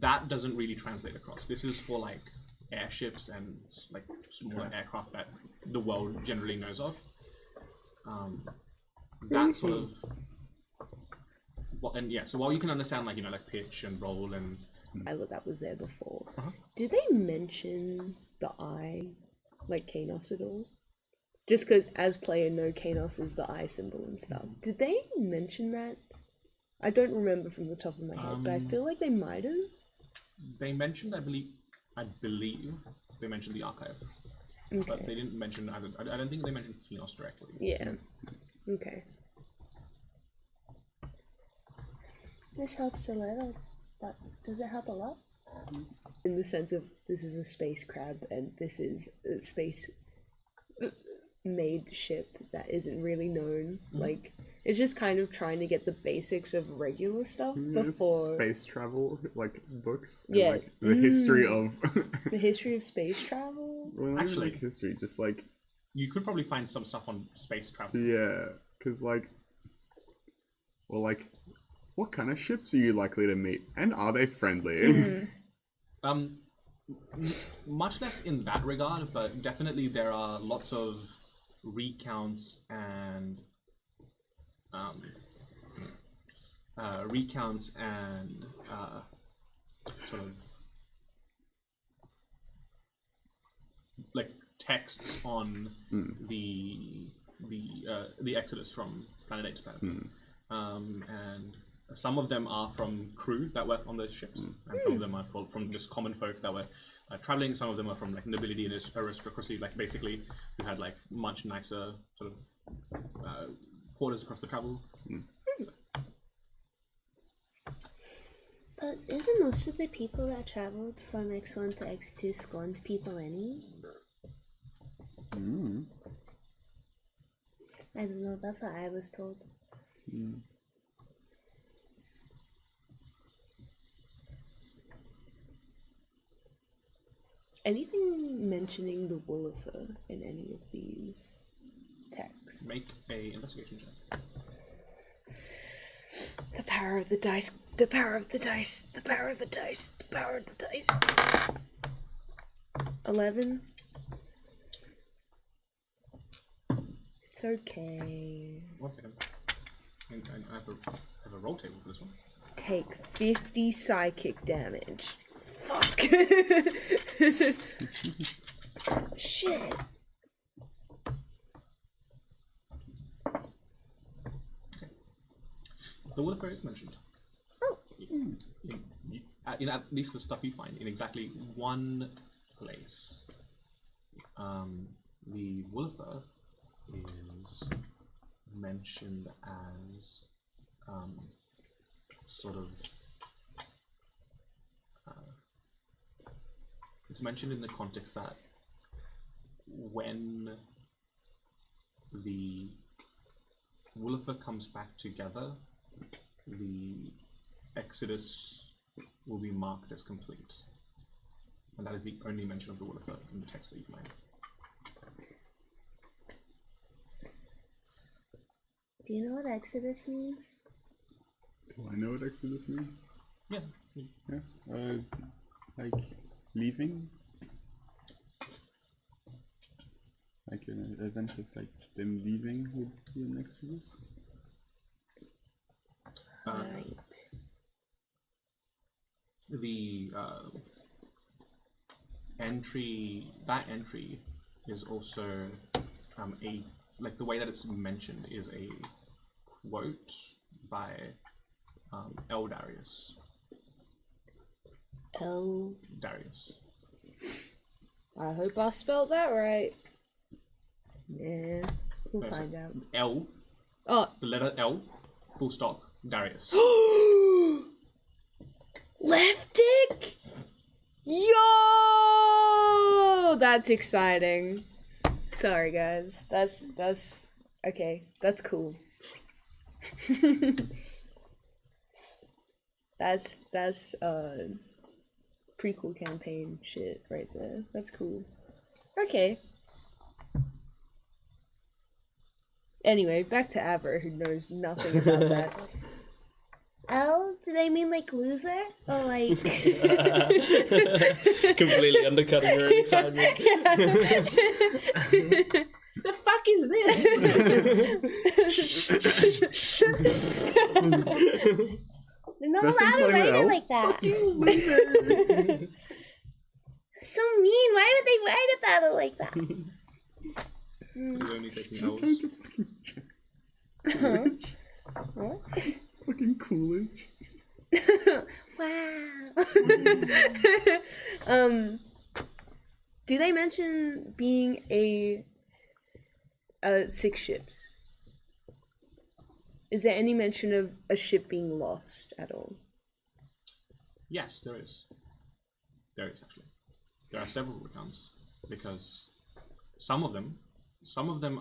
That doesn't really translate across. This is for like airships and like smaller aircraft that the world generally knows of. that sort of. And yeah, so while you can understand like pitch and roll and pilot that was there before, Uh-huh. did they mention the eye, like Kanos at all? Just because as player know Kanos is the eye symbol and stuff. Did they mention that? I don't remember from the top of my head, but I feel like they might have. They mentioned, I believe they mentioned the archive, but they didn't mention. I don't think they mentioned Kanos directly. Yeah. Okay. This helps a little, but does it help a lot? In the sense of this is a space crab and this is a space made ship that isn't really known. Like, it's just kind of trying to get the basics of regular stuff before space travel, like books. And, Yeah. like, the history of the history of space travel. well, not even, Actually- like history, just like You could probably find some stuff on space travel. yeah, because like, well, like, what kind of ships are you likely to meet, and are they friendly? Much less in that regard, but definitely there are lots of recounts and sort of like texts on the exodus from planet A to planet B. And some of them are from crew that were on those ships, and some of them are from just common folk that were traveling. Some of them are from like nobility and aristocracy, like basically who had like much nicer sort of quarters across the travel. But isn't most of the people that traveled from X1 to X2 scorned people any? I don't know, that's what I was told. Anything mentioning the Woolifer in any of these texts? Make a investigation check. The power of the dice, the power of the dice, the power of the dice, the power of the dice. 11. It's okay. 1 second. I have a roll table for this one. Take 50 psychic damage. Fuck. Shit. The Woolifer is mentioned. Oh. In at least the stuff you find in exactly one place. The Woolifer is mentioned as sort of it's mentioned in the context that when the Woolifer comes back together, the Exodus will be marked as complete. And that is the only mention of the Woolifer in the text that you find. Do you know what Exodus means? Do I know what Exodus means? Yeah. Yeah. Like leaving. Like an event of like them leaving would be an Exodus. Right. The entry is also like the way that it's mentioned is a quote by L. Darius. L. Darius. I hope I spelled that right. Yeah, we'll No, find out. L. Oh. The letter L. Full stop. Darius. Left dick? Yo! That's exciting. Sorry guys. That's okay. That's cool. that's prequel campaign shit right there. That's cool. Okay. Anyway, back to Aver, who knows nothing about that. L? Do they mean like loser? Or like... Completely undercutting your own excitement. The fuck is this? They're not First thing allowed to starting with write it L. like that. Fuck you, loser. So mean. Why would they write about it like that? You're only taking Just L's. time to fucking check. Coolidge? What? Fucking Coolidge. Wow. Do they mention being a 6 ships? Is there any mention of a ship being lost at all? Yes, there is. There is actually. There are several accounts because some of them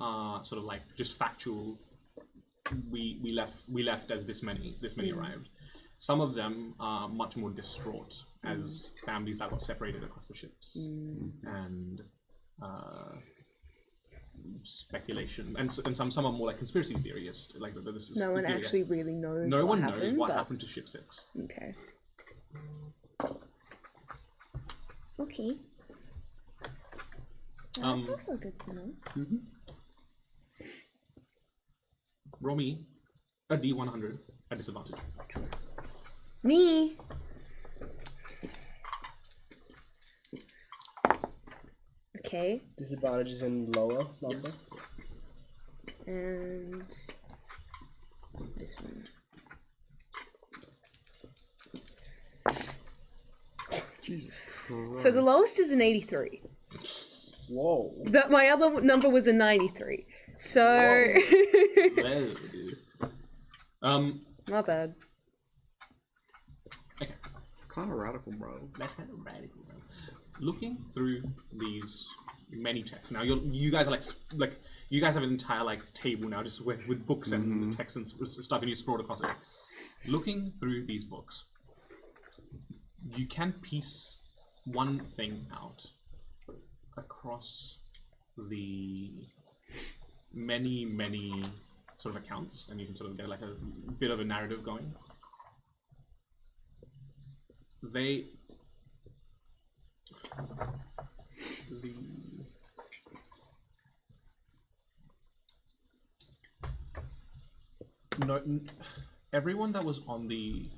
are sort of like just factual. We left as this many arrived. Some of them are much more distraught as families that got separated across the ships, and speculation, and some are more like conspiracy theorists. Like this is No one actually really knows. no what one happened, knows what but... happened to Ship 6. Okay. Okay. That's also good to know. Roll me a D100 at disadvantage. Me. Okay. Disadvantage is in lower number. Yes. And this one. Jesus Christ. So the lowest is an 83. Whoa. My other number was a 93. So Well, dude. not bad. Okay. It's kind of radical, bro. That's kind of radical, bro. Looking through these many texts now, you guys are like you guys have an entire like table now, just with books and texts and stuff, and you sprawled across it. Looking through these books, you can piece one thing out across the many sort of accounts, and you can sort of get like a bit of a narrative going. Everyone that was on these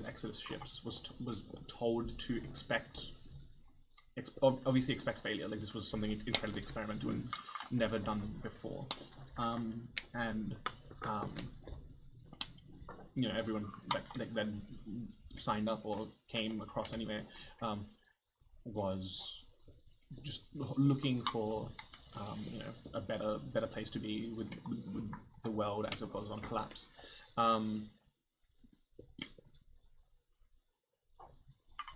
Exodus ships was told to expect failure. Like this was something incredibly experimental and never done before. You know, everyone that signed up or came across anyway was just looking for you know, a better place to be with the world as it goes on collapse.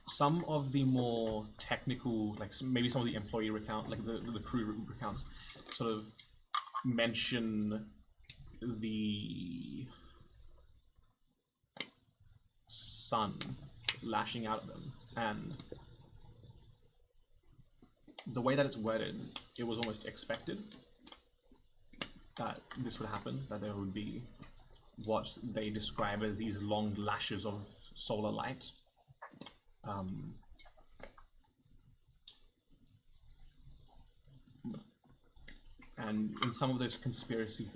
Some of the more technical, like maybe some of the employee recount, like the crew recounts, sort of mention the sun lashing out at them, and the way that it's worded, it was almost expected that this would happen, that there would be what they describe as these long lashes of solar light. And in some of those conspiracy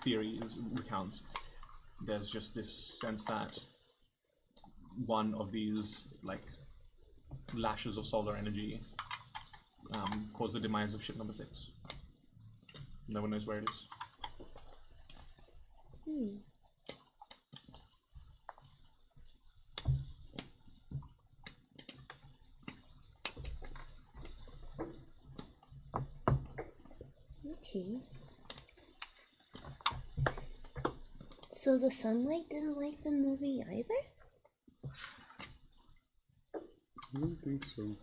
theories recounts, there's just this sense that one of these like lashes of solar energy caused the demise of ship number 6. No one knows where it is. Okay. So the sunlight didn't like the movie either? I don't think so.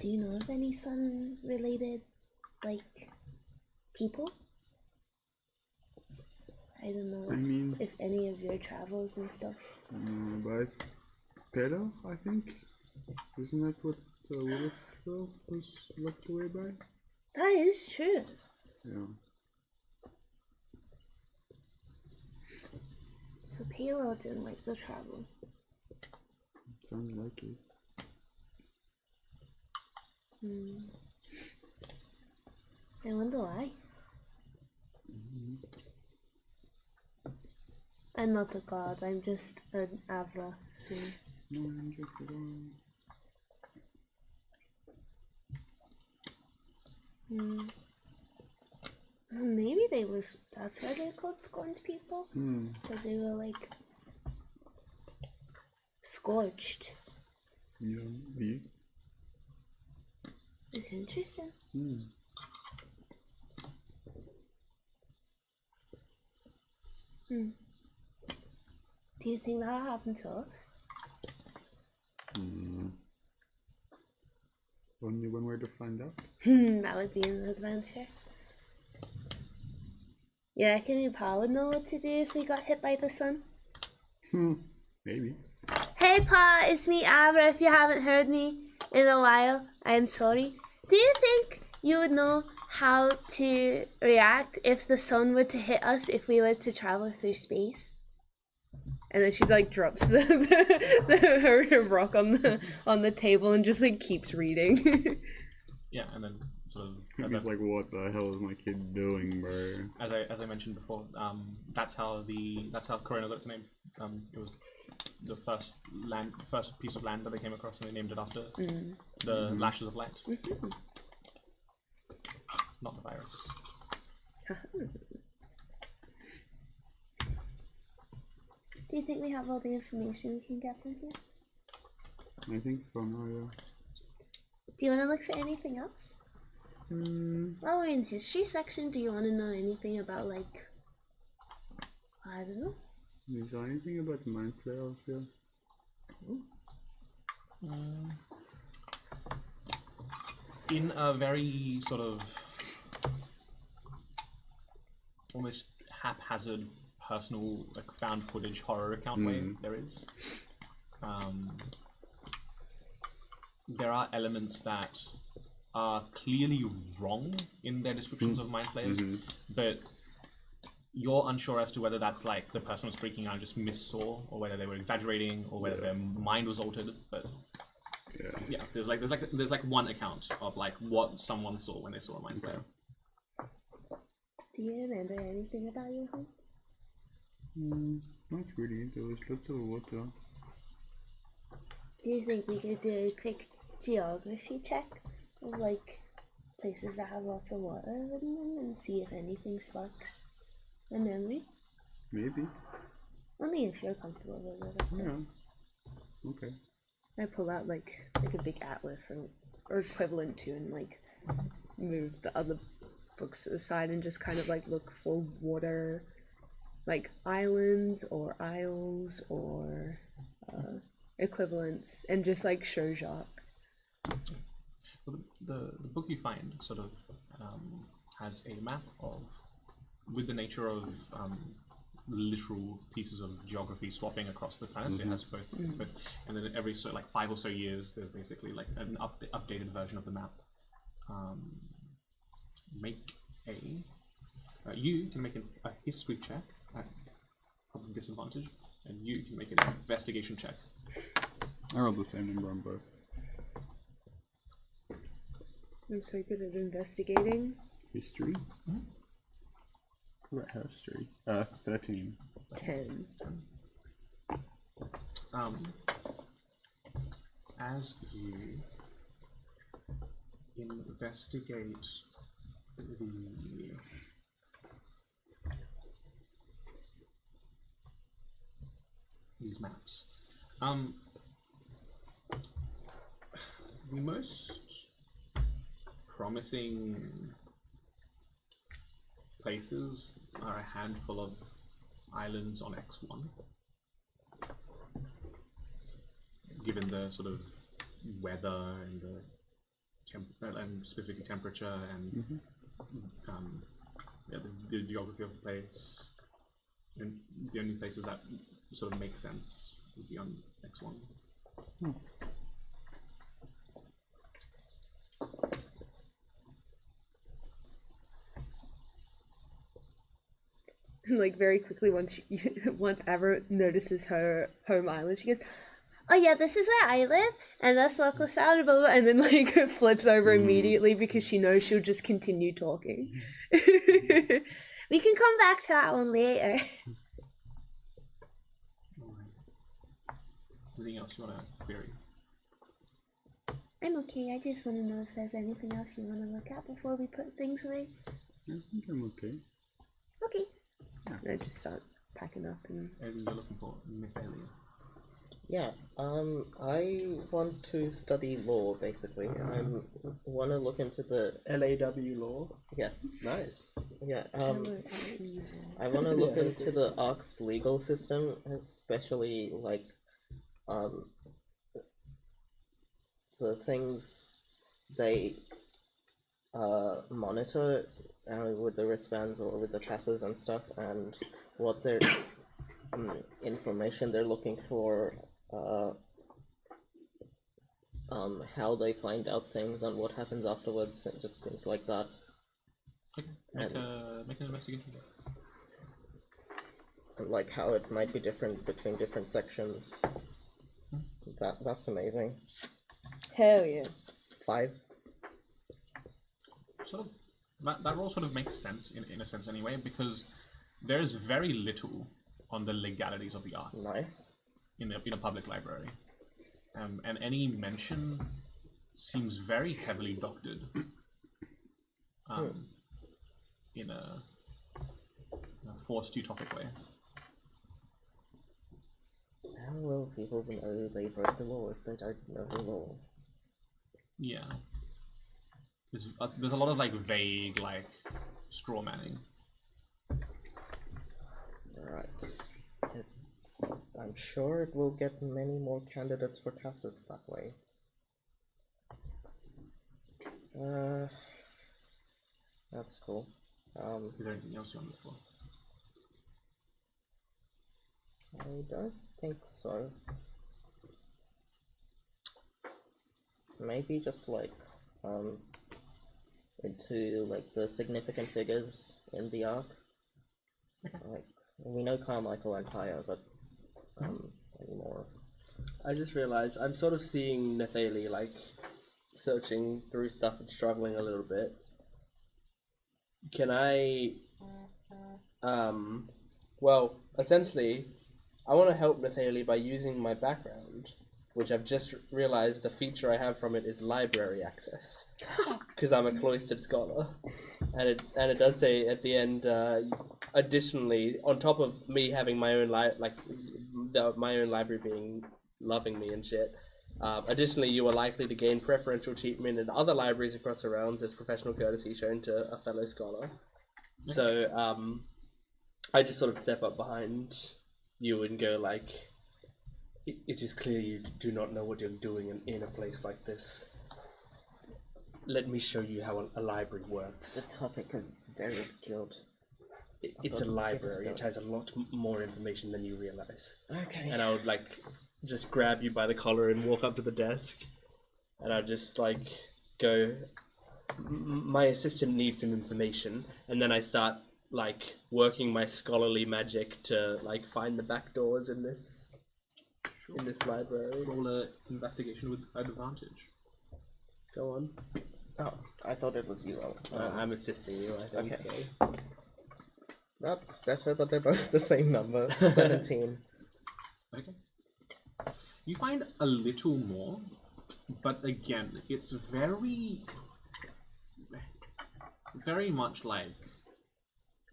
Do you know of any sun-related, like, people? I don't know I mean, if any of your travels and stuff. by Pedro, I think. Isn't that what Willifell was locked away by? That is true. Yeah. So Palo didn't like the travel. Sounds like it. I wonder why. I'm not a god, I'm just an Avra, so... Maybe they were... That's why they're called scorned people? Because they were, like... scorched. Yeah. It's interesting. Do you think that'll happen to us? Only one way to find out. That would be an adventure. You reckon your pa would know what to do if we got hit by the sun? Maybe. Hey Pa, it's me Avra. If you haven't heard me in a while, I'm sorry. Do you think you would know how to react if the sun were to hit us if we were to travel through space? And then she like drops her rock on the table and just like keeps reading. Yeah, and then sort of. He's like, "What the hell is my kid doing, bro?" As I mentioned before, that's how Corona got its name. It was the first piece of land that they came across, and they named it after the lashes of light, not the virus. Do you think we have all the information we can get from here? I think for now, yeah. Do you want to look for anything else? While we're in history section, do you want to know anything about, like, I don't know? Is there anything about mind flayers here? In a very sort of almost haphazard, personal, like found footage horror account way, there is. There are elements that are clearly wrong in their descriptions of mind flayers, but you're unsure as to whether that's like the person was freaking out and just missaw, or whether they were exaggerating, or whether their mind was altered. But yeah, there's like one account of like what someone saw when they saw a mind flayer. Do you remember anything about your home? Not really. There was lots of water. Do you think we could do a quick geography check of like places that have lots of water in them and see if anything sparks a memory? Maybe. Only if you're comfortable with it, of course. Yeah. Okay. I pull out like a big atlas or equivalent to, and like move the other books to the side and just kind of like look for water, like islands or isles or equivalents, and just like show Jacques. Well, the book you find sort of has a map of, with the nature of literal pieces of geography swapping across the planets. It has both, and then every like 5 or so years, there's basically like an updated version of the map. You can make a history check at probably disadvantage, and you can make an investigation check. I rolled the same number on both. I'm so good at investigating. History? What history? 13. 10. As you investigate these maps, the most promising places are a handful of islands on X1, given the sort of weather and the and specifically temperature and the geography of the place. And the only places that sort of make sense would be on X1. Like very quickly, once Ever notices her home island, she goes, oh yeah, this is where I live, and that's local sound, blah, blah, and then like flips over immediately because she knows she'll just continue talking. We can come back to that one later. Anything else you want to query? I'm okay, I just want to know if there's anything else you want to look at before we put things away. I think I'm okay. Okay. And I just start packing up and... Anything you're looking for? Mythalia. Yeah, I want to study law, basically. I want to look into the... LAW law? Yes. Nice. Yeah, I want to look into the Ark's legal system, especially, like, the things they monitor with the wristbands or with the passes and stuff, and what their information they're looking for, how they find out things and what happens afterwards, and just things like that. Okay, make an investigation check. And like how it might be different between different sections. That's amazing. Hell yeah. 5. Sort of, that role sort of makes sense in a sense anyway, because there is very little on the legalities of the Ark. Nice. In a public library. And any mention seems very heavily doctored in a forced utopic way. How will people know they broke the law if they don't know the law? Yeah. There's a lot of like vague like straw manning. Right. I'm sure it will get many more candidates for TASIS that way. That's cool. Is there anything else you want to look for? I don't think so. Maybe just like into like the significant figures in the Ark. Okay. Like we know Carmichael and Tyre, but any more. I just realized I'm sort of seeing Nathalie like searching through stuff and struggling a little bit. Can I well, essentially I want to help Nathalie by using my background, which I've just realized the feature I have from it is library access, because I'm a cloistered scholar, and it does say at the end, additionally, on top of me having my own my own library being loving me and shit, additionally you are likely to gain preferential treatment in other libraries across the realms as professional courtesy shown to a fellow scholar. So I just sort of step up behind you and go like, it is clear you do not know what you're doing in a place like this. Let me show you how a library works. The topic is very obscured. It's a library. It has a lot more information than you realize. Okay. And I would like just grab you by the collar and walk up to the desk, and I'd just like go, my assistant needs some information, and then I start like working my scholarly magic to like find the back doors in this library. Roll a investigation with advantage. Go on. Oh, I thought it was you. I'm assisting you, I think. Okay. So. That's better, but they're both the same number. 17. Okay. You find a little more, but again, it's very much like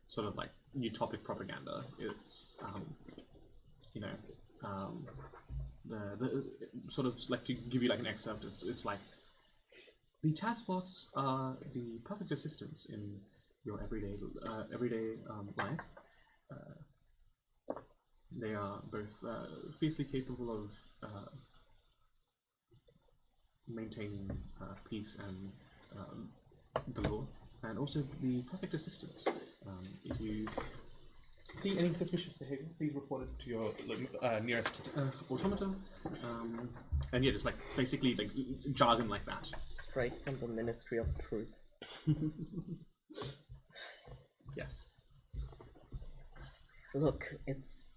sort of like utopic propaganda. It's the sort of like, to give you like an excerpt, it's like, the taskbots are the perfect assistants in your everyday life. They are both fiercely capable of maintaining peace and the law, and also the perfect assistants. If you see any suspicious behavior, please report it to your nearest automaton. And yeah, just like basically like jargon like that. Straight from the Ministry of Truth. Yes. Look,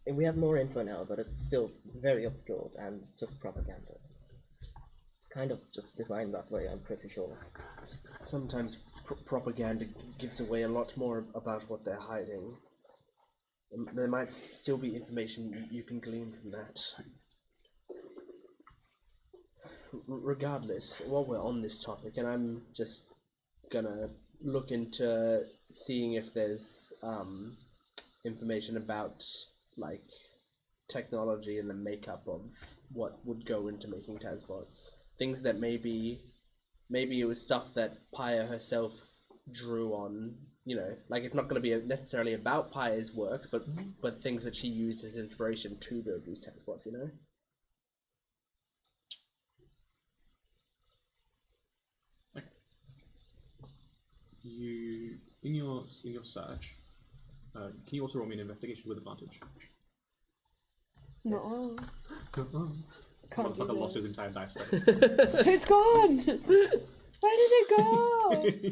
we have more info now, but it's still very obscure and just propaganda. It's kind of just designed that way, I'm pretty sure. Sometimes propaganda gives away a lot more about what they're hiding. There might still be information you can glean from that. Regardless, while we're on this topic, and I'm just gonna look into seeing if there's information about like technology and the makeup of what would go into making Tazbots. Things that maybe it was stuff that Paya herself drew on, you know, like it's not going to be necessarily about Paya's works, but things that she used as inspiration to build these Tazbots, you know? Okay. You in your search, can you also roll me an investigation with advantage? No. Can't Motherfucker lost his entire dice stack. It's gone! Where did it go?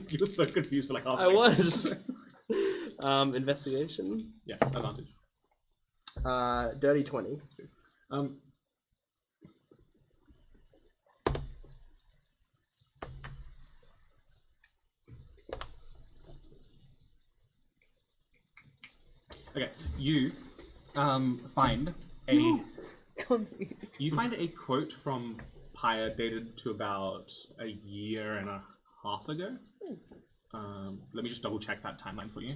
You were so confused for like half a I second. was. Investigation. Yes, advantage. Dirty 20. Okay, you find a quote from Paya dated to about a year and a half ago. Let me just double check that timeline for you.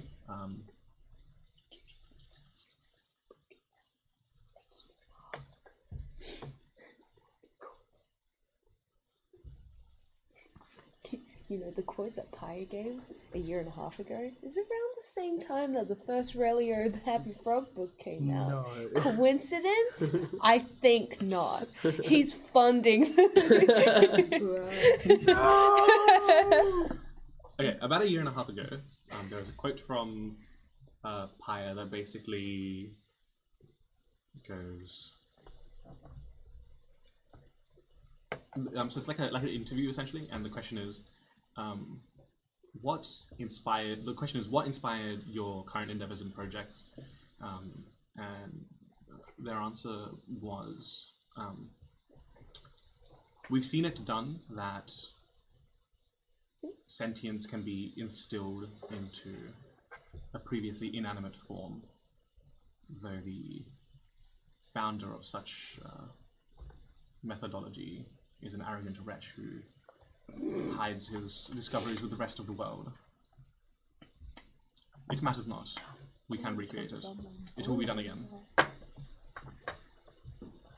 You know, the quote that Paya gave a year and a half ago is around the same time that the first Relio the Happy Frog book came out. No. Coincidence? I think not. He's funding. Okay, about a year and a half ago, there was a quote from Paya that basically goes. So it's like an interview essentially, and the question is, what inspired your current endeavors and projects? And their answer was, we've seen it done that sentience can be instilled into a previously inanimate form, though the founder of such methodology is an arrogant wretch who hides his discoveries with the rest of the world. It matters not. We can recreate it. It will be done again.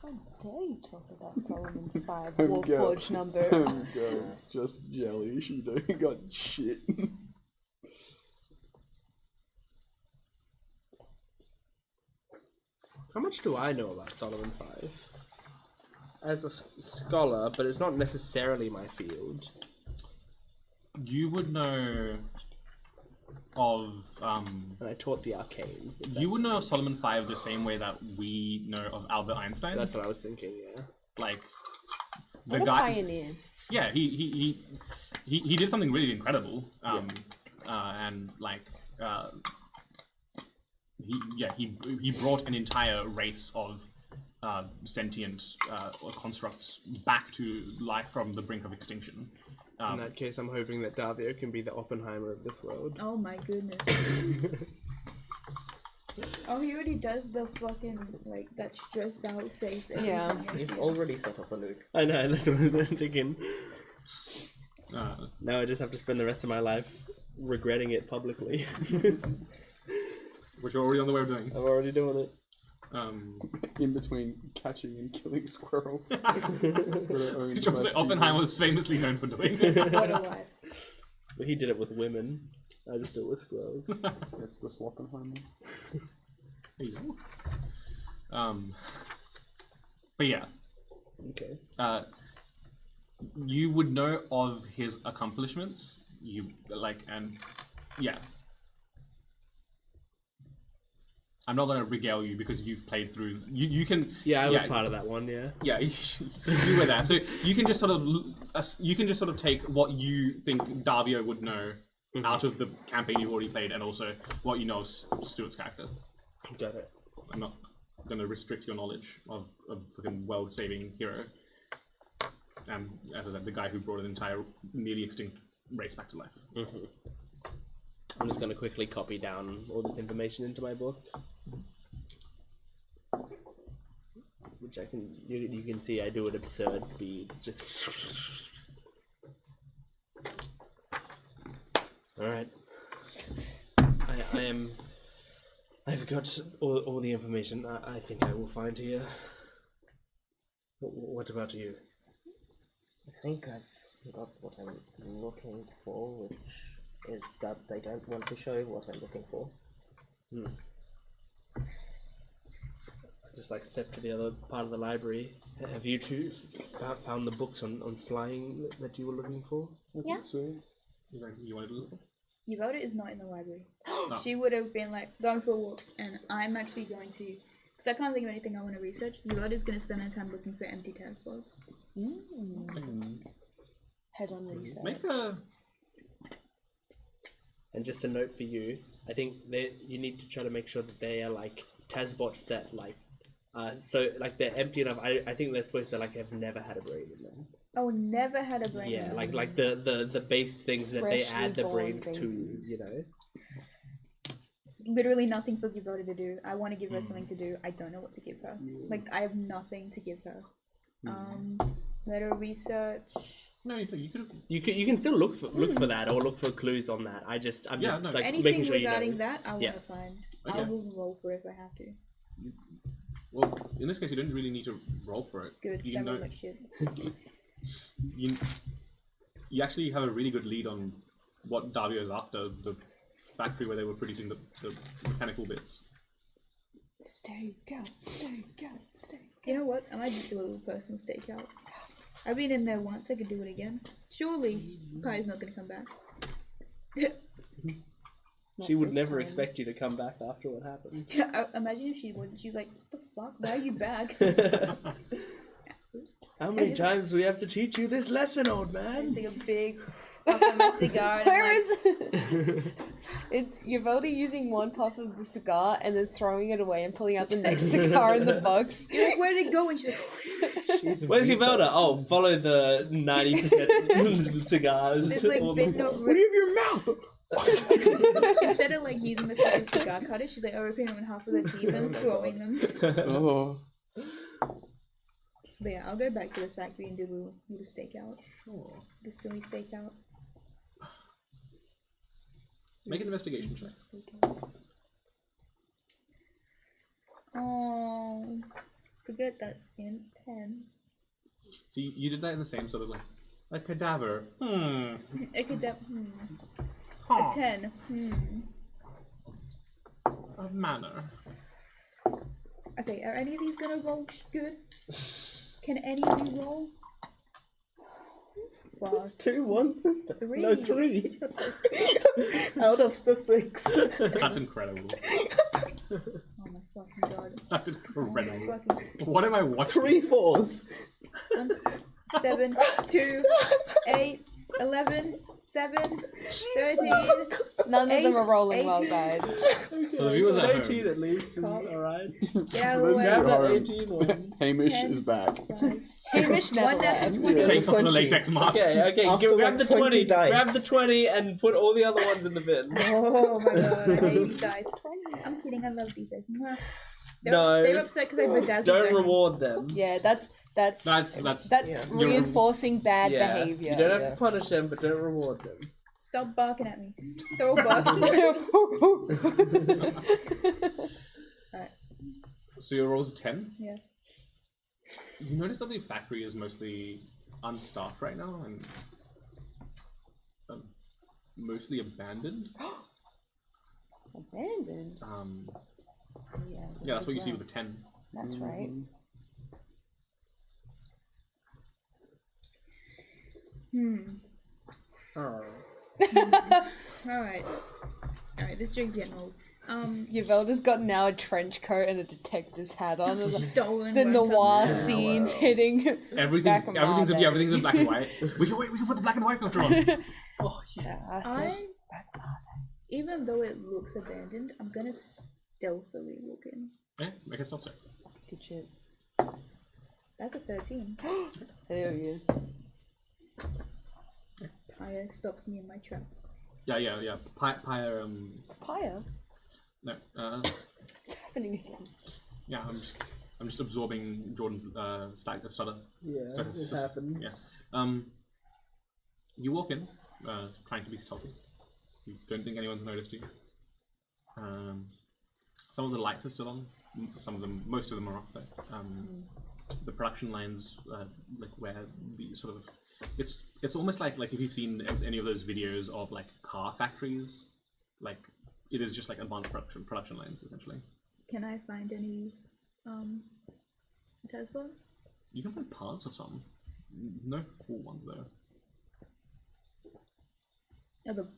How dare you talk about Solomon 5 Warforged number? Girls, just jelly. She don't got shit. How much do I know about Solomon 5? As a scholar, but it's not necessarily my field. You would know of And I taught the arcane. you would know of Solomon 5 the same way that we know of Albert Einstein. That's what I was thinking, yeah. Like the What a guy. pioneer. Yeah, he did something really incredible. And like he brought an entire race of sentient constructs back to life from the brink of extinction. In that case, I'm hoping that Davio can be the Oppenheimer of this world. Oh my goodness. Oh, he already does the fucking, like, that stressed out face every Yeah. time I see You've him. already set up a nuke. I know, that's what I'm thinking. Uh, Now I just have to spend the rest of my life regretting it publicly. which we're already on the way of doing. I'm already doing it. In between catching and killing squirrels. Which also Oppenheimer was famously known for doing. What a life. But he did it with women. I just do it with squirrels. That's the Sloppenheimer. There you go. But yeah, Okay. you would know of his accomplishments. You like, and yeah. I'm not gonna regale you because you've played through. You can. Yeah, I was part of that one, yeah. Yeah, you were there, so you can just sort of take what you think Davio would know out of the campaign you've already played, and also what you know of Stuart's character. Got it. I'm not going to restrict your knowledge of a fucking world-saving hero. And as I said, the guy who brought an entire nearly extinct race back to life. Mm-hmm. I'm just going to quickly copy down all this information into my book. Which I can, you can see I do at absurd speeds. Just. Alright. I've got all the information I think I will find here. What about you? I think I've got what I'm looking for, which is that they don't want to show what I'm looking for. I just like step to the other part of the library. Have you two found the books on flying that you were looking for? Yeah. So, You wanted to look? Yvonne is not in the library. She would have been like, gone for a walk, and I'm actually going to, because I can't think of anything I want to research. Yvonne is going to spend her time looking for empty task boards. Head on research. Make a... And just a note for you, I think you need to try to make sure that they are like Tazbots that like, so like they're empty enough. I think they're supposed to like have never had a brain in them. Oh, never had a brain. Yeah, like the base things that they add the brains to, you know. It's literally nothing for Yvonne to do. I want to give her something to do. I don't know what to give her. Like I have nothing to give her. Let her research. No, you could. You can still look for that or look for clues on that. I'm just like anything making sure regarding you know. that I want to find. Okay. I will roll for it if I have to. Well, in this case, you don't really need to roll for it. Good, because I roll like shit. You actually have a really good lead on what Davio is after, the factory where they were producing the mechanical bits. Stay, go, stay, go, stay. You know what? I might just do a little personal stakeout. I've been in there once, I could do it again. Surely, Pie's not gonna come back. She would never expect you to come back after what happened. Imagine if she would. She's like, what the fuck? Why are you back? How many times do we have to teach you this lesson, old man? It's like a big puff of my cigar. Where is it? It's Yvonne using one puff of the cigar and then throwing it away and pulling out the next cigar in the box. You're like, where'd it go? And she's like, where's Yvonne? Oh, follow the 90% cigars. This like bit note. What do you have your mouth? Instead of like using the special cigar cutter, she's like ripping them in half with her teeth and throwing them. Oh. But yeah, I'll go back to the factory and do a little stakeout. Sure. Do a silly stakeout. Make an investigation check. Oh, forget that skin. 10. So you did that in the same sort of like a cadaver. A cadaver. Huh. A 10. A manner. Okay, are any of these gonna roll good? Can any of you roll? It's 2 ones. 3. No, 3. Out of the 6. That's incredible. Oh my fucking god. That's incredible. Fucking... What am I watching? 3 4s. 7, 2, 8, 11, 7, 13. None of them 8, are rolling well, 18. guys. Well, the viewers at 18 home. at least. Alright. Get out of the way. Grab that Home. 18 one. Hamish 10. is back. Hamish never One left. natural 20. Takes off the 20. latex mask. Okay, After grab like the 20 20. dice. Grab the 20 and put all the other ones in the bin. Oh my god, I hate these dice. I'm kidding, I love these dice. Mwah. They're upset because I bedazzled Don't them. reward them. Yeah, that's Yeah. reinforcing bad Yeah. behavior. You don't have Yeah. to punish them, but don't reward them. Stop barking at me. They're all barking. Alright, So your roll's a 10? yeah. You notice that the factory is mostly unstaffed right now and mostly abandoned. Abandoned. Yeah, that's what you see with the 10. That's right. Alright. Alright, this jig's getting old. Yvelda's got now a trench coat and a detective's hat on. And Stolen the work noir time. scenes hitting. Everything's Back everything's in black and white. We can put the black and white filter on. Oh, yes. I, even though it looks abandoned, I'm gonna stealthily walk in. Yeah, make a stealth check. Good shit. That's a 13. Hell yeah. Pyre stops me in my tracks. Yeah. Pyre, Pyre? no, What's happening again? yeah, I'm just absorbing Jordan's stutter. Yeah, this happens. Yeah. You walk in, trying to be stealthy. You don't think anyone's noticed you. Some of the lights are still on. Most of them are off though. The production lines, like where the sort of, it's almost like if you've seen any of those videos of like car factories, like it is just like advanced production lines essentially. Can I find any test bombs? You can find parts of some, no full ones though. Yeah, but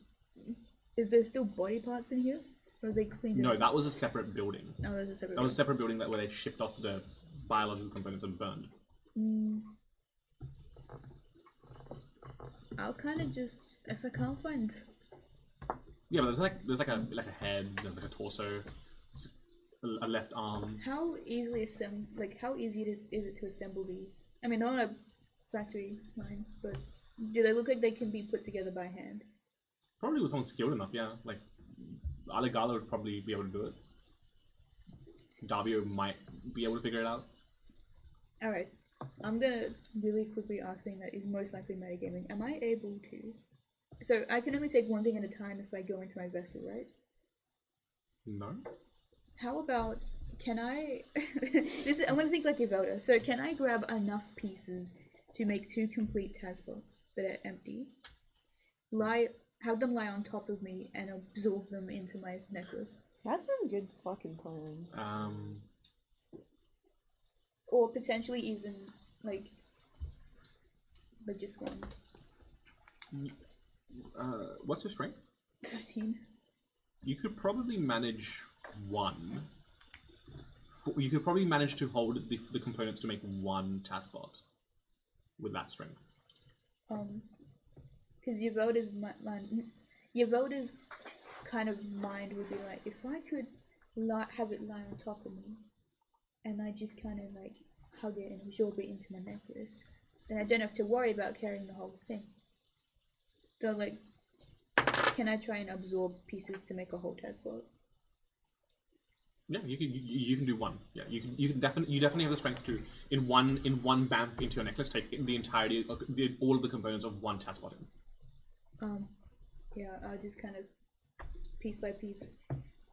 is there still body parts in here? Or they cleaned it No, up? that was a separate building. Oh, there's a separate That was a separate building where they shipped off the biological components and burned. I'll kind of just, if I can't find... Yeah, but there's like a head, there's like a torso, there's a left arm. How easily how easy is it to assemble these? I mean, not on a factory line, but do they look like they can be put together by hand? Probably with someone skilled enough, yeah. Like Aligala would probably be able to do it. Davio might be able to figure it out. Alright, I'm gonna really quickly ask something that is most likely metagaming. Am I able to... So I can only take one thing at a time if I go into my vessel, right? No. How about, can I... I'm gonna think like Evelda. So can I grab enough pieces to make 2 complete Tazbots that are empty? Have them lie on top of me and absorb them into my necklace? That's a good fucking plan. Or potentially even, like just one. What's your strength? 13. You could probably manage one. You could probably manage to hold the components to make one Tazbot with that strength. Because Yavoda's kind of mind would be like, if I could have it lie on top of me, and I just kind of like hug it and absorb it into my necklace, then I don't have to worry about carrying the whole thing. So like, can I try and absorb pieces to make a whole Tazbot? Yeah, you can do one. Yeah, you definitely have the strength to in one bamf into your necklace take the entirety all of the components of one Tazbot in. Yeah, I'll just kind of piece by piece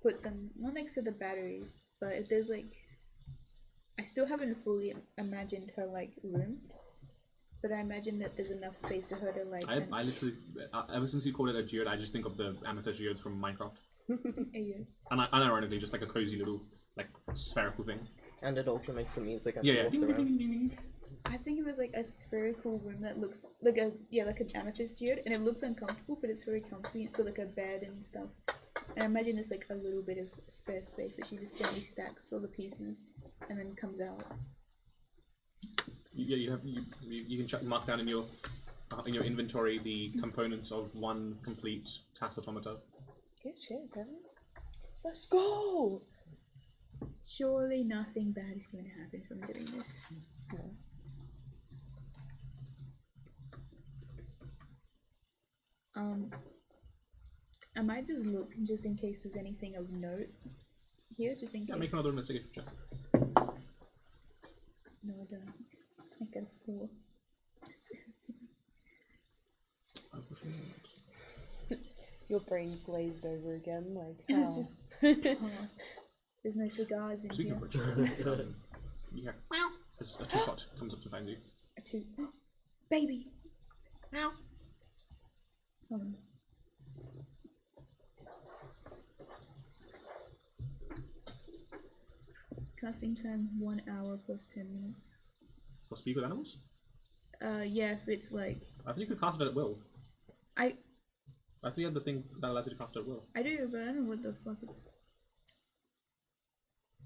put them not next to the battery, but if there's like, I still haven't fully imagined her like room, but I imagine that there's enough space for her to like. I literally ever since you called it a geode, I just think of the amethyst geodes from Minecraft. Yeah. And unironically, just like a cozy little like spherical thing. And it also makes the music as Yeah, it walks ding, around. ding, ding, ding. I think it was like a spherical room that looks like an amethyst geode, and it looks uncomfortable, but it's very comfy. It's got like a bed and stuff. And I imagine there's like a little bit of spare space that she just gently stacks all the pieces and then comes out. Yeah, you can mark down in your inventory the components of one complete task automata. Good shit, Devin. Let's go! Surely nothing bad is going to happen from doing this. Yeah. I might just look just in case there's anything of note here, just in case. Yeah, make another investigation check. No, I don't. I got a 4. Unfortunately not. Your brain glazed over again, like Just there's no cigars in Speaking here. of which, you hear meow as a two-tot comes up to find you. A 2. Baby. Meow. Casting time 1 hour plus 10 minutes. For speak with animals? Yeah, if it's like I think you could cast it at will. I think you had the thing that allows you to cast it at will. do, but I don't know what the fuck it's.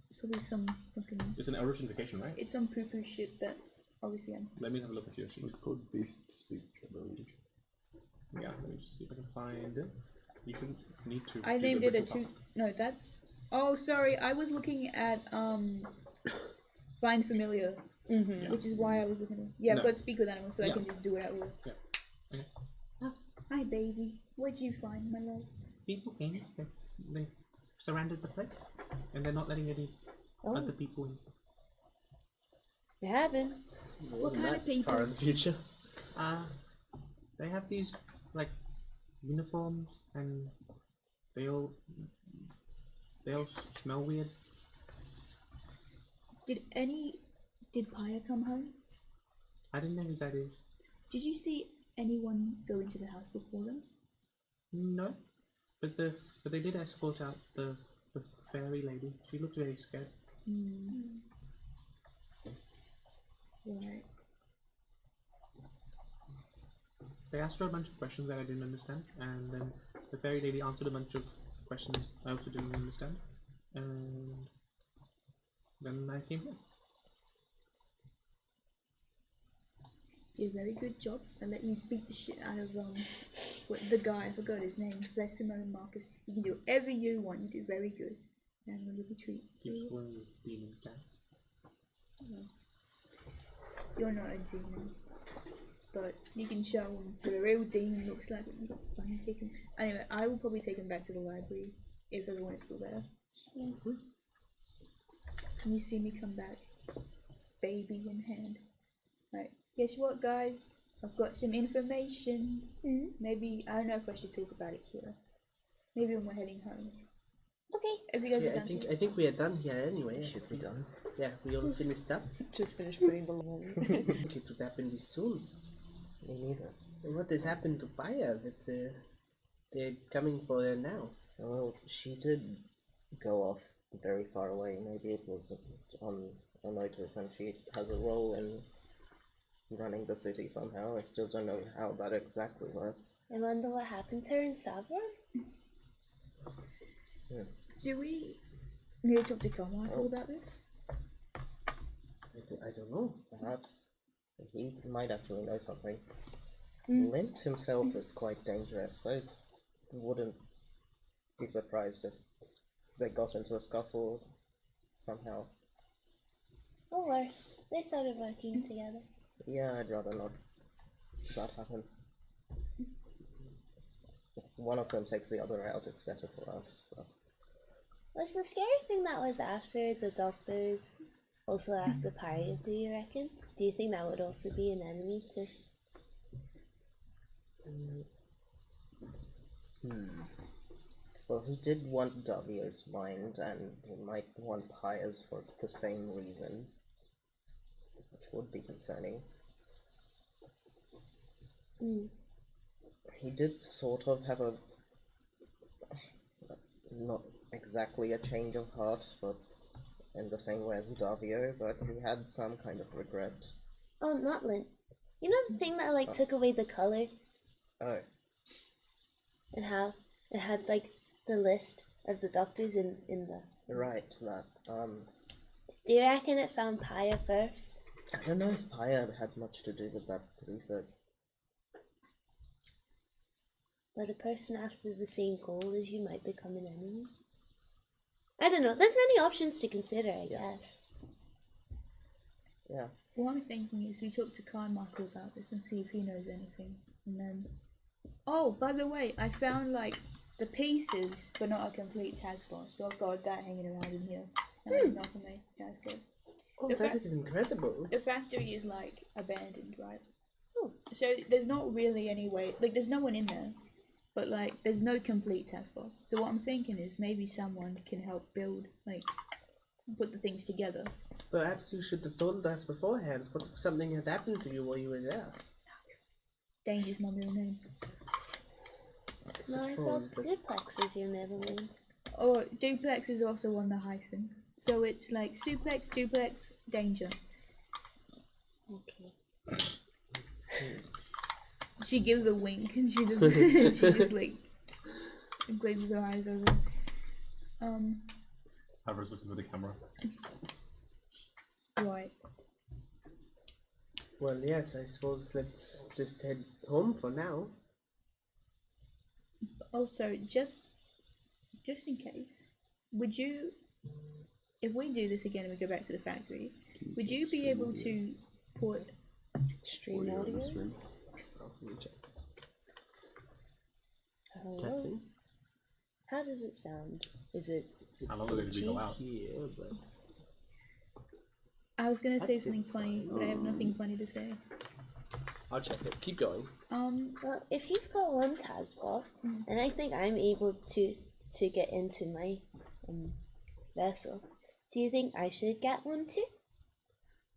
It's probably some fucking. It's an erotification, right? It's some poo-poo shit that obviously I'm. Let me have a look at your sheet. It's called beast speech, I believe. Yeah, let me just see if I can find it. You shouldn't need to. I do named the it a ritual 2. No, that's Oh, sorry. I was looking at find familiar, Mm-hmm. which is why I was looking at. Yeah, I've No. got speak with animals, so I Yeah. can just do it at will. Yeah. Okay. Hi, baby. What'd you find, my love? People came. They surrounded the place, and they're not letting any other people in. It happened. What kind of people? Far in the future. They have these like uniforms, and they all smell weird. Did Paya come home? I didn't know who that is. Did you see anyone go into the house before them? No, but they did escort out the fairy lady. She looked very scared. Right. They asked her a bunch of questions that I didn't understand, and then the fairy lady answered a bunch of questions I also didn't understand, and then I came here. Did a very good job. I let you beat the shit out of the guy. I forgot his name. Bless him and Marcus. You can do whatever you want. You do very good. And I'm gonna give you a treat. Keeps calling me demon cat. Well, you're not a demon, but you can show him what a real demon looks like when you got bunny kick him. Anyway, I will probably take him back to the library if everyone is still there. Can you see me come back, baby in hand? Right. Guess what, guys? I've got some information. Maybe I don't know if I should talk about it here. Maybe when we're heading home. Okay. If you guys Yeah, are done. I think we are done here anyway. Should be done. Yeah, we all finished up. Just finished putting the lawn. Okay, to happen this soon. Me neither. And what has happened to Paya that they're coming for her now? Well, she did go off very far away. Maybe it was on a notice, and she has a role in running the city somehow. I still don't know how that exactly works. I wonder what happened to her in Savron. Do we need to talk to Carmichael about this? I don't know. Perhaps he might actually know something. Lint himself is quite dangerous. I wouldn't be surprised if they got into a scuffle somehow. Or worse, they started working together. Yeah, I'd rather not that happen. If one of them takes the other out, it's better for us. But Was the scary thing that was after the doctors also after Paya, do you reckon? Do you think that would also be an enemy to... Well, he did want Davio's mind, and he might want Paya's for the same reason, which would be concerning. He did sort of have a, not exactly a change of heart, but in the same way as Davio, but he had some kind of regret. Oh, not Lint. You know the thing that like took away the color? Oh. And how it had like the list of the doctors in the... Right, that, Do you reckon it found Paya first? I don't know if Paya had much to do with that research. But a person after the same goal as you might become an enemy? I don't know. There's many options to consider, I guess. Yeah. What I'm thinking is we talk to Carmichael about this and see if he knows anything. And then... Oh, by the way, I found like the pieces, but not a complete task force. So I've got that hanging around in here. And not on my task force. Oh, that is incredible. The factory is like abandoned, right? Oh. So there's not really any way, like there's no one in there. But like, there's no complete task force. So what I'm thinking is maybe someone can help build, like, put the things together. Perhaps you should have told us beforehand. What if something had happened to you while you were there? Danger's my middle name. No, I thought Duplex is your middle name. Or Duplex is also on the hyphen. So it's like Suplex, Duplex, Danger. Okay. She gives a wink and she just she just like glazes her eyes over. Havra's looking for the camera. Right. Well, yes, I suppose let's just head home for now. Also, just in case, would you, if we do this again and we go back to the factory, would you be able to put Stream audio? Oh, let me check. Hello? Testing. How does it sound? Is it How long did we go out? Here, but I was gonna say something funny, but I have nothing funny to say. I'll check it. Keep going. Well, if you've got one taskbar, and I think I'm able to get into my vessel, do you think I should get one too?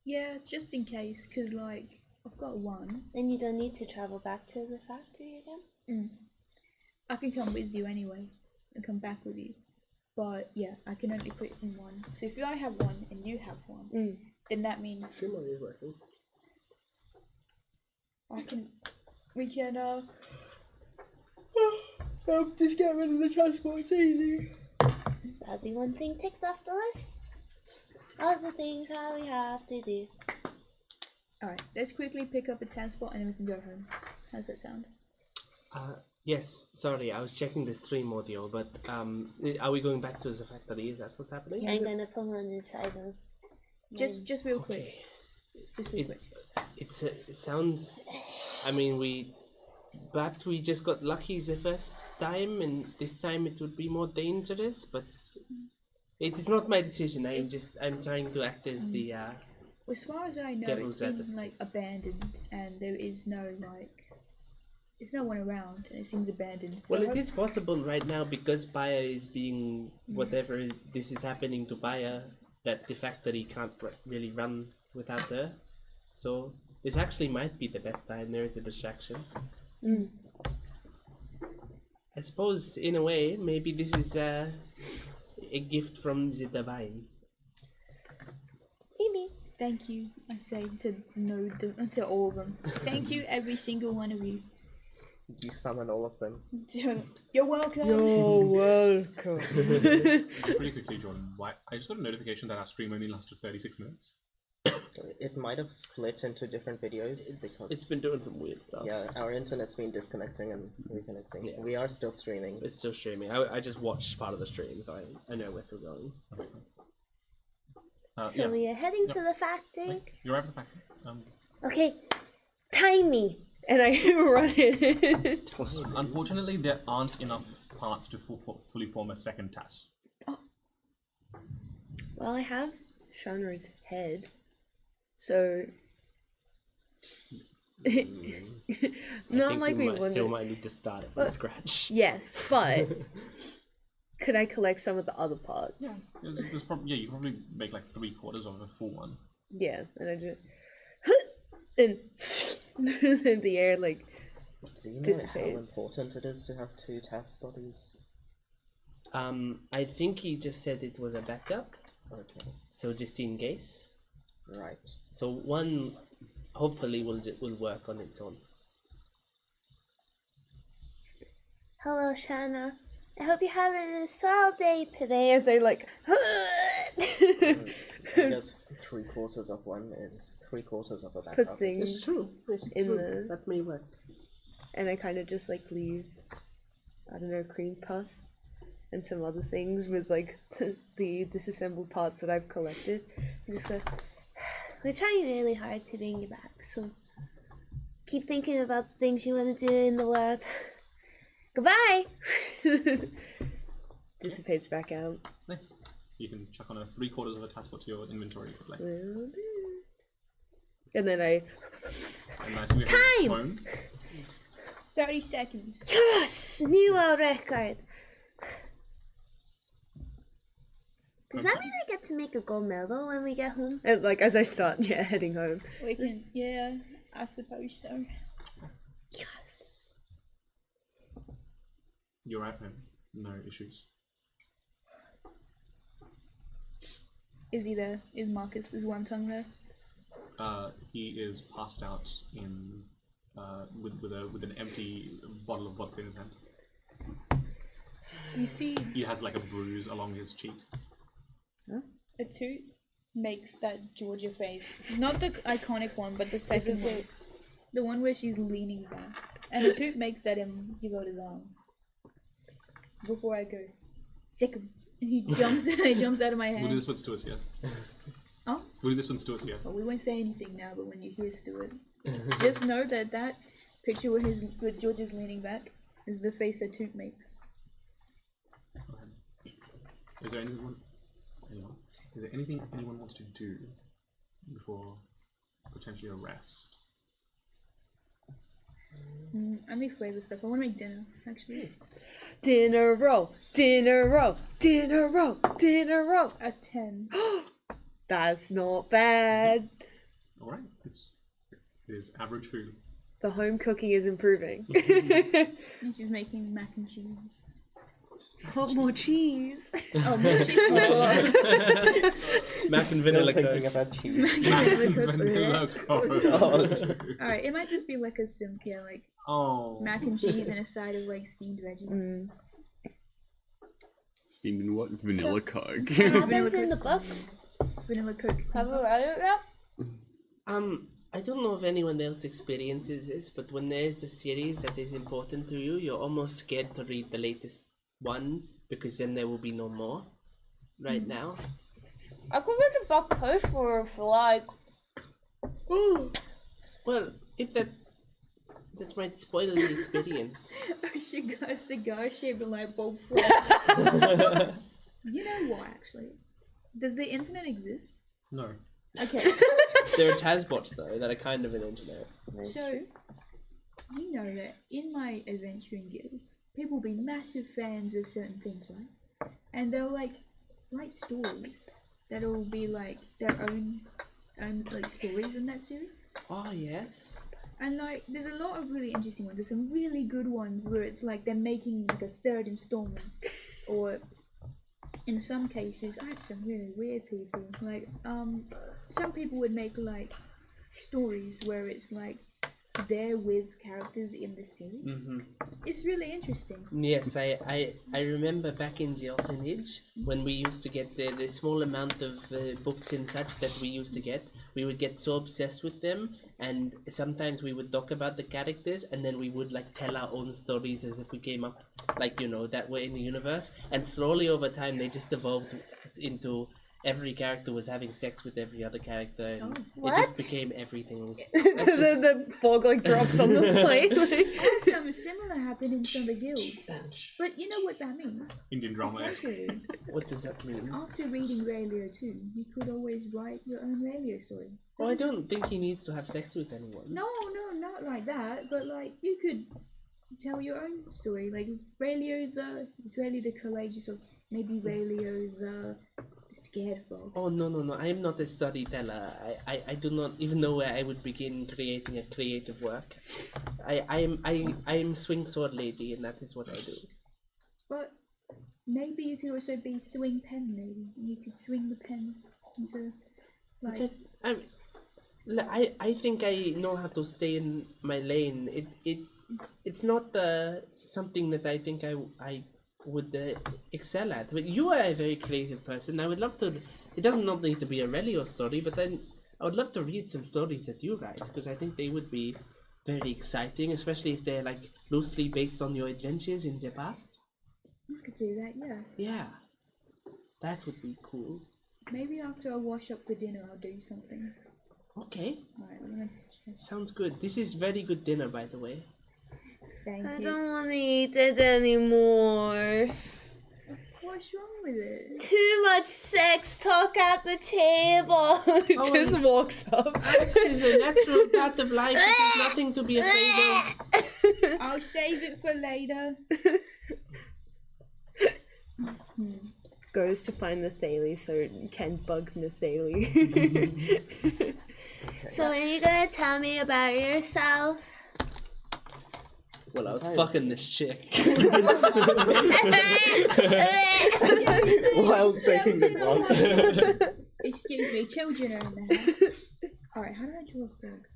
Yeah, just in case, cause like I've got one. Then you don't need to travel back to the factory again. I can come with you anyway, and come back with you. But yeah, I can only put in one. So if I have one and you have one, then that means Stream audio is working. we can just get rid of the transport. It's easy. That'd be one thing ticked off the list. Other things how we have to do. All right, let's quickly pick up a transport and then we can go home. How's that sound? Yes, sorry, I was checking the stream audio, but are we going back to the factory? Is that what's happening? I'm gonna put one inside of. Just real quick. Okay. Just real quick. It sounds. I mean, perhaps we just got lucky the first time, and this time it would be more dangerous. But it is not my decision. I'm trying to act as the. As far as I know, Devil's it's been like abandoned, and there is no like. There's no one around, and it seems abandoned. Well, So it is possible right now because Bayer is being whatever this is happening to Bayer, that the factory can't really run without her. So this actually might be the best time. There is a distraction. I suppose, in a way, maybe this is a gift from the divine. Maybe. Thank you, I say to all of them. Thank you, every single one of you. You summon all of them. You're welcome. You're welcome. Pretty quickly, Jordan. I just got a notification that our stream only lasted 36 minutes. It might have split into different videos because It's been doing some weird stuff. yeah, our internet's been disconnecting and reconnecting. Yeah. We are still streaming. It's still streaming. I just watched part of the stream, so I know where we're going. So Yeah. we are heading to the factory. You're right at the factory. Okay, time me. And I run it. Unfortunately, there aren't enough parts to fully form a second task. Well, I have Shanra's head, so not like we still might need to start it from scratch. Yes, but could I collect some of the other parts? There's probably you can probably make like 3/4 of a full one. Yeah, and I just and the air like Do you know dissipates. how important it is to have 2 task bodies? I think he just said it was a backup, Okay, so just in case. right. So one hopefully will work on its own. Hello, Shanna. I hope you're having a swell day today. As I like. I guess 3/4 of one is 3/4 of a backup. Put things It's true. It's in true. the That may work. and I kind of just like leave, I don't know, cream puff and some other things with like the disassembled parts that I've collected. I just go, We're trying really hard to bring you back, so keep thinking about the things you want to do in the world. Goodbye! dissipates back out. Nice. You can chuck on a 3/4 of a task to your inventory. Like, Will do. And then I and nice we have Time! home. 30 seconds. Yes! New world record! Does that mean I get to make a gold medal when we get home? and, like as I start heading home. We can, yeah, I suppose so. Yes! You're at home. No issues. Is he there? Is Marcus, is Wormtongue there? He is passed out in with an empty bottle of vodka in his hand. You see, He has like a bruise along his cheek. a toot makes that Georgia face. Not the iconic one, but the second one. The one where she's leaning back. And a toot makes that him give out his arms. Before I go. Sick 'em. And he jumps out of my We'll do hand. this one, Stuart, yeah. Oh? We'll do this one, Stuart, yeah. Well, we won't say anything now, but when you hear Stuart, just know that picture where George is leaning back is the face that Toot makes. Is there anyone? Is there anything anyone wants to do before potentially a rest? Only flavor stuff. I want to make dinner, actually. Dinner roll, dinner roll, dinner roll, dinner roll. A 10. That's not bad. All right, it is average food. The home cooking is improving. And she's making mac and cheese. Want more cheese? Oh, more cheese. Mac and vanilla thinking Coke. about cheese. Vanilla Coke. Alright, it might just be like a mac and cheese and a side of like steamed veggies. Steamed in what? Vanilla Coke. What happens in the book? Vanilla Coke. Have you read it yet? I don't know if anyone else experiences this, but when there's a series that is important to you, you're almost scared to read the latest one because then there will be no more. Right now. I could read the book post for like. Ooh. Well, if that might spoil the experience. She got a cigar-shaped light bulb from. You know what? Actually, does the internet exist? No. Okay. There are Tazbots though that are kind of an internet. So, you know that in my adventuring guilds, people will be massive fans of certain things, right? And they'll like write stories that'll be like their own like stories in that series. Oh yes. And like, there's a lot of really interesting ones. There's some really good ones where it's like they're making like a third installment, or in some cases, I had some really weird people. Like, some people would make like stories where it's like they're with characters in the series. It's really interesting. Yes, I remember back in the orphanage when we used to get the small amount of books and such that we used to get. We would get so obsessed with them, and sometimes we would talk about the characters, and then we would like tell our own stories as if we came up, like, you know, that way in the universe. And slowly over time, they just evolved into every character was having sex with every other character, and it just became everything. the fog like drops on the plane. And something similar happened in some of the guilds. But you know what that means? Indian drama. Potentially, What does that mean? after reading Raelio 2, you could always write your own Raelio story. Well, I don't think he needs to have sex with anyone. No, not like that. But like, you could tell your own story. Like Raelio the courageous, or maybe Raelio the scared frog. Oh no! I am not a storyteller. I do not even know where I would begin creating a creative work. I am swing sword lady, and that is what I do. But maybe you could also be swing pen lady, and you could swing the pen into like. I think I know how to stay in my lane. It's not something that I think I would excel at. But you are a very creative person. I would love to. It doesn't not need to be a Relio story, but then I would love to read some stories that you write, because I think they would be very exciting, especially if they're like loosely based on your adventures in the past. I could do that, yeah. Yeah, that would be cool. Maybe after I wash up for dinner, I'll do something. Okay. Alright, I'm gonna. Sounds good. This is very good dinner, by the way. Thank you. I don't want to eat it anymore. What's wrong with it? Too much sex talk at the table. Just walks up. This is a natural part of life. It is nothing to be afraid of. I'll save it for later. Goes to find Nathalie so it can bug Nathalie. So are you gonna tell me about yourself? Well, I was fucking this chick. While taking the glass. Excuse me, children are in the house. Alright, how do I draw a frog?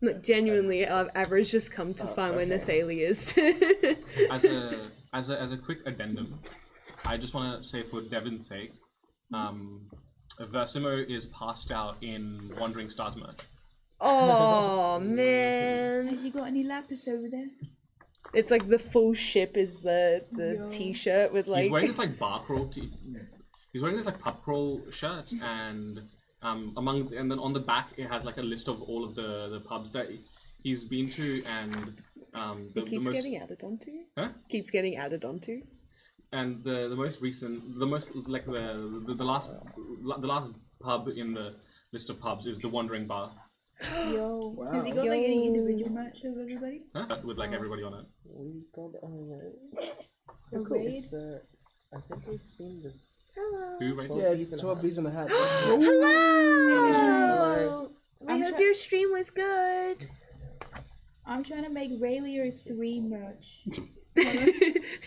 Look, genuinely, Average just come to find where Nathalie is. As a quick addendum, I just want to say for Devin's sake, Versimo is passed out in Wandering Stars merch. Oh man! Has you got any lapis over there? It's like the full ship is the t-shirt with like. He's wearing this like bar crawl He's wearing this like pub crawl shirt, and and then on the back it has like a list of all of the pubs that he's been to, and it keeps getting added onto. Huh? Keeps getting added onto. And the most recent, the last pub in the list of pubs is the Wandering Bar. Yo, Wow. has he got like any individual match of everybody? Huh? With like everybody on it. We got A cool. raid? It's, I think we've seen this. Hello. Who rated? Yeah, it's 12 bees in a hat. Hello. I I'm hope try- your stream was good. I'm trying to make Raelier 3 merch.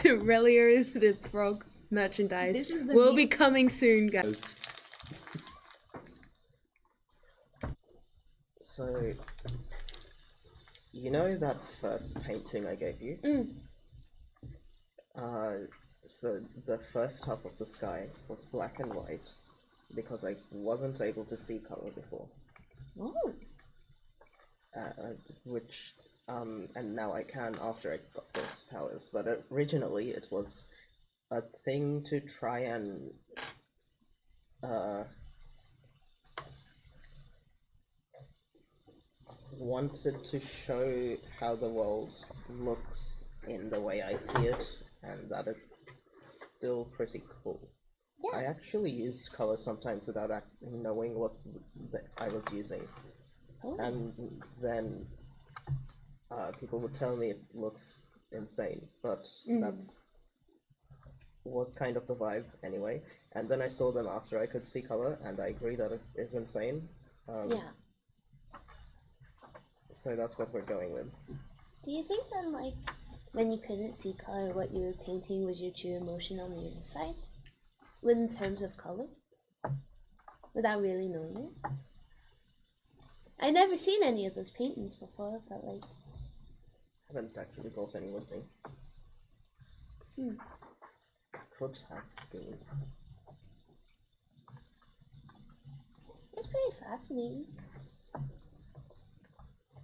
Relier the frog merchandise This is the will new- be coming soon, guys. So, you know that first painting I gave you? So the first half of the sky was black and white because I wasn't able to see color before. Oh. And now I can after I got those powers. But originally it was a thing to try and wanted to show how the world looks in the way I see it, and that it's still pretty cool. Yeah. I actually use color sometimes without knowing what I was using, and then people would tell me it looks insane, but that's was kind of the vibe anyway. And then I saw them after I could see color, and I agree that it is insane. Yeah. So that's what we're going with. Do you think then, like, when you couldn't see color, what you were painting was your true emotion on the inside? In terms of color? Without really knowing it? I'd never seen any of those paintings before, but like... I haven't actually brought any with me. Could have been. It's pretty fascinating.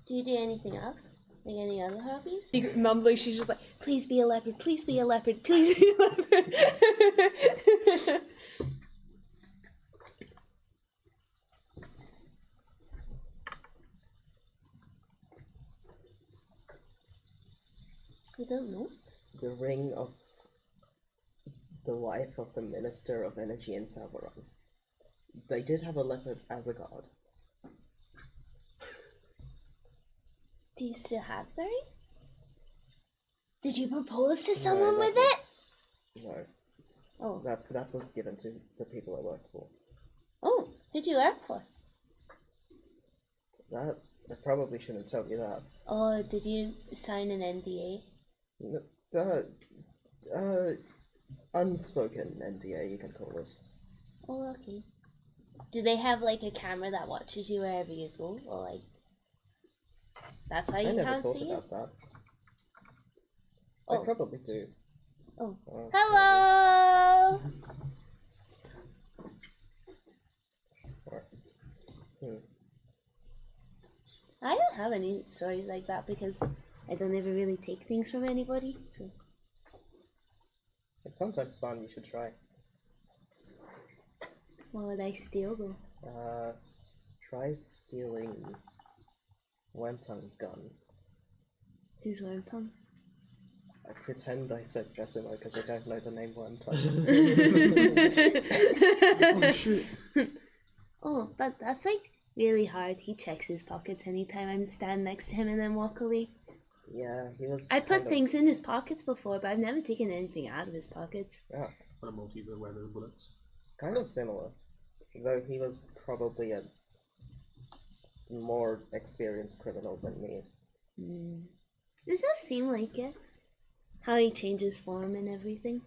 Do you do anything else? Like any other hobbies? Mumbly, she's just like, Please be a leopard, please be a leopard, please be a leopard. You don't know? The ring of the wife of the Minister of Energy in Salvaron. They did have a leopard as a god. Do you still have the ring? Did you propose to No, someone that with it? was- No, Oh. that was given to the people I worked for. Oh, who'd you work for? That I probably shouldn't tell you that. Oh, did you sign an NDA? Unspoken NDA, you can call it. Oh, okay. Do they have like a camera that watches you wherever you go, or like that's why I you never can't thought see it? about that. Oh. I probably do. Oh, Oh, hello. I don't have any stories like that because I don't ever really take things from anybody. So It's sometimes fun, you should try. what would I steal though? Try stealing Wenton's gun. Who's Wormtongue? I pretend I said Besimo because I don't know the name Wenton. Oh shit. Oh, but that's like really hard. He checks his pockets anytime I'm stand next to him and then walk away. Yeah, he was. I put kind of- things in his pockets before, but I've never taken anything out of his pockets. Yeah, For the Malteser where there's bullets. kind of similar. Though he was probably a more experienced criminal than me. This does seem like it. How he changes form and everything.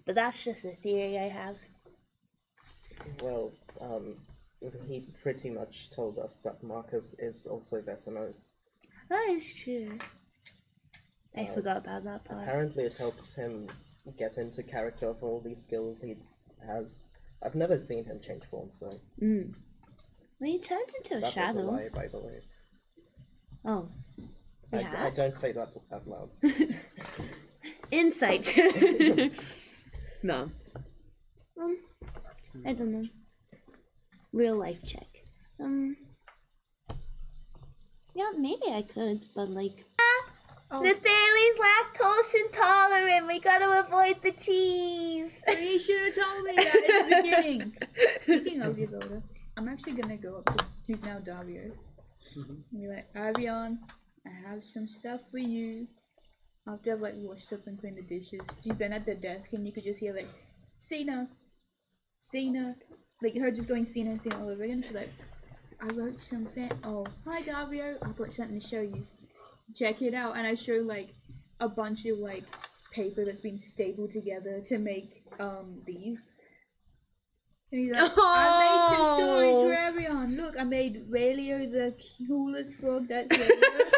But that's just a theory I have. Well, he pretty much told us that Marcus is also Besimo. That is true. I forgot about that part. Apparently it helps him get into character of all these skills he has. I've never seen him change forms though. Well, he turns into a That was a shadow. lie, by the way. Oh. We I have? don't say that out loud. Insight. No. I don't know. Real life check. Yeah, maybe I could, but like. Nathali's lactose intolerant. We gotta avoid the cheese. You should have told me that in the beginning. Speaking of your daughter, I'm actually gonna go up to who's now Davio. And be like, Avion, I have some stuff for you. After I've like washed up and cleaned the dishes, she's been at the desk and you could just hear like, Cena, like her just going Cena all over again. She's like, I wrote something. Oh, hi Davio, I've got something to show you. Check it out. And I show like a bunch of like paper that's been stapled together to make these. And he's like, I made some stories for Avion. Look, I made Raelio the coolest frog, that's Raelio.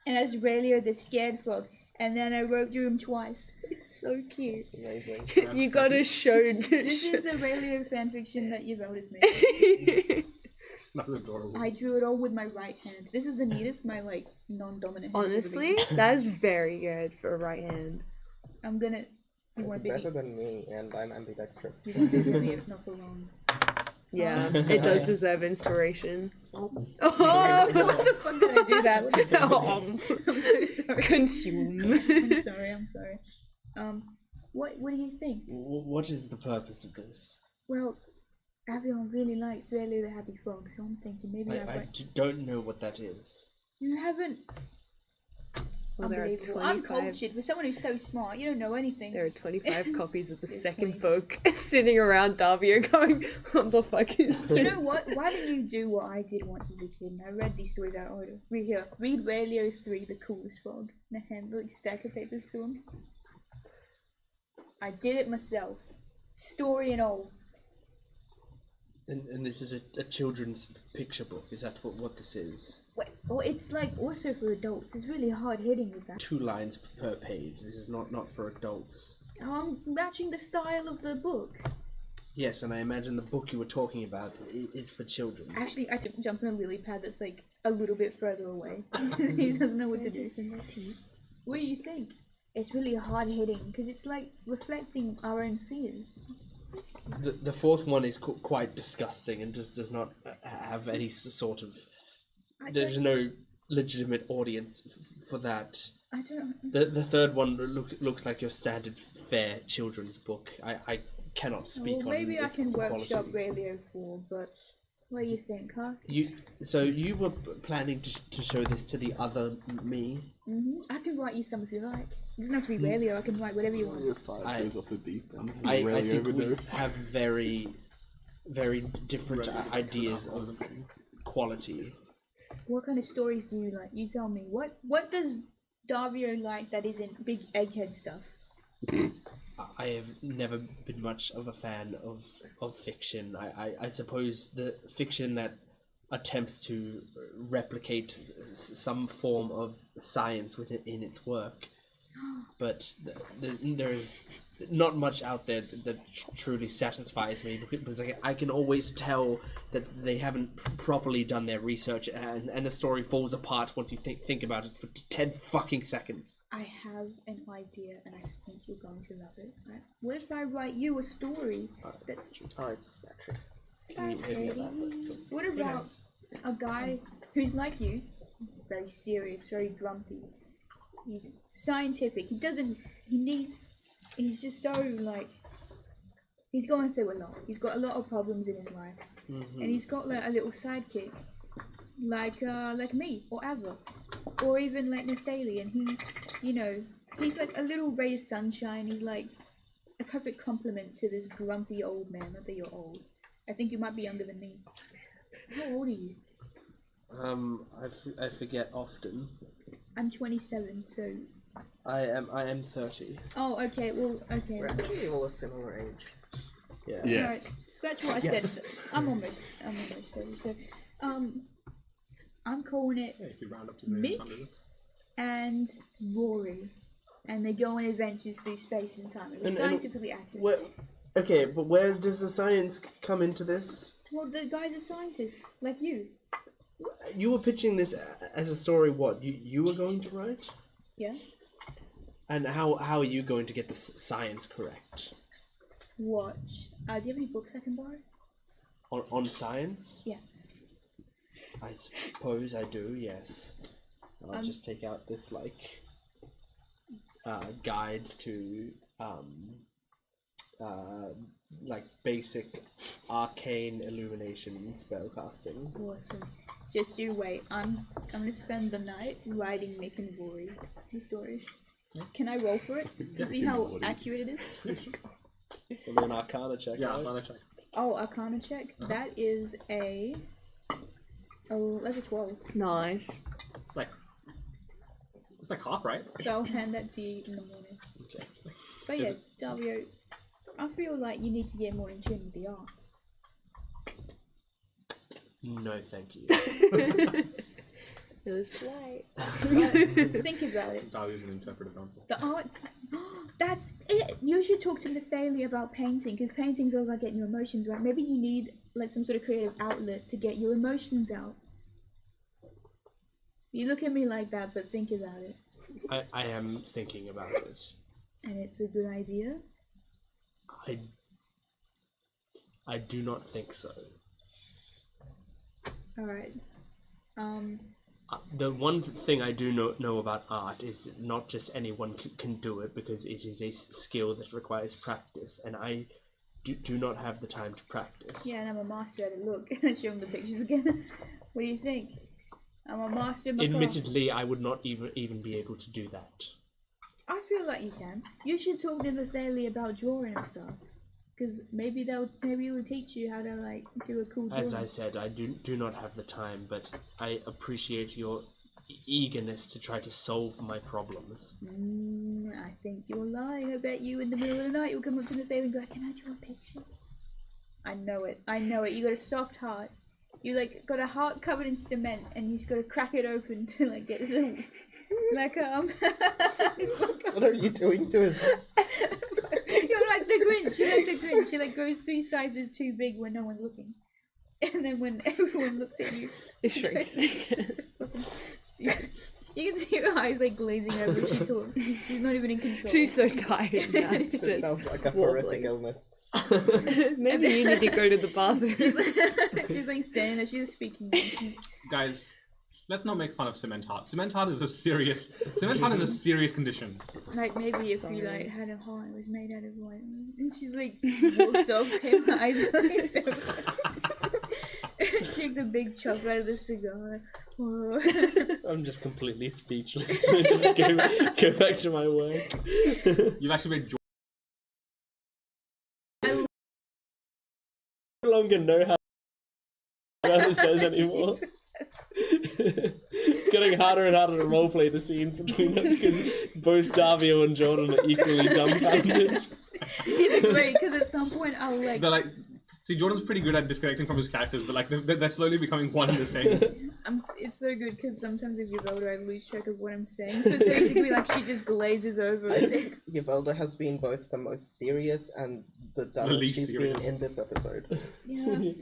And that's Raelio the scared frog. And then I wrote to him twice. It's so cute. It's amazing. You gotta show. This is the Raelio fanfiction that Yvelda's made. That was adorable. I drew it all with my right hand. This is the neatest my like non-dominant hand. Honestly, that is very good for a right hand. I'm gonna. You It's want to better than me, and I'm ambidextrous. You're gonna be really not for long. Yeah, it does deserve inspiration. Oh, why the fuck did I do that? I'm so sorry. Consume. I'm sorry. What do you think? What is the purpose of this? Well, Avion really likes Raelio the Happy Frog, so I'm thinking maybe I don't know what that is. You haven't. Well, there are Unbelievable. 25. Uncultured. For someone who's so smart, you don't know anything. There are 25 copies of the There's second 25. book sitting around Davio going, what the fuck is this? You know what? Why don't you do what I did once as a kid? And I read these stories out of order. Read here. Read Raelio 3, the coolest frog. And I hand like stack of papers to him. I did it myself. Story and all. And this is a children's picture book. Is that what this is? Wait, well, it's like also for adults. It's really hard hitting with that. 2 lines per page. This is not for adults. Matching the style of the book. Yes, and I imagine the book you were talking about is for children. Actually, I took jump on a lily pad that's like a little bit further away. He doesn't know what to do. What do you think? It's really hard hitting because it's like reflecting our own fears. The fourth one is quite disgusting and just does not have any sort of. There's no legitimate audience for that. I don't. The third one looks like your standard fair children's book. I cannot speak on. Maybe I can quality. workshop Raelio 4, but what do you think, huh? So you were planning to show this to the other me? I can write you some if you like. It doesn't have to be Raelio. I can write whatever you want. You're 5 years off the deep end. I Really think we overdose. have very different ideas of quality. What kind of stories do you like? You tell me. What does Davio like that isn't big egghead stuff? I have never been much of a fan of fiction. I suppose the fiction that attempts to replicate some form of science within its work. But there's not much out there that truly satisfies me, because I can always tell that they haven't properly done their research, and the story falls apart once you think about it for 10 fucking seconds. I have an idea, and I think you're going to love it. Right? What if I write you a story that's true? Oh, it's actually. Can you hit me about that? What about a guy who's like you, very serious, very grumpy? He's scientific. He's just so like, he's going through a lot. He's got a lot of problems in his life, and he's got like a little sidekick, like me or Ava, or even like Nathali, and he's like a little ray of sunshine. He's like a perfect complement to this grumpy old man. Not that you're old. I think you might be younger than me. How old are you? I forget often. I'm 27, so. I am 30. Oh, okay. Well, okay. We're actually all a similar age. Yeah. Yes. Alright, scratch what I said. I'm almost 30. So, I'm calling it Yeah, if you round up to the nearest Mick 100. and Rory, and they go on adventures through space and time. It was scientifically accurate. Okay, but where does the science come into this? Well, the guy's a scientist, like you. you were pitching this as a story. What you were going to write? Yeah. And how are you going to get the science correct? What? Do you have any books I can borrow? On science? Yeah. I suppose I do. Yes. I'll just take out this guide to basic arcane illumination and spellcasting. Awesome. Just you wait. I'm gonna spend the night writing Mick and Rory the story. Can I roll for it to see how accurate it is? It'll be an Arcana check. Yeah, right? Arcana check. Oh, Arcana check. That is a. Oh, that's a 12. Nice. It's like half, right? So I'll hand that to you in the morning. Okay. But yeah, Davio, I feel like you need to get more in tune with the arts. No, thank you. It was polite. Think about it. Dahlia's an interpretive dancer. The arts. That's it. You should talk to Nathalie about painting, because painting's all about getting your emotions right. Maybe you need like some sort of creative outlet to get your emotions out. You look at me like that, but think about it. I am thinking about it. And it's a good idea? I do not think so. Alright. The one thing I do know about art is that not just anyone can do it, because it is a skill that requires practice, and I do not have the time to practice. Yeah, and I'm a master at it. Look, show him the pictures again. What do you think? I'm a master. Admittedly, I would not even be able to do that. I feel like you can. You should talk to Nathalie about drawing and stuff, because maybe it'll teach you how to like do a cool drawing. As I said, I do not have the time, but I appreciate your eagerness to try to solve my problems. I think you're lying. I bet you in the middle of the night you'll come up to Nathalie and be like, "Can I draw a picture?" I know it. You got a soft heart. You like got a heart covered in cement, and you just got to crack it open to like get this little, like it's like What are you doing to his? You're like the Grinch. You're like the Grinch. She like goes 3 sizes too big when no one's looking, and then when everyone looks at you, it shrinks. Stupid. You can see her eyes like glazing over when she talks. She's not even in control. She's so tired now. It just sounds like a horrific illness. Maybe you need to go to the bathroom. She's like standing there. She's speaking nonsense. Guys, let's not make fun of cement heart. Cement heart is a serious condition. Like maybe if you like had a heart, it was made out of white. And she's like just walks off, her eyes glaze over. She takes a big chunk out of the cigar. I'm just completely speechless. Just go back to my work. You've actually made I no longer know how it says anymore. It's getting harder and harder to roleplay the scenes between us because both Davio and Jordan are equally dumbfounded. It's great because at some point I'll like. They're like, see, Jordan's pretty good at disconnecting from his characters, but like they're slowly becoming one and the same. It's so good because sometimes as Yvelda I lose track of what I'm saying, so it's basically like she just glazes over. I think Yvelda has been both the most serious and the dumbest she's serious. been in this episode. Yeah,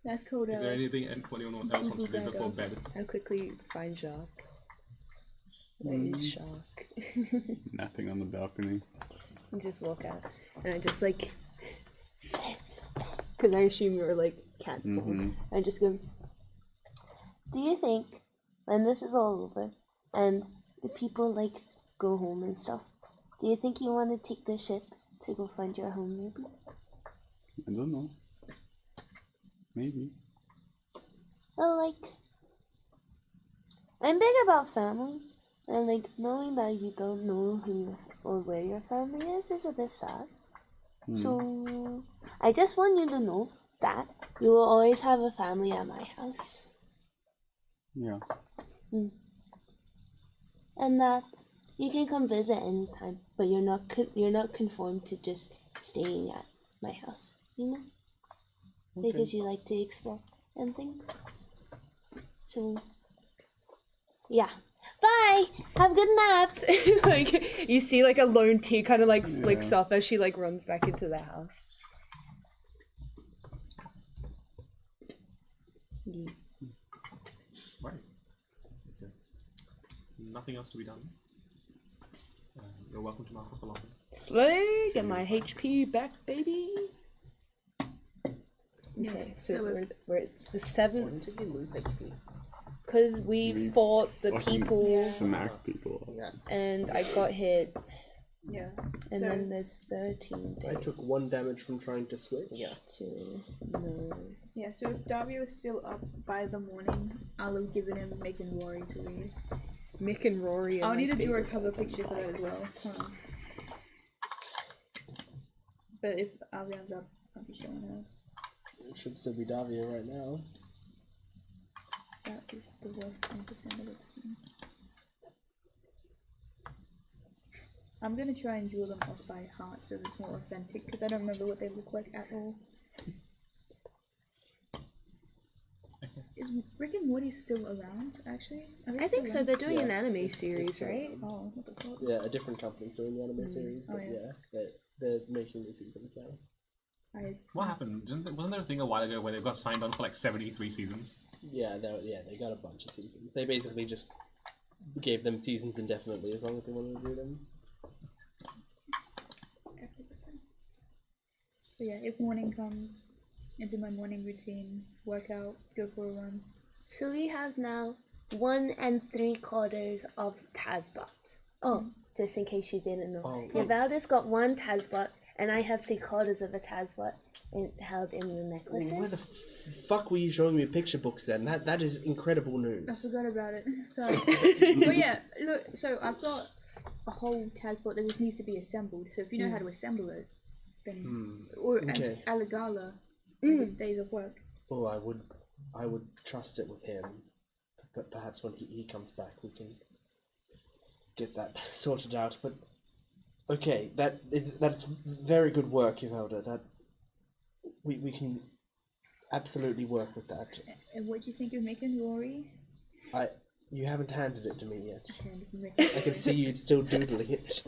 that's called. Is there anything anyone else wants to do before bed? I'll quickly find Jacques. Where is Jacques? Napping on the balcony. And just walk out, and I just like, because I assume you're like cat form. I just go. Do you think when this is all over and the people like go home and stuff, do you think you want to take the ship to go find your home maybe? I don't know. Maybe. Well, like, I'm big about family, and like knowing that you don't know who or where your family is a bit sad. So I just want you to know that you will always have a family at my house. Yeah. And that you can come visit anytime, but you're not conformed to just staying at my house, you know? Okay. Because you like to explore and things. So yeah. Bye. Have a good nap. Like you see, like a lone tear kind of like flicks off as she like runs back into the house. nothing else to be done, you're welcome to my hospital office. Slay, get my HP back, baby. Yeah, Okay, so so we're at the When 7th. did you lose HP? Because we fought the Fucking people, Smack people. Yes. and I got hit, Yeah. and so, then there's 13 days. I took 1 damage from trying to switch. Yeah. so if Dario is still up by the morning, I'll have given him Mick and Rory to read. Mick and Rory. I'll need to draw a cover picture for that as well. Hold on. But if Avian's up, I'll be showing her. It should still be Davia right now. That is the worst NPC I've ever seen. I'm gonna try and draw them off by heart so that it's more authentic because I don't remember what they look like at all. Okay. Is Rick and Morty still around, actually? Are they I think still so. They're around? doing an Yeah, anime it's series, still right? around. Oh, what the fuck? Yeah, a different company's doing the anime series, but Oh, yeah. they're making the seasons now. What happened? Wasn't there a thing a while ago where they got signed on for like 73 seasons? Yeah, they got a bunch of seasons. They basically just gave them seasons indefinitely as long as they wanted to do them. Epic stuff. But yeah, if morning comes, into my morning routine, work out, go for a run. So we have now 1 3/4 of Tazbot. Oh, just in case you didn't know. Oh, Yavalda's got 1 Tazbot, and I have 3/4 of a Tazbot held in the Where the necklaces. fuck were you showing me picture books then? That is incredible I news. forgot about it. Sorry. But yeah, look, so I've got a whole Tazbot that just needs to be assembled. So if you know how to assemble it, then or Okay. Aligala, his days of work. Oh, I would trust it with him, but perhaps when he comes back we can get that sorted out. But okay, that's very good work, Ivelda. That we can absolutely work with that. And what do you think of making Rory? You haven't handed it to me yet. And Rick. I can see you still doodling it.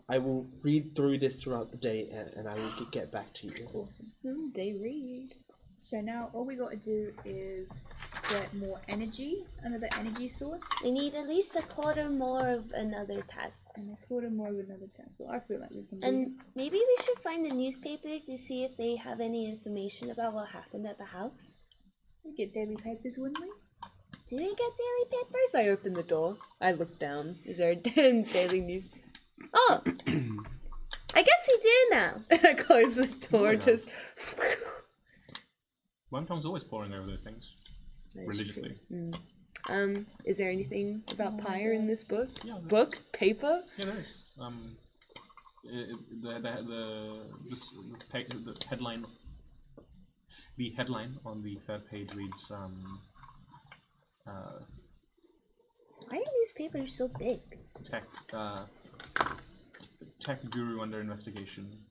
I will read through this throughout the day and I will get back to you. Awesome. They read. So now all we got to do is get more energy, another energy source, We need at least 1/4 more of another Tazbot. and a quarter more of another Tazbot. I feel like we can do And maybe we should find the newspaper to see if they have any information about what happened at the house. we get daily papers, wouldn't we? Do we get daily papers? I open the door. I look down. Is there a daily news? Oh! I guess we do now. I close the door, Yeah. just. Wormtongue's always poring over those things religiously. Is there anything about Pyre in this book? Yeah, Book? Paper? Yeah, there is. The headline on the 3rd page reads, Why are newspapers so big? Tech guru under investigation.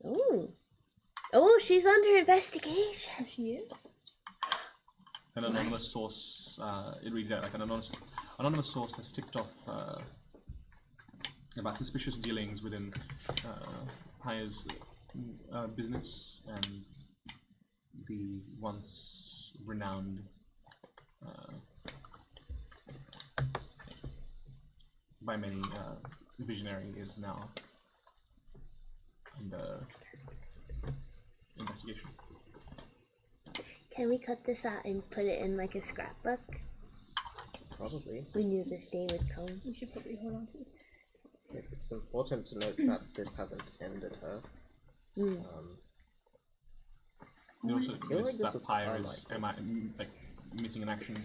Ooh. Oh, she's under investigation. Oh, she is? An anonymous source, it reads out like an anonymous source has tipped off about suspicious dealings within Pyre's business and the once renowned by many visionary is now under investigation. Can we cut this out and put it in like a scrapbook? Probably. We knew this day would come. We should probably hold on to this. It's important to note that this hasn't ended her. It also feel like lists this that is Pyre is highlighted. like missing in action.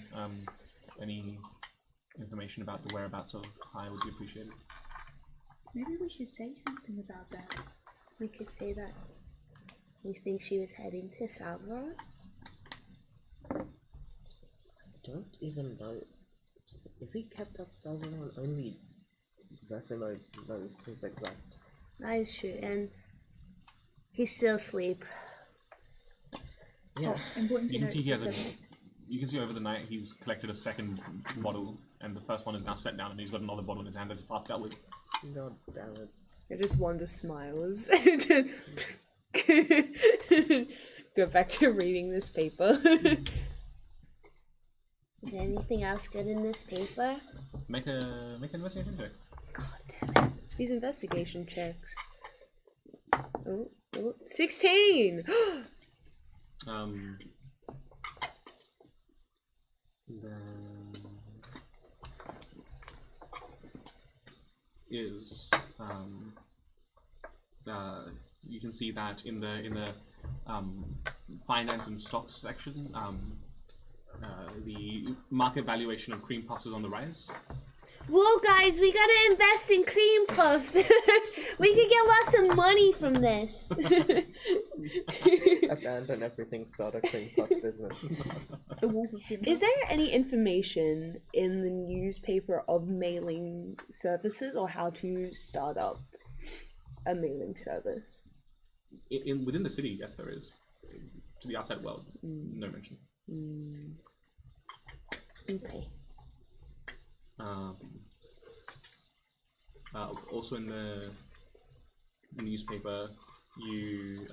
Any information about the whereabouts of Pyre would be appreciated. Maybe we should say something about that. We could say that we think she was heading to Salvador. I don't even know. Is he kept at Salvador? Only Vesimo knows his exact. That is true, and he's still asleep. Yeah. Important to You can note. see it's he the has a, 7th. you can see over the night he's collected a second bottle, and the first one is now set down, and he's got another bottle in his hand that's passed out with. God damn it. I just Wanda smiles. Go back to reading this paper. Is there anything else good in this paper? Make an investigation check. God damn it. These investigation checks. Oh, 16! Then is you can see that in the finance and stocks section, the market valuation of cream puffs is on the rise. Whoa, guys, we gotta invest in cream puffs. We could get lots of money from this. Abandon everything, start a cream puff business. Is there any information in the newspaper of mailing services or how to start up a mailing service? Within the city, yes, there is. To the outside world, no mention. Okay. Also in the newspaper, you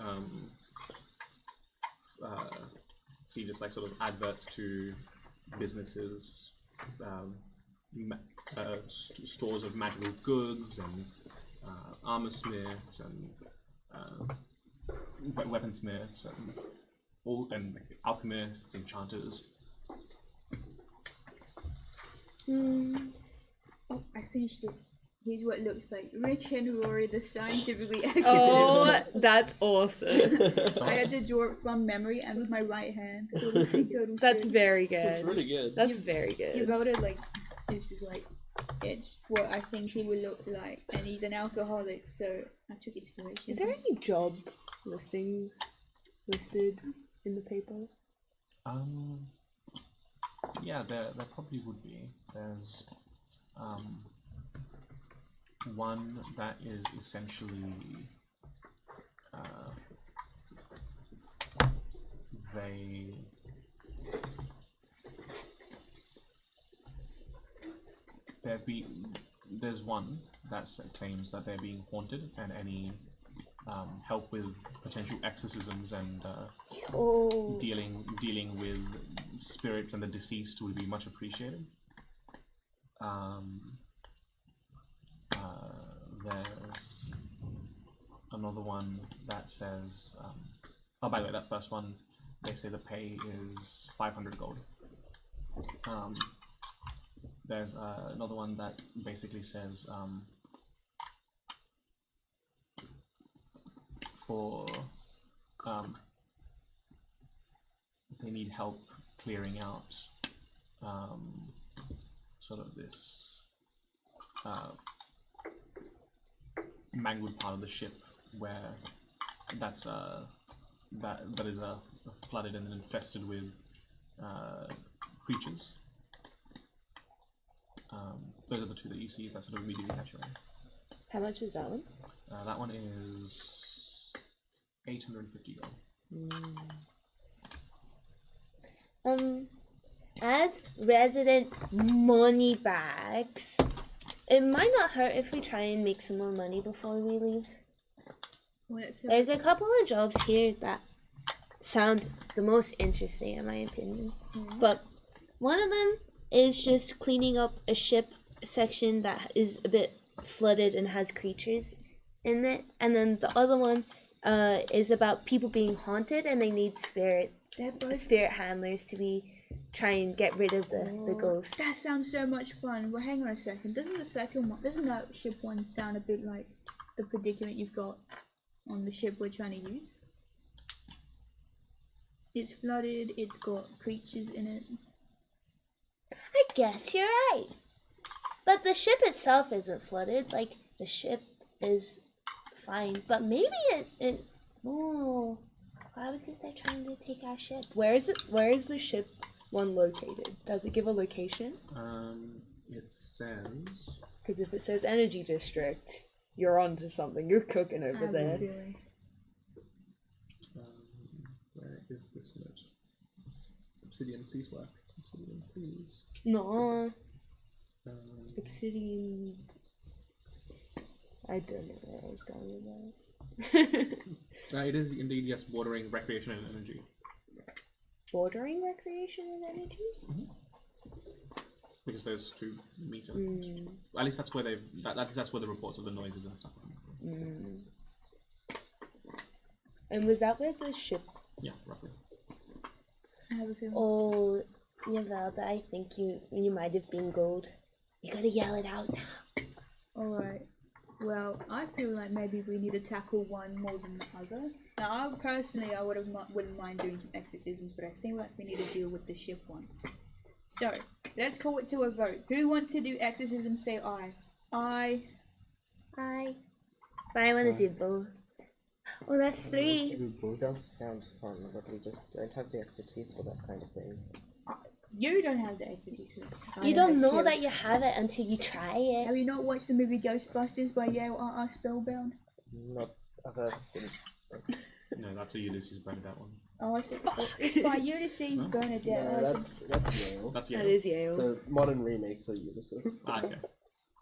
see just like sort of adverts to businesses, stores of magical goods and armor smiths and weaponsmiths and alchemists, enchanters. Oh, I finished it. Here's what it looks like. Rich and Rory, the scientifically accurate. Oh, that's awesome. I had to draw it from memory and with my right hand. So it looks like total That's shit. very good. It's really good. That's very good. You wrote it like, it's just like, it's what I think he would look like. And he's an alcoholic, so I took inspiration. Is there any job listings listed in the paper? Yeah, there probably would be. There's one that is essentially there's one that claims that they're being haunted, and any help with potential exorcisms and dealing with spirits and the deceased would be much appreciated. There's another one that says, oh, by the way, that first one, they say the pay is 500 gold. There's another one that basically says they need help clearing out sort of this mangled part of the ship where that is flooded and infested with creatures. Those are the two that you see that sort of immediately catch your eye. How much is that one? That one is 850 gold. As resident money bags, it might not hurt if we try and make some more money before we leave. There's a couple of jobs here that sound the most interesting in my opinion. But one of them is just cleaning up a ship section that is a bit flooded and has creatures in it. And then the other one is about people being haunted and they need spirit handlers to try and get rid of the ghosts. That sounds so much fun. Well, hang on a second. Doesn't that ship one sound a bit like the predicament you've got on the ship we're trying to use? It's flooded, it's got creatures in it. I guess you're right. But the ship itself isn't flooded. Like, the ship is fine. But maybe oh, why would they trying to take our ship? Where is the ship one located? Does it give a location? It says... Because if it says energy district, you're onto something. You're cooking over there. Where is this note? Obsidian, please work. Obsidian, please. No. Obsidian. I don't know where I was going with that. It is indeed, yes, bordering recreation and energy. Bordering recreation and energy? because those 2 meter. At least that's where that's where the reports of the noises and stuff are coming from. And was that where the ship? Yeah, roughly. I have a feeling. Oh, Yavelda, I think you might have been gold. You gotta yell it out now. Alright. Well, I feel like maybe we need to tackle one more than the other. Now, I wouldn't mind doing some exorcisms, but I feel like we need to deal with the ship one. So, let's call it to a vote. Who wants to do exorcism? Say aye. Aye. Aye. But I want to do both. Oh, that's 3. It does sound fun, but we just don't have the expertise for that kind of thing. You don't have the expertise for this. You don't know that you have it until you try it. Have you not watched the movie Ghostbusters by Yale R.R. Spellbound? Not others. No, that's a Ulysses Bernadette one. Oh, it's by Ulysses Bernadette. No, that's Yale. That's Yale. That is Yale. The modern remakes are Ulysses. Okay.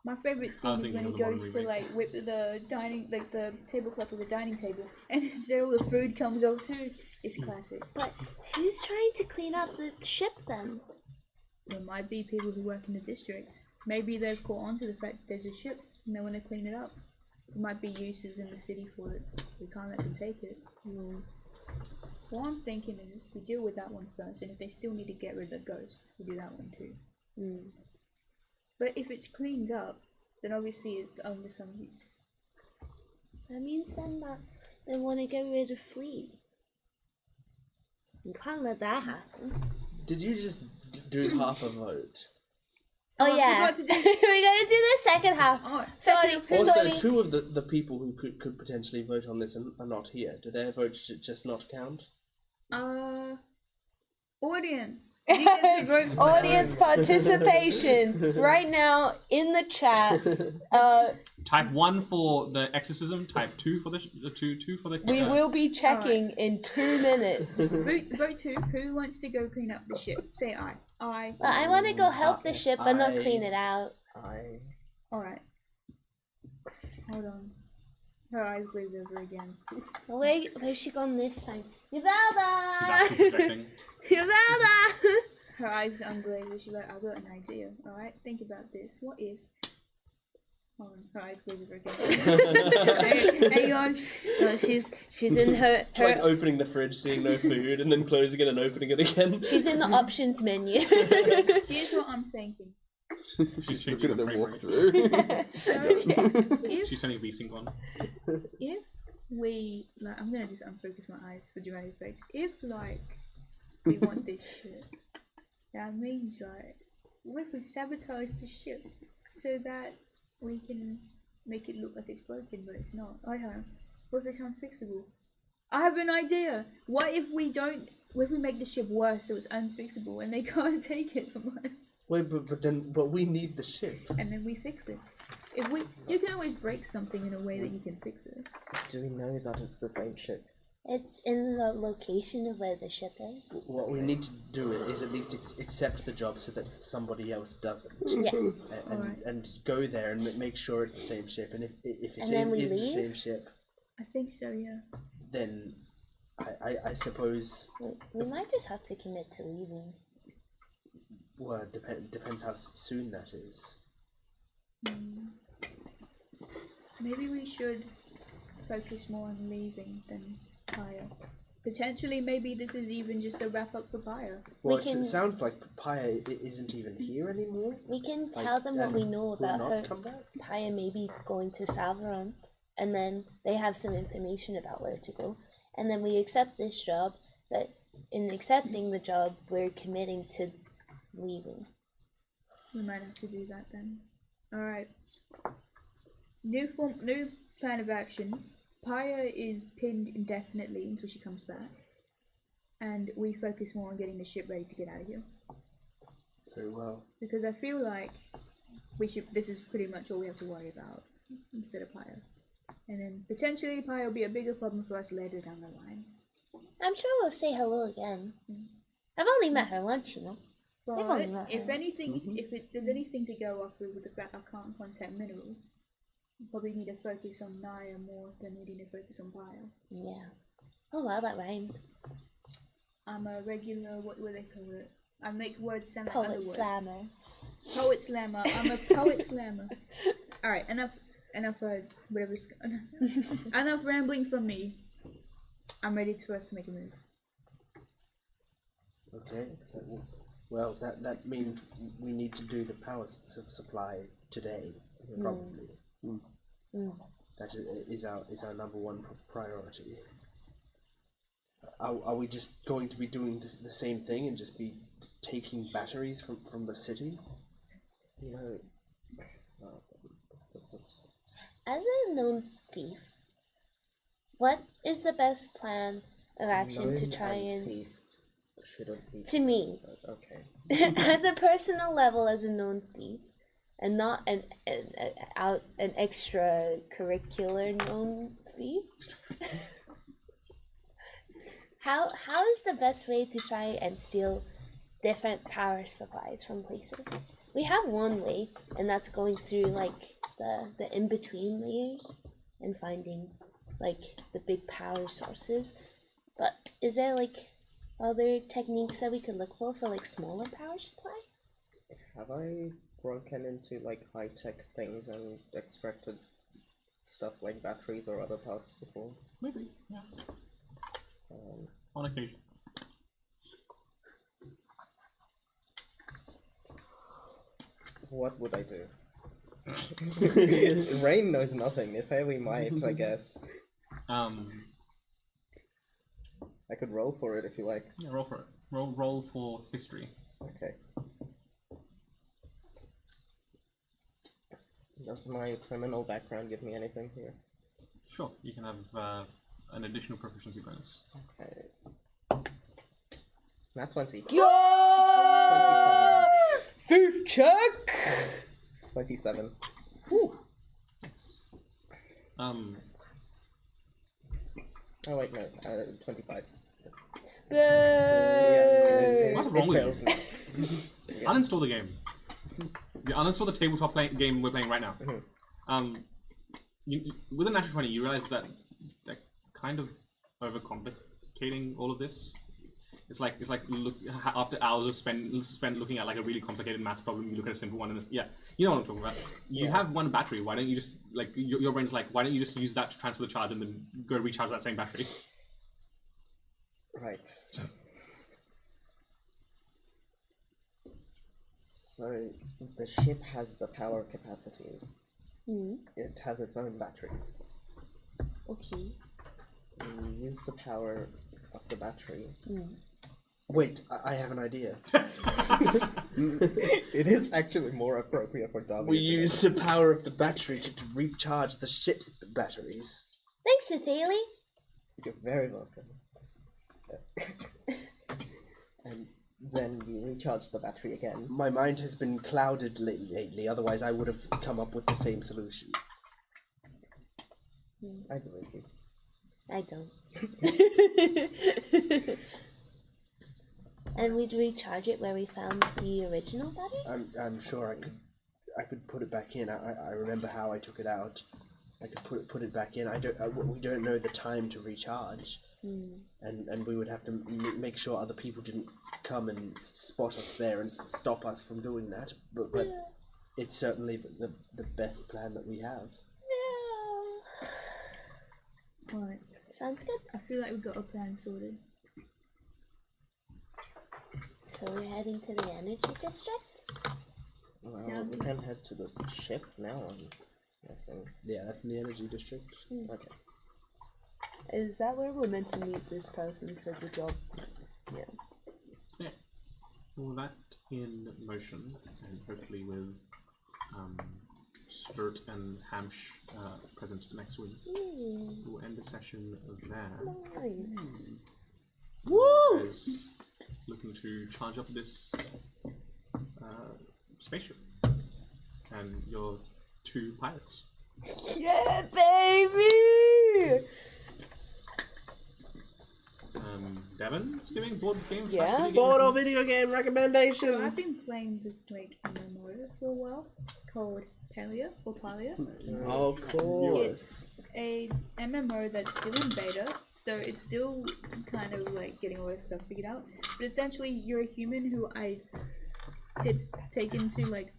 My favorite scene is when he goes to like whip the dining, like the tablecloth with the dining table, and instead all the food comes off too. It's classic. But who's trying to clean up the ship then? There might be people who work in the district. Maybe they've caught on to the fact that there's a ship and they want to clean it up. There might be uses in the city for it. We can't let them take it. What I'm thinking is we deal with that one first, and if they still need to get rid of the ghosts, we do that one too. But if it's cleaned up, then obviously it's under some use. That means then that they want to get rid of Flea. You can't let that happen. Did you just do half a vote? Oh I yeah, forgot to do- we gotta do the second half. Oh, Sorry, Also, sorry. 2 of the people who could potentially vote on this are not here. Do their votes just not count? Audience. You get to vote for Audience participation right now in the chat. Type 1 for the exorcism. Type 2 for the two for the. We will be checking in 2 minutes. Vote 2. Who wants to go clean up the ship? Say aye. Aye. But I want to go help the ship, but not clean it out. Alright. Hold on. Her eyes glaze over again. Where's she gone this time? She's actually projecting. Yavelda! Her eyes unglaze and she's like, I've got an idea. Alright, think about this. What if... Hold on, her eyes glaze over again. Hang on. No, she's in her... It's like opening the fridge, seeing no food, and then closing it and opening it again. She's in the options menu. Here's what I'm thinking. She's Looking at the frame rate. walkthrough. So, if She's turning VSync on. if we like, I'm gonna just unfocus my eyes for dramatic effect. If like we want this ship, that means like, what if we sabotage the ship so that we can make it look like it's broken, but it's not? What if it's unfixable? I have an idea. What if we make the ship worse so it's unfixable and they can't take it from us? Wait, but we need the ship. And then we fix it. You can always break something in a way that you can fix it. Do we know that it's the same ship? It's in the location of where the ship is. What we need to do is at least accept the job so that somebody else doesn't. Yes. And go there and make sure it's the same ship. And if it is the same ship, I think so, yeah. then I suppose. We might just have to commit to leaving. Well, it depends how soon that is. Maybe we should focus more on leaving than Paya. Potentially, maybe this is even just a wrap up for Paya. Well, it sounds like Paya isn't even here anymore. We can tell them what we know about her. Come back? Paya maybe going to Salvaron, and then they have some information about where to go. And then we accept this job, but in accepting the job, we're committing to leaving. We might have to do that then. Alright. New plan of action. Paya is pinned indefinitely until she comes back. And we focus more on getting the ship ready to get out of here. Very well. Because I feel like this is pretty much all we have to worry about instead of Paya. And then potentially Paya will be a bigger problem for us later down the line. I'm sure we'll say hello again. I've only met her once, you know. But if anything, there's anything to go off with the fact I can't contact Mineral, we probably need to focus on Naya more than we need to focus on Paya. Yeah. Oh wow, that rhymed. I'm a regular, what do they call it? I make words sound like Poet other words. slammer. Poet slammer. I'm a poet slammer. All right, enough. Whatever's enough rambling from me. I'm ready for us to make a move. Okay. Well, that means we need to do the power supply today, probably. That is our number one priority. Are we just going to be doing the same thing and just be taking batteries from the city? As a known thief, what is the best plan of action to try and... To me, as a personal level, as a known thief, and not an extra-curricular known thief, how is the best way to try and steal different power supplies from places? We have one way, and that's going through like the in-between layers and finding like the big power sources. But is there like other techniques that we could look for like smaller power supply? Have I broken into like high-tech things and extracted stuff like batteries or other parts before? Maybe, yeah. On occasion. What would I do? Rain knows nothing. If Haley might, I guess. I could roll for it if you like. Yeah, roll for it. Roll for history. Okay. Does my criminal background give me anything here? Sure, you can have an additional proficiency bonus. Okay. Not 20. Yo! 27. Thief check! 27. Whew. Yes. Oh wait, no. 25. Yay! What's wrong with fails you? Yeah. Uninstall the game. Uninstall the tabletop game we're playing right now. With a natural 20, you realize that they're kind of overcomplicating all of this. It's like after hours of spent looking at like a really complicated maths problem, you look at a simple one and you know what I'm talking about. You have one battery. Why don't you just like your brain's like, why don't you just use that to transfer the charge and then go recharge that same battery? Right. So the ship has the power capacity. It has its own batteries. Okay. We use the power of the battery. Wait, I have an idea. It is actually more appropriate for Darby. We use the power of the battery to recharge the ship's batteries. Thanks, Athalie. You're very welcome. And then you recharge the battery again. My mind has been clouded lately, otherwise I would have come up with the same solution. I believe you. I don't. And we'd recharge it where we found the original battery? I'm sure I could put it back in. I remember how I took it out. I could put it back in. We don't know the time to recharge. And we would have to make sure other people didn't come and spot us there and stop us from doing that. But it's certainly the best plan that we have. Alright. Sounds good. I feel like we've got a plan sorted. So we're heading to the energy district? Well, Sounds we can head to the ship now, I'm guessing. Yeah, that's in the energy district. Okay. Is that where we're meant to meet this person for the job? Yeah. Yeah. All that in motion, and hopefully with Sturt and Hamsh present next week. We'll end the session there. Nice. Woo! Guys looking to charge up this spaceship, and your two pilots. Yeah, baby! Devin's giving board games. Yeah. Board or video game recommendation? So I've been playing this like MMO for a while called Palia or Palia. Of course. It's a MMO that's still in beta, so it's still kind of like getting all this stuff figured out. But essentially, you're a human who gets taken to like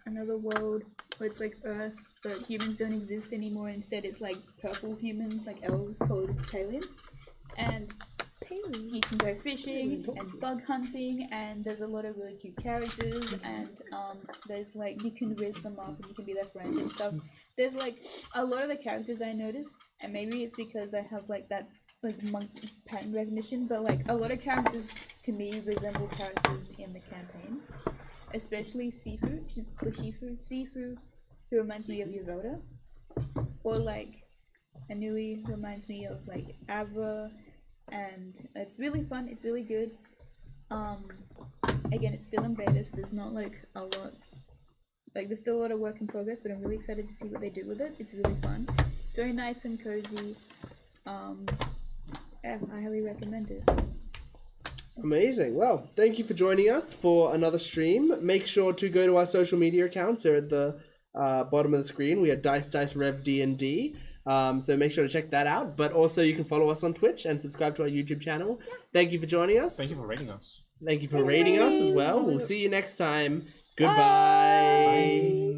another world where it's like Earth, but humans don't exist anymore. Instead, it's like purple humans, like elves called Palians, and you can go fishing and bug hunting, and there's a lot of really cute characters, and there's like you can raise them up and you can be their friend and stuff. There's like a lot of the characters I noticed, and maybe it's because I have like that like monkey pattern recognition, but like a lot of characters to me resemble characters in the campaign, especially Sifu, who reminds me of Yovoda, or like Anui reminds me of like Avra. And it's really fun, it's really good. Again, it's still in beta, so there's not like a lot, like there's still a lot of work in progress, but I'm really excited to see what they do with it. It's really fun, it's very nice and cozy. Yeah, I highly recommend it. Amazing. Well, thank you for joining us for another stream. Make sure to go to our social media accounts. They're at the bottom of the screen. We are Dice Rev D&D. So make sure to check that out. But also you can follow us on Twitch and subscribe to our YouTube channel. Thank you for joining us. Thank you for rating us. Thank you for rating us as well. We'll see you next time. Goodbye. Bye.